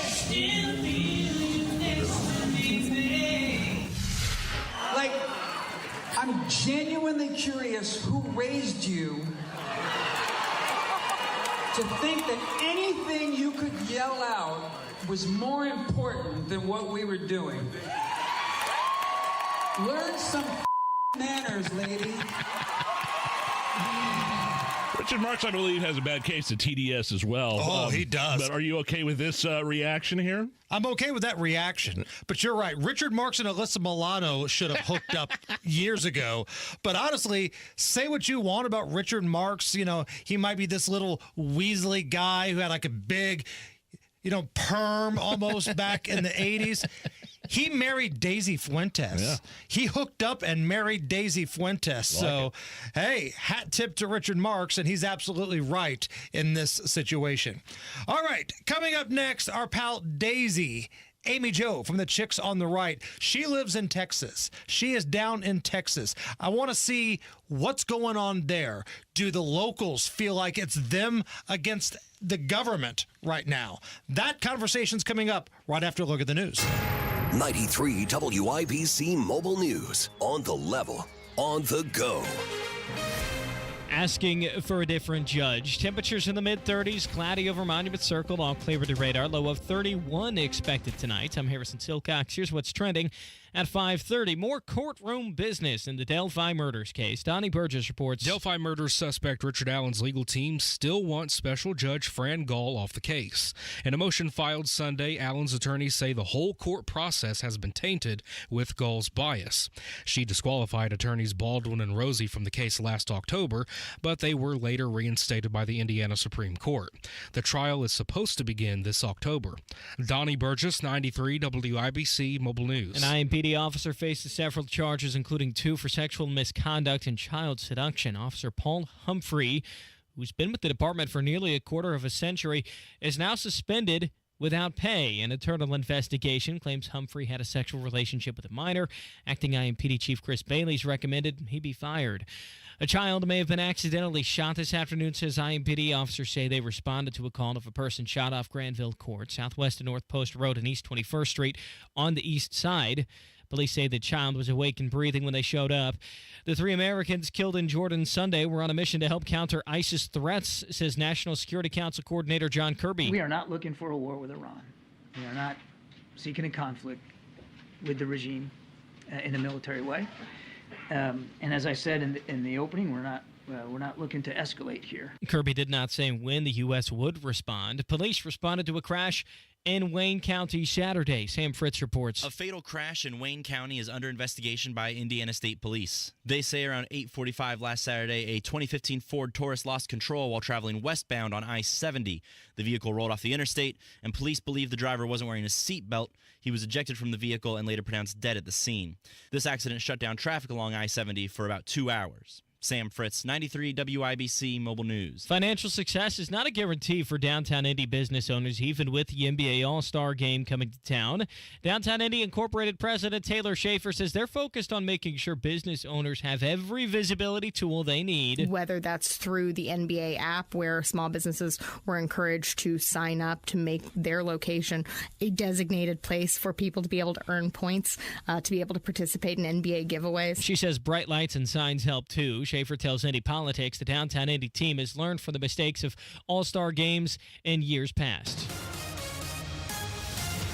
Still feeling next to me, babe. Like, I'm genuinely curious who raised you to think that anything you could yell out was more important than what we were doing. Learn some manners, lady. Richard Marx, I believe, has a bad case of TDS as well. Oh, he does. But are you okay with this reaction here? I'm okay with that reaction, but you're right. Richard Marx and Alyssa Milano should have hooked up years ago. But honestly, say what you want about Richard Marx. You know, he might be this little Weasley guy who had like a big, perm almost back in the 80s. He married Daisy Fuentes. Yeah. He hooked up and married Daisy Fuentes. So, hey, hat tip to Richard Marx, and he's absolutely right in this situation. All right, coming up next, our pal Daisy. Amy Jo from the Chicks on the Right. She lives in Texas. She is down in Texas. I want to see what's going on there. Do the locals feel like it's them against the government right now? That conversation's coming up right after a look at the news. 93 WIBC Mobile News. On the level, on the go. Asking for a different judge. Temperatures in the mid-30s, cloudy over Monument Circle, all clear to radar. Low of 31 expected tonight. I'm Harrison Silcox. Here's what's trending at 5:30. More courtroom business in the Delphi murders case. Donnie Burgess reports. Delphi murders suspect Richard Allen's legal team still wants Special Judge Fran Gall off the case. In a motion filed Sunday, Allen's attorneys say the whole court process has been tainted with Gall's bias. She disqualified attorneys Baldwin and Rosie from the case last October, but they were later reinstated by the Indiana Supreme Court. The trial is supposed to begin this October. Donnie Burgess, 93 WIBC Mobile News. An IMPD officer faces several charges, including 2 for sexual misconduct and child seduction. Officer Paul Humphrey, who's been with the department for nearly a quarter of a century, is now suspended without pay. An internal investigation claims Humphrey had a sexual relationship with a minor. Acting IMPD Chief Chris Bailey's recommended he be fired. A child may have been accidentally shot this afternoon, says IMPD. Officers say they responded to a call of a person shot off Granville Court, southwest of North Post Road and East 21st Street on the east side. Police say the child was awake and breathing when they showed up. The 3 Americans killed in Jordan Sunday were on a mission to help counter ISIS threats, says National Security Council Coordinator John Kirby. We are not looking for a war with Iran. We are not seeking a conflict with the regime in a military way. And as I said in the opening, we're not looking to escalate here. Kirby did not say when the U.S. would respond. Police responded to a crash in Wayne County Saturday. Sam Fritz reports. A fatal crash in Wayne County is under investigation by Indiana State Police. They say around 8:45 last Saturday, a 2015 Ford Taurus lost control while traveling westbound on I-70. The vehicle rolled off the interstate, and police believe the driver wasn't wearing a seatbelt. He was ejected from the vehicle and later pronounced dead at the scene. This accident shut down traffic along I-70 for about 2 hours. Sam Fritz, 93 WIBC Mobile News. Financial success is not a guarantee for downtown Indy business owners, even with the NBA All-Star Game coming to town. Downtown Indy Incorporated President Taylor Schaefer says they're focused on making sure business owners have every visibility tool they need. Whether that's through the NBA app, where small businesses were encouraged to sign up to make their location a designated place for people to be able to earn points, to be able to participate in NBA giveaways. She says bright lights and signs help too. Schaefer tells Indy Politics the downtown Indy team has learned from the mistakes of all-star games in years past.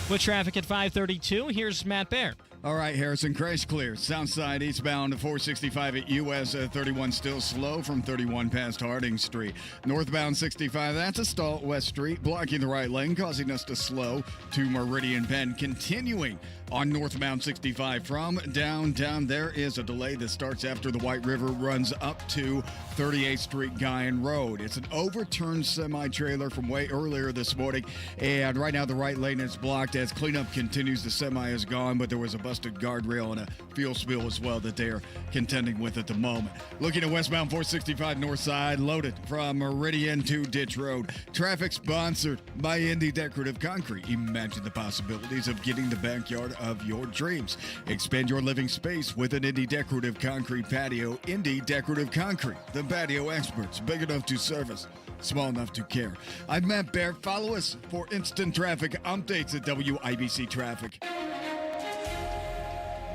With traffic at 5:32, here's Matt Baer. All right, Harrison, crash clear. South side eastbound to 465 at US 31 still slow from 31 past Harding Street. Northbound 65, that's a stall at West Street, blocking the right lane, causing us to slow to Meridian Bend. Continuing on northbound 65 from downtown, there is a delay that starts after the White River runs up to 38th Street Guyan Road. It's an overturned semi-trailer from way earlier this morning, and right now the right lane is blocked as cleanup continues. The semi is gone, but there was a busted guardrail and a fuel spill as well that they are contending with at the moment. Looking at westbound 465 north side, loaded from Meridian to Ditch Road. Traffic sponsored by Indy Decorative Concrete. Imagine the possibilities of getting the backyard of your dreams. Expand your living space with an Indy Decorative Concrete patio. Indy Decorative Concrete, the patio experts, big enough to service, small enough to care. I'm Matt Baer. Follow us for instant traffic updates at WIBC Traffic.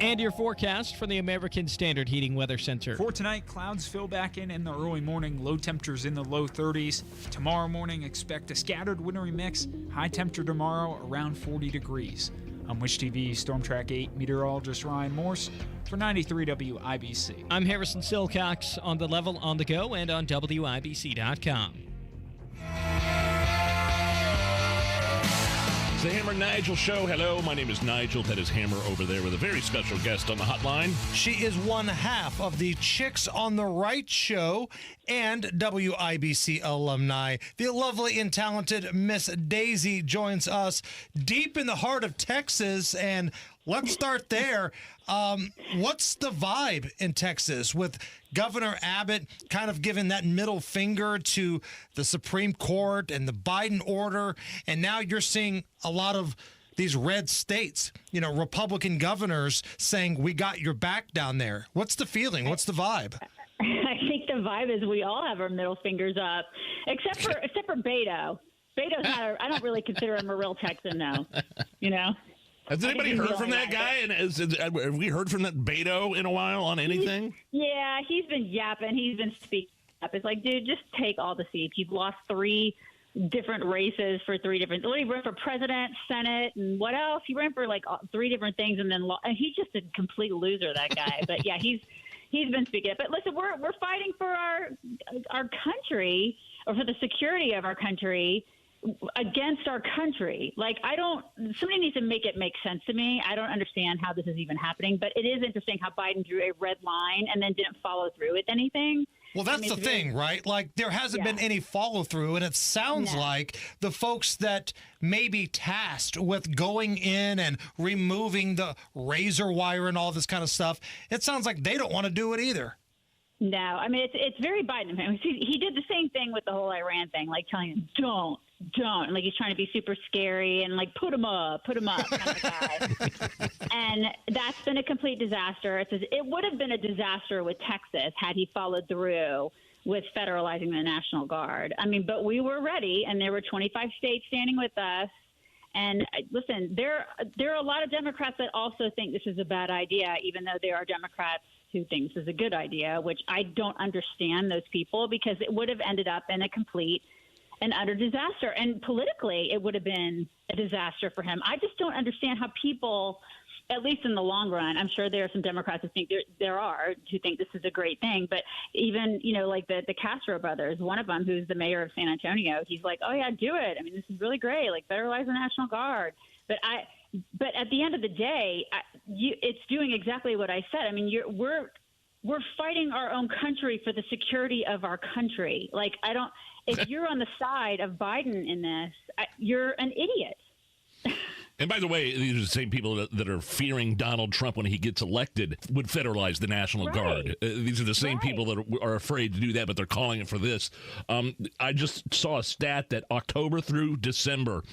And your forecast from the American Standard Heating Weather Center. For tonight, clouds fill back in the early morning, low temperatures in the low 30s. Tomorrow morning, expect a scattered wintry mix, high temperature tomorrow around 40 degrees. I'm Wish TV Storm Track 8 meteorologist Ryan Morse for 93 WIBC. I'm Harrison Silcox on the level, on the go, and on WIBC.com. The Hammer Nigel Show. Hello, my name is Nigel. That is Hammer over there with a very special guest on the hotline. She is one half of the Chicks on the Right show and WIBC alumni. The lovely and talented Miss Daisy joins us deep in the heart of Texas, and let's start there. What's the vibe in Texas with Governor Abbott kind of giving that middle finger to the Supreme Court and the Biden order? And now you're seeing a lot of these red states, Republican governors saying, we got your back down there. What's the feeling? What's the vibe? I think the vibe is we all have our middle fingers up, except for Beto. Beto's not. I don't really consider him a real Texan, though. Has anybody heard from that guy? And have we heard from that Beto in a while on anything? Yeah, he's been yapping. He's been speaking up. It's like, dude, just take all the seats. You've lost 3 different races for 3 different. He ran for president, Senate, and what else? He ran for like 3 different things, and then and he's just a complete loser, that guy. But yeah, he's been speaking up. But listen, we're fighting for our country, or for the security of our country, against our country. Like, somebody needs to make it make sense to me. I don't understand how this is even happening, but it is interesting how Biden drew a red line and then didn't follow through with anything. Well, that's the thing, right? Like, there hasn't been any follow through, and it sounds like the folks that may be tasked with going in and removing the razor wire and all this kind of stuff, it sounds like they don't want to do it either. No, I mean, it's very Biden. He did the same thing with the whole Iran thing, like telling him, don't. And like he's trying to be super scary and like put him up kind of guy. And that's been a complete disaster. It would have been a disaster with Texas had he followed through with federalizing the National Guard. I mean, but we were ready, and there were 25 states standing with us. And listen, there are a lot of Democrats that also think this is a bad idea, even though there are Democrats who think this is a good idea, which I don't understand those people, because it would have ended up in a complete and utter disaster. And politically, it would have been a disaster for him. I just don't understand how people, at least in the long run, I'm sure there are some Democrats who think who think this is a great thing. But even, like the Castro brothers, one of them who's the mayor of San Antonio, he's like, oh, yeah, do it. I mean, this is really great. Like, federalize the National Guard. But at the end of the day, it's doing exactly what I said. I mean, we're fighting our own country for the security of our country. Like, if you're on the side of Biden in this, you're an idiot. And by the way, these are the same people that are fearing Donald Trump when he gets elected would federalize the National Guard. These are the same people that are afraid to do that, but they're calling it for this. I just saw a stat that October through December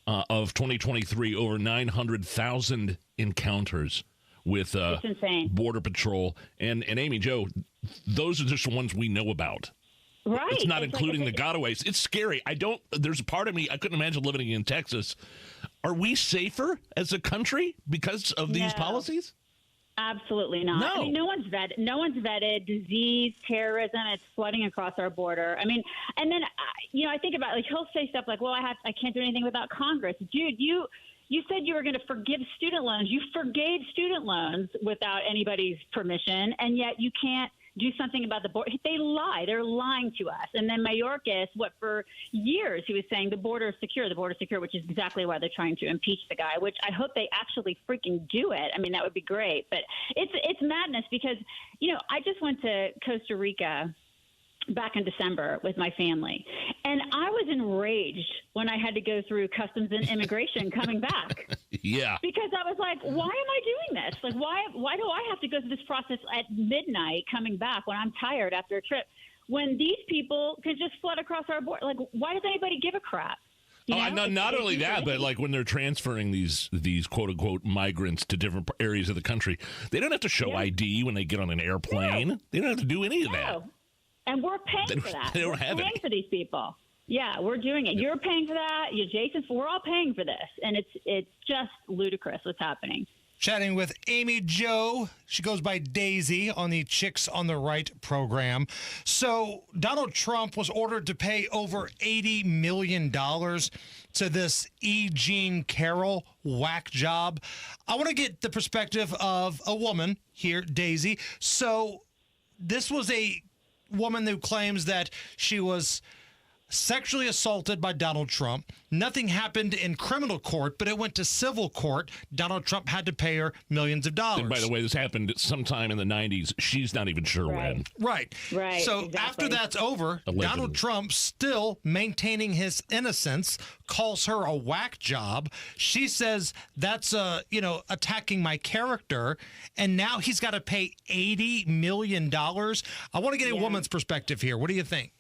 of 2023, over 900,000 encounters with Border Patrol. And Amy Jo, those are just the ones we know about. Right. It's not including the gotaways. It's scary. There's a part of me, I couldn't imagine living in Texas. Are we safer as a country because of these policies? Absolutely not. No. I mean, no one's vetted. Disease, terrorism, it's flooding across our border. I mean, and then, I think about, like, he'll say stuff like, well, I can't do anything without Congress. Dude, you said you were going to forgive student loans. You forgave student loans without anybody's permission, and yet you can't do something about the border. They lie. They're lying to us. And then Mayorkas, for years he was saying the border is secure, which is exactly why they're trying to impeach the guy, which I hope they actually freaking do it. I mean, that would be great. But it's madness because, I just went to Costa Rica back in December with my family. And I was enraged when I had to go through customs and immigration coming back. Yeah. Because I was like, why am I doing this? Like, why do I have to go through this process at midnight coming back when I'm tired after a trip when these people could just flood across our border? Like, why does anybody give a crap? Not only that, but like when they're transferring these quote unquote migrants to different areas of the country, they don't have to show ID when they get on an airplane. No. They don't have to do any of that. And we're paying for that. They don't have paying for these people. Yeah, we're doing it. You're paying for that. Jason, we're all paying for this. And it's just ludicrous what's happening. Chatting with Amy Jo. She goes by Daisy on the Chicks on the Right program. So Donald Trump was ordered to pay over $80 million to this E. Jean Carroll whack job. I want to get the perspective of a woman here, Daisy. So this was a woman who claims that she was sexually assaulted by Donald Trump. Nothing happened in criminal court, but it went to civil court. Donald Trump had to pay her millions of dollars. And by the way, this happened sometime in the 90s. She's not even sure when. Right. exactly. So after that's over, Allegedly. Donald Trump, still maintaining his innocence, calls her a whack job. She says that's attacking my character, and now he's got to pay $80 million. I want to get a woman's perspective here. What do you think?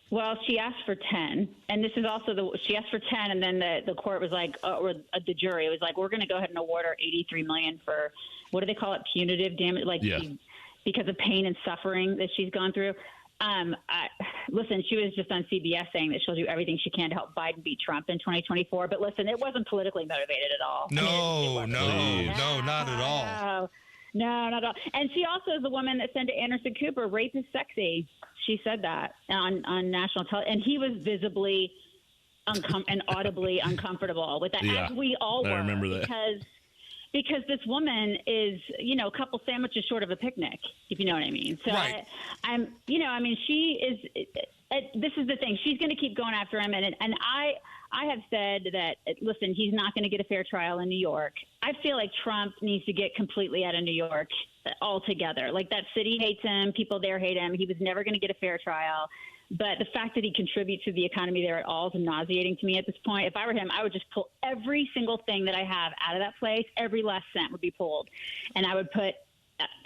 Well, she asked for 10, and this is also she asked for 10, and then the court was like, or the jury was like, we're going to go ahead and award her $83 million for, what do they call it, punitive damage, because of pain and suffering that she's gone through. Listen, she was just on CBS saying that she'll do everything she can to help Biden beat Trump in 2024. But listen, it wasn't politically motivated at all. No, not at all. No, not at all. And she also is the woman that said to Anderson Cooper, rape is sexy. She said that on national television. And he was visibly and audibly uncomfortable with that, as we all were. I remember that. Because this woman is, a couple sandwiches short of a picnic, if you know what I mean. So right. She is. This is the thing. She's going to keep going after him, and I have said that, listen, he's not going to get a fair trial in New York. I feel like Trump needs to get completely out of New York altogether. Like, that city hates him. People there hate him. He was never going to get a fair trial. But the fact that he contributes to the economy there at all is nauseating to me at this point. If I were him, I would just pull every single thing that I have out of that place. Every last cent would be pulled. And I would put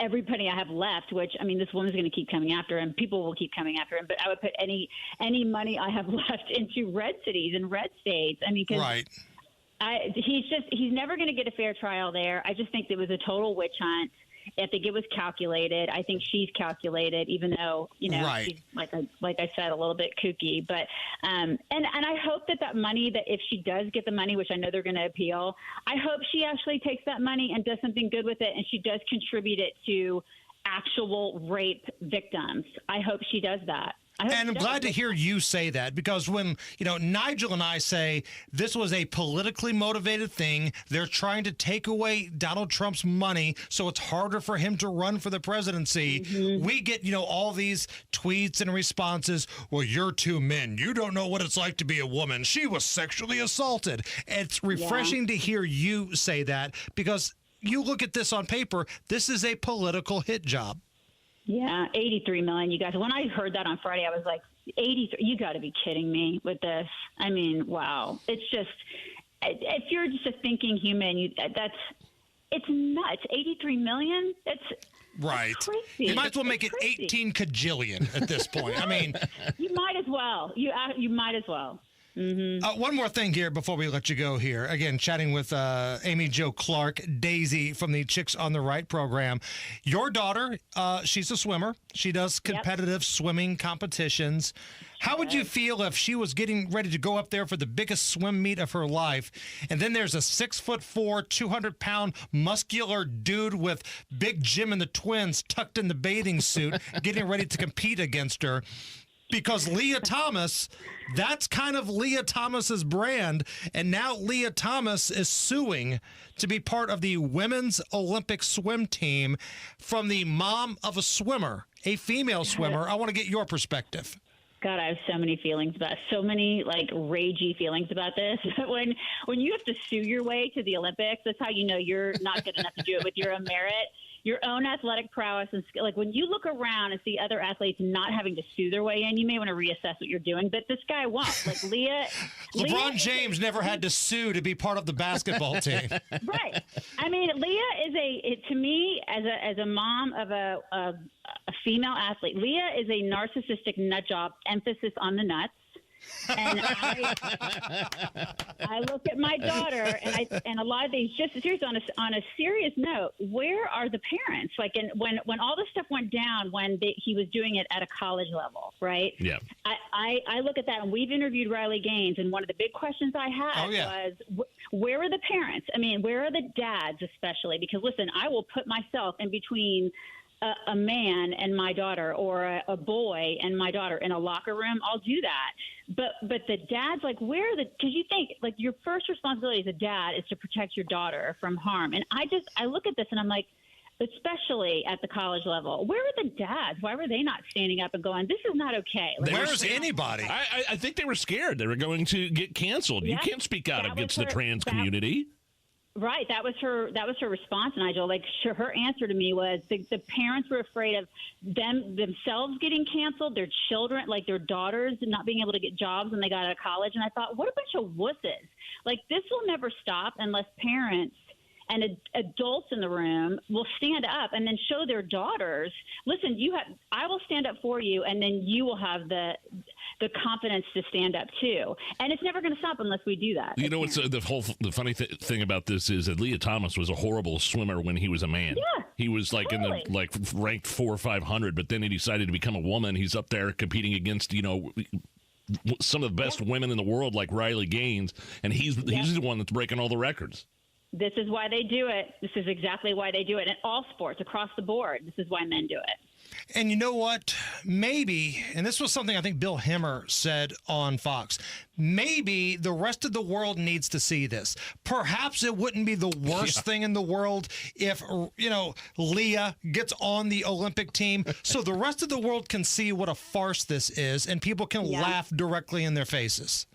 every penny I have left, which, this woman's going to keep coming after him. People will keep coming after him. But I would put any money I have left into red cities and red states. Right. He's never going to get a fair trial there. I just think it was a total witch hunt. I think it was calculated. I think she's calculated, even though, right. She's, like I said, a little bit kooky. But and I hope that money, that if she does get the money, which I know they're going to appeal, I hope she actually takes that money and does something good with it, and she does contribute it to actual rape victims. I hope she does that. And I'm glad to hear you say that, because when, Nigel and I say this was a politically motivated thing, they're trying to take away Donald Trump's money so it's harder for him to run for the presidency. Mm-hmm. We get, all these tweets and responses. Well, you're two men. You don't know what it's like to be a woman. She was sexually assaulted. It's refreshing to hear you say that, because you look at this on paper, this is a political hit job. Yeah, $83 million, you guys. When I heard that on Friday, I was like, 83, you got to be kidding me with this. Wow. It's just, if you're just a thinking human, it's nuts. 83 million. Right. That's crazy. You might as well make It's it crazy. 18 kajillion at this point. I mean, you might as well. You might as well. Mm-hmm. One more thing here before we let you go here. Again, chatting with Amy Jo Clark, Daisy from the Chicks on the Right program. Your daughter, she's a swimmer. She does competitive swimming competitions. How would you feel if she was getting ready to go up there for the biggest swim meet of her life, and then there's a 6'4", 200-pound muscular dude with Big Jim and the twins tucked in the bathing suit getting ready to compete against her? Because Leah Thomas, that's kind of Leah Thomas's brand, and now Leah Thomas is suing to be part of the women's Olympic swim team from the mom of a swimmer, a female swimmer. I want to get your perspective. God, I have so many feelings about so many ragey feelings about this. when you have to sue your way to the Olympics, that's how you know you're not good enough to do it with your own merit, your own athletic prowess, and skill. Like when you look around and see other athletes not having to sue their way in, you may want to reassess what you're doing. But this guy won't. Like LeBron James never had to sue to be part of the basketball team. Right. I mean, Leah is to me as a mom of a female athlete, Leah is a narcissistic nut job, emphasis on the nuts. And I look at my daughter, and a lot of these, just seriously on a serious note, where are the parents? Like, when all this stuff went down, he was doing it at a college level, right? Yeah. I look at that, and we've interviewed Riley Gaines, and one of the big questions I had was, where are the parents? I mean, where are the dads, especially? Because listen, I will put myself in between a man and my daughter, or a boy and my daughter in a locker room. I'll do that. But the dads, where are the? Because you think your first responsibility as a dad is to protect your daughter from harm. And I look at this and I'm like, especially at the college level, where are the dads? Why were they not standing up and going, this is not okay? Where's anybody? I think they were scared. They were going to get canceled. Yeah, you can't speak out against the trans community. Right. That was her response, Nigel. Her answer to me was the parents were afraid of themselves getting canceled, their children, their daughters not being able to get jobs when they got out of college. And I thought, what a bunch of wusses. This will never stop unless parents and adults in the room will stand up and then show their daughters, listen, I will stand up for you, and then you will have the confidence to stand up too. And it's never going to stop unless we do that. You know what's the funny thing about this is that Leah Thomas was a horrible swimmer when he was a man. Yeah, he was totally. in the ranked 400 or 500, but then he decided to become a woman. He's up there competing against some of the best women in the world, like Riley Gaines, and he's the one that's breaking all the records. This is why they do it. This is exactly why they do it in all sports across the board. This is why men do it. And you know what? Maybe, and this was something I think Bill Hemmer said on Fox, maybe the rest of the world needs to see this. Perhaps it wouldn't be the worst thing in the world if, Leah gets on the Olympic team so the rest of the world can see what a farce this is and people can laugh directly in their faces.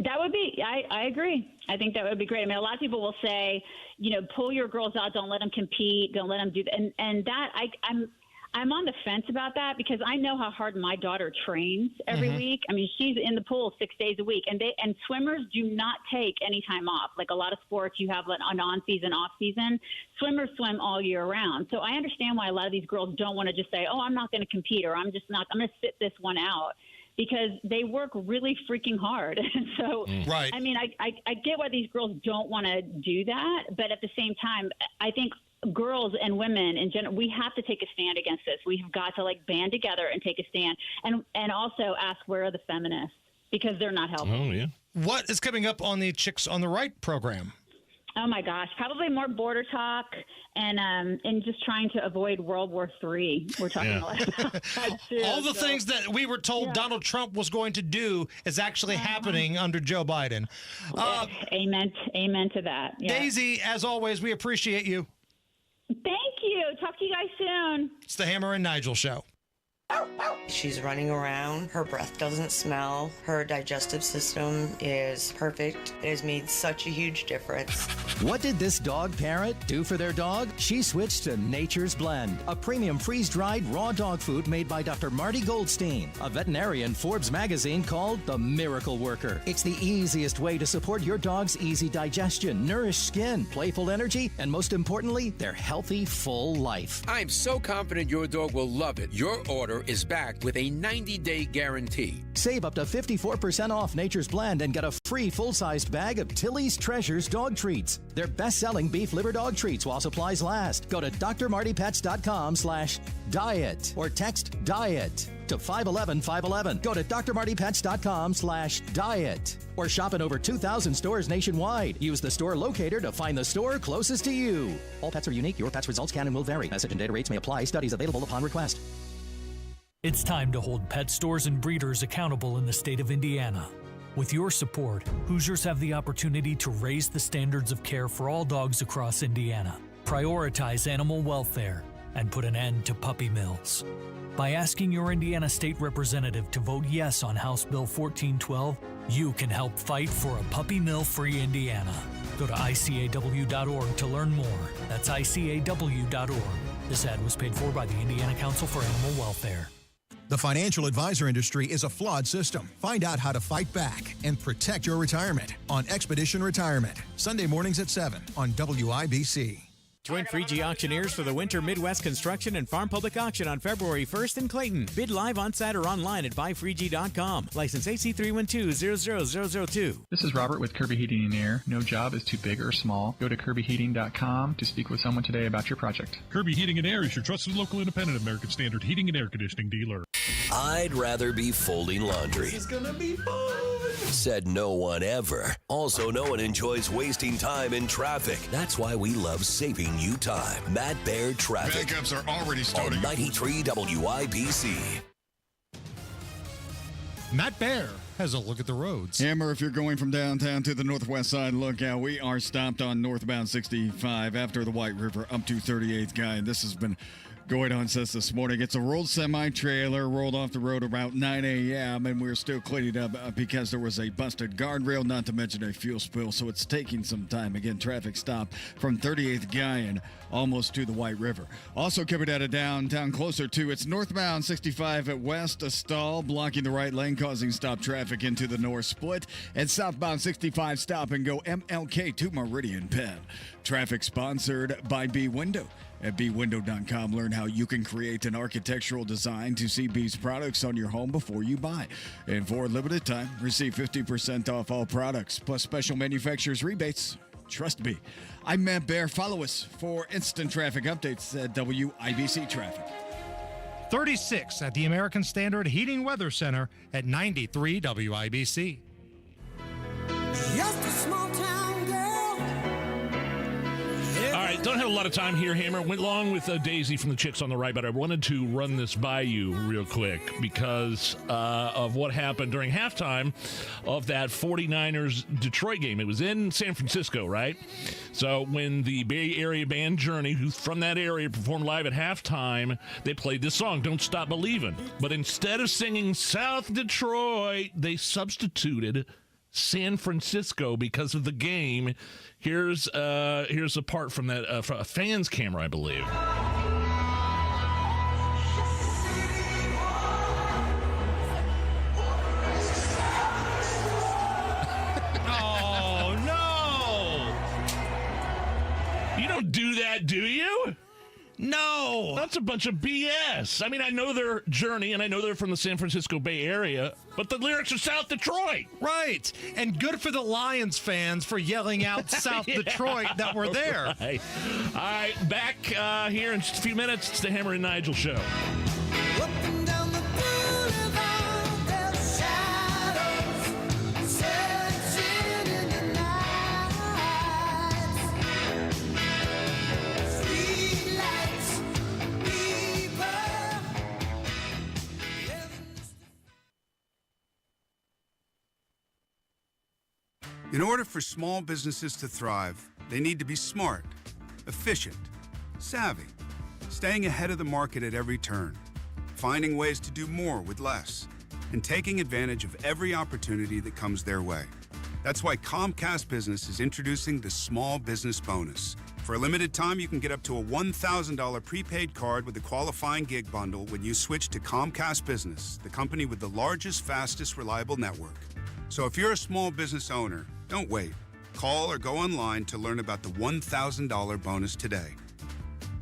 That would be, I agree. I think that would be great. I mean, a lot of people will say, pull your girls out, don't let them compete, don't let them do that. And that, I'm on the fence about that because I know how hard my daughter trains every week. I mean, she's in the pool 6 days a week, and swimmers do not take any time off. Like a lot of sports, you have an on-season, off-season. Swimmers swim all year round. So I understand why a lot of these girls don't want to just say, oh, I'm not going to compete, or I'm going to sit this one out. Because they work really freaking hard. So, right. I mean, I get why these girls don't want to do that. But at the same time, I think girls and women in general, we have to take a stand against this. We've got to band together and take a stand. And also ask, where are the feminists? Because they're not helping. Oh, yeah. What is coming up on the Chicks on the Right program? Oh, my gosh. Probably more border talk and just trying to avoid World War III. We're talking a lot about that, too. All the things that we were told Donald Trump was going to do is actually happening under Joe Biden. Amen to that. Yeah. Daisy, as always, we appreciate you. Thank you. Talk to you guys soon. It's the Hammer and Nigel Show. She's running around. Her breath doesn't smell. Her digestive system is perfect. It has made such a huge difference. What did this dog parent do for their dog? She switched to Nature's Blend, a premium freeze-dried raw dog food made by Dr. Marty Goldstein, a veterinarian Forbes magazine called the Miracle Worker. It's the easiest way to support your dog's easy digestion, nourished skin, playful energy, and most importantly, their healthy, full life. I'm so confident your dog will love it. Your order is backed with a 90-day guarantee. Save up to 54% off Nature's Blend and get a free full-sized bag of Tilly's Treasures dog treats. They're best-selling beef liver dog treats while supplies last. Go to drmartypets.com/diet or text DIET to 511-511. Go to drmartypets.com/diet or shop in over 2,000 stores nationwide. Use the store locator to find the store closest to you. All pets are unique. Your pet's results can and will vary. Message and data rates may apply. Studies available upon request. It's time to hold pet stores and breeders accountable in the state of Indiana. With your support, Hoosiers have the opportunity to raise the standards of care for all dogs across Indiana, prioritize animal welfare, and put an end to puppy mills. By asking your Indiana State Representative to vote yes on House Bill 1412, you can help fight for a puppy mill-free Indiana. Go to ICAW.org to learn more. That's ICAW.org. This ad was paid for by the Indiana Council for Animal Welfare. The financial advisor industry is a flawed system. Find out how to fight back and protect your retirement on Expedition Retirement. Sunday mornings at 7 on WIBC. Join 3G auctioneers for the Winter Midwest Construction and Farm Public Auction on February 1st in Clayton. Bid live on-site or online at buyfreeg.com. License AC31200002. This is Robert with Kirby Heating and Air. No job is too big or small. Go to kirbyheating.com to speak with someone today about your project. Kirby Heating and Air is your trusted local independent American Standard heating and air conditioning dealer. I'd rather be folding laundry. This is gonna be fun. Said no one ever. Also, no one enjoys wasting time in traffic. That's why we love saving you time. Matt Baird Traffic. Backups are already starting. On 93 WIBC. Matt Baer has a look at the roads. Hammer, if you're going from downtown to the northwest side, look out. We are stopped on northbound 65 after the White River up to 38th Guy. And this has been going on since this morning. It's a rolled semi-trailer rolled off the road about 9 a.m. and we're still cleaning up because there was a busted guardrail, not to mention a fuel spill, so it's taking some time. Again, traffic stop from 38th Guy and almost to the White River. Also coming out of downtown closer to, it's northbound 65 at west, a stall blocking the right lane, causing stop traffic into the north split, and southbound 65 stop and go MLK to Meridian Penn. Traffic sponsored by B Window. At bwindow.com, learn how you can create an architectural design to see B's products on your home before you buy. And for a limited time, receive 50% off all products, plus special manufacturer's rebates. Trust me. I'm Matt Baer. Follow us for instant traffic updates at WIBC Traffic. 36 at the American Standard Heating Weather Center at 93 WIBC. Just a small town girl. All right, don't have a lot of time here, Hammer. Went along with Daisy from the Chicks on the Right, but I wanted to run this by you real quick because of what happened during halftime of that 49ers-Detroit game. It was in San Francisco, right? So when the Bay Area band Journey, who's from that area, performed live at halftime, they played this song, Don't Stop Believin'. But instead of singing South Detroit, they substituted San Francisco because of the game. Here's a part from that from a fan's camera, I believe. Oh no! You don't do that, do you? No! That's a bunch of BS. I mean, I know their Journey, and I know they're from the San Francisco Bay Area, but the lyrics are South Detroit. Right. And good for the Lions fans for yelling out South Detroit that were there. Right. All right, back here in just a few minutes. It's the Hammer and Nigel Show. Up and down the boulevard, there's shadows searching in the night. Streetlights, people. In order for small businesses to thrive, they need to be smart, efficient, savvy, staying ahead of the market at every turn. finding ways to do more with less and taking advantage of every opportunity that comes their way. That's why Comcast Business is introducing the Small Business Bonus. For a limited time, you can get up to a $1,000 prepaid card with a qualifying gig bundle when you switch to Comcast Business, the company with the largest, fastest, reliable network. So if you're a small business owner, don't wait. Call or go online to learn about the $1,000 bonus today.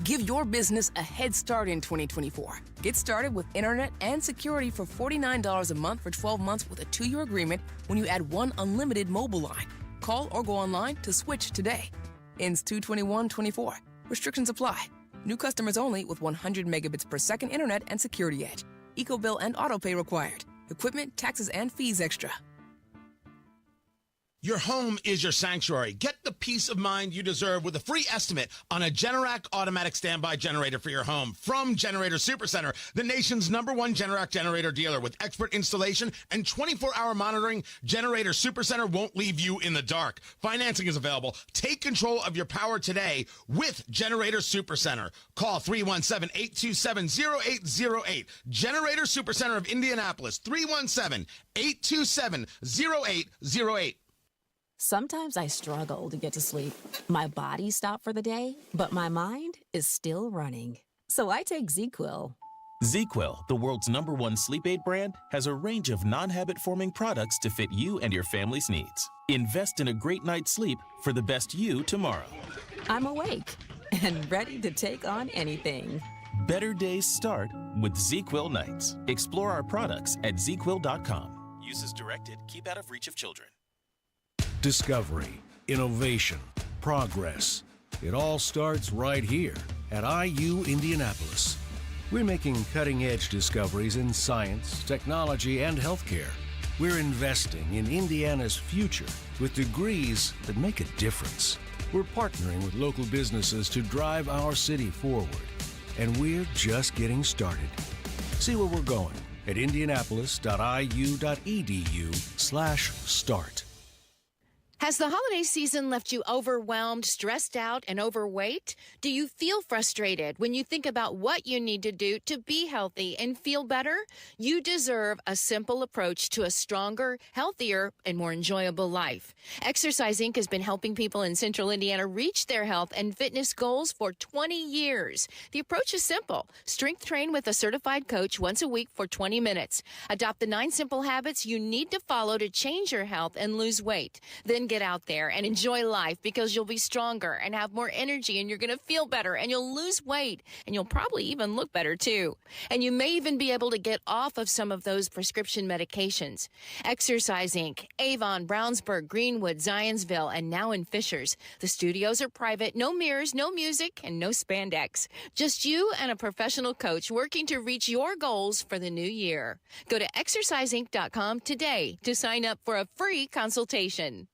Give your business a head start in 2024. Get started with internet and security for $49 a month for 12 months with a 2-year agreement when you add one unlimited mobile line. Call or go online to switch today. Ends 2/21/24. Restrictions apply. New customers only with 100 megabits per second internet and security edge. EcoBill and autopay required. Equipment, taxes, and fees extra. Your home is your sanctuary. Get the peace of mind you deserve with a free estimate on a Generac automatic standby generator for your home from Generator Supercenter, the nation's #1 Generac generator dealer. With expert installation and 24-hour monitoring, Generator Supercenter won't leave you in the dark. Financing is available. Take control of your power today with Generator Supercenter. Call 317-827-0808. Generator Supercenter of Indianapolis, 317-827-0808. Sometimes I struggle to get to sleep. My body stopped for the day, but my mind is still running. So I take ZzzQuil. ZzzQuil, the world's #1 sleep aid brand, has a range of non-habit-forming products to fit you and your family's needs. Invest in a great night's sleep for the best you tomorrow. I'm awake and ready to take on anything. Better days start with ZzzQuil nights. Explore our products at ZzzQuil.com. Use as directed. Keep out of reach of children. Discovery, innovation, progress. It all starts right here at IU Indianapolis. We're making cutting-edge discoveries in science, technology, and healthcare. We're investing in Indiana's future with degrees that make a difference. We're partnering with local businesses to drive our city forward. And we're just getting started. See where we're going at indianapolis.iu.edu/start. Has the holiday season left you overwhelmed, stressed out, and overweight? Do you feel frustrated when you think about what you need to do to be healthy and feel better? You deserve a simple approach to a stronger, healthier, and more enjoyable life. Exercise Inc. has been helping people in Central Indiana reach their health and fitness goals for 20 years. The approach is simple. Strength train with a certified coach once a week for 20 minutes. Adopt the 9 simple habits you need to follow to change your health and lose weight. Then get out there and enjoy life because you'll be stronger and have more energy and you're going to feel better and you'll lose weight and you'll probably even look better too. And you may even be able to get off of some of those prescription medications. Exercise Inc., Avon, Brownsburg, Greenwood, Zionsville, and now in Fishers. The studios are private, no mirrors, no music, and no spandex. Just you and a professional coach working to reach your goals for the new year. Go to exerciseinc.com today to sign up for a free consultation.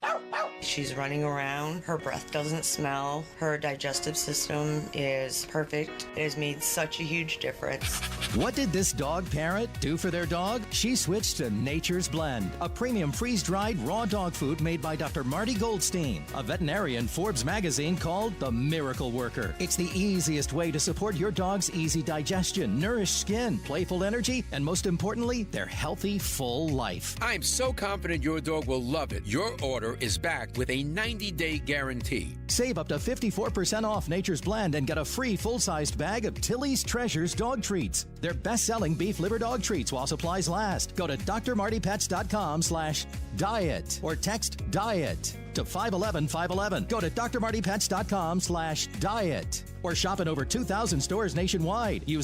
She's running around. Her breath doesn't smell. Her digestive system is perfect. It has made such a huge difference. What did this dog parent do for their dog? She switched to Nature's Blend, a premium freeze-dried raw dog food made by Dr. Marty Goldstein, a veterinarian Forbes magazine called the Miracle Worker. It's the easiest way to support your dog's easy digestion, nourished skin, playful energy, and most importantly, their healthy, full life. I'm so confident your dog will love it. Your order is back with a 90-day guarantee. Save up to 54% off Nature's Blend and get a free full-sized bag of Tilly's Treasures dog treats. They're best-selling beef liver dog treats while supplies last. Go to drmartypets.com/diet or text DIET to 511-511. Go to drmartypets.com/diet or shop in over 2,000 stores nationwide. Use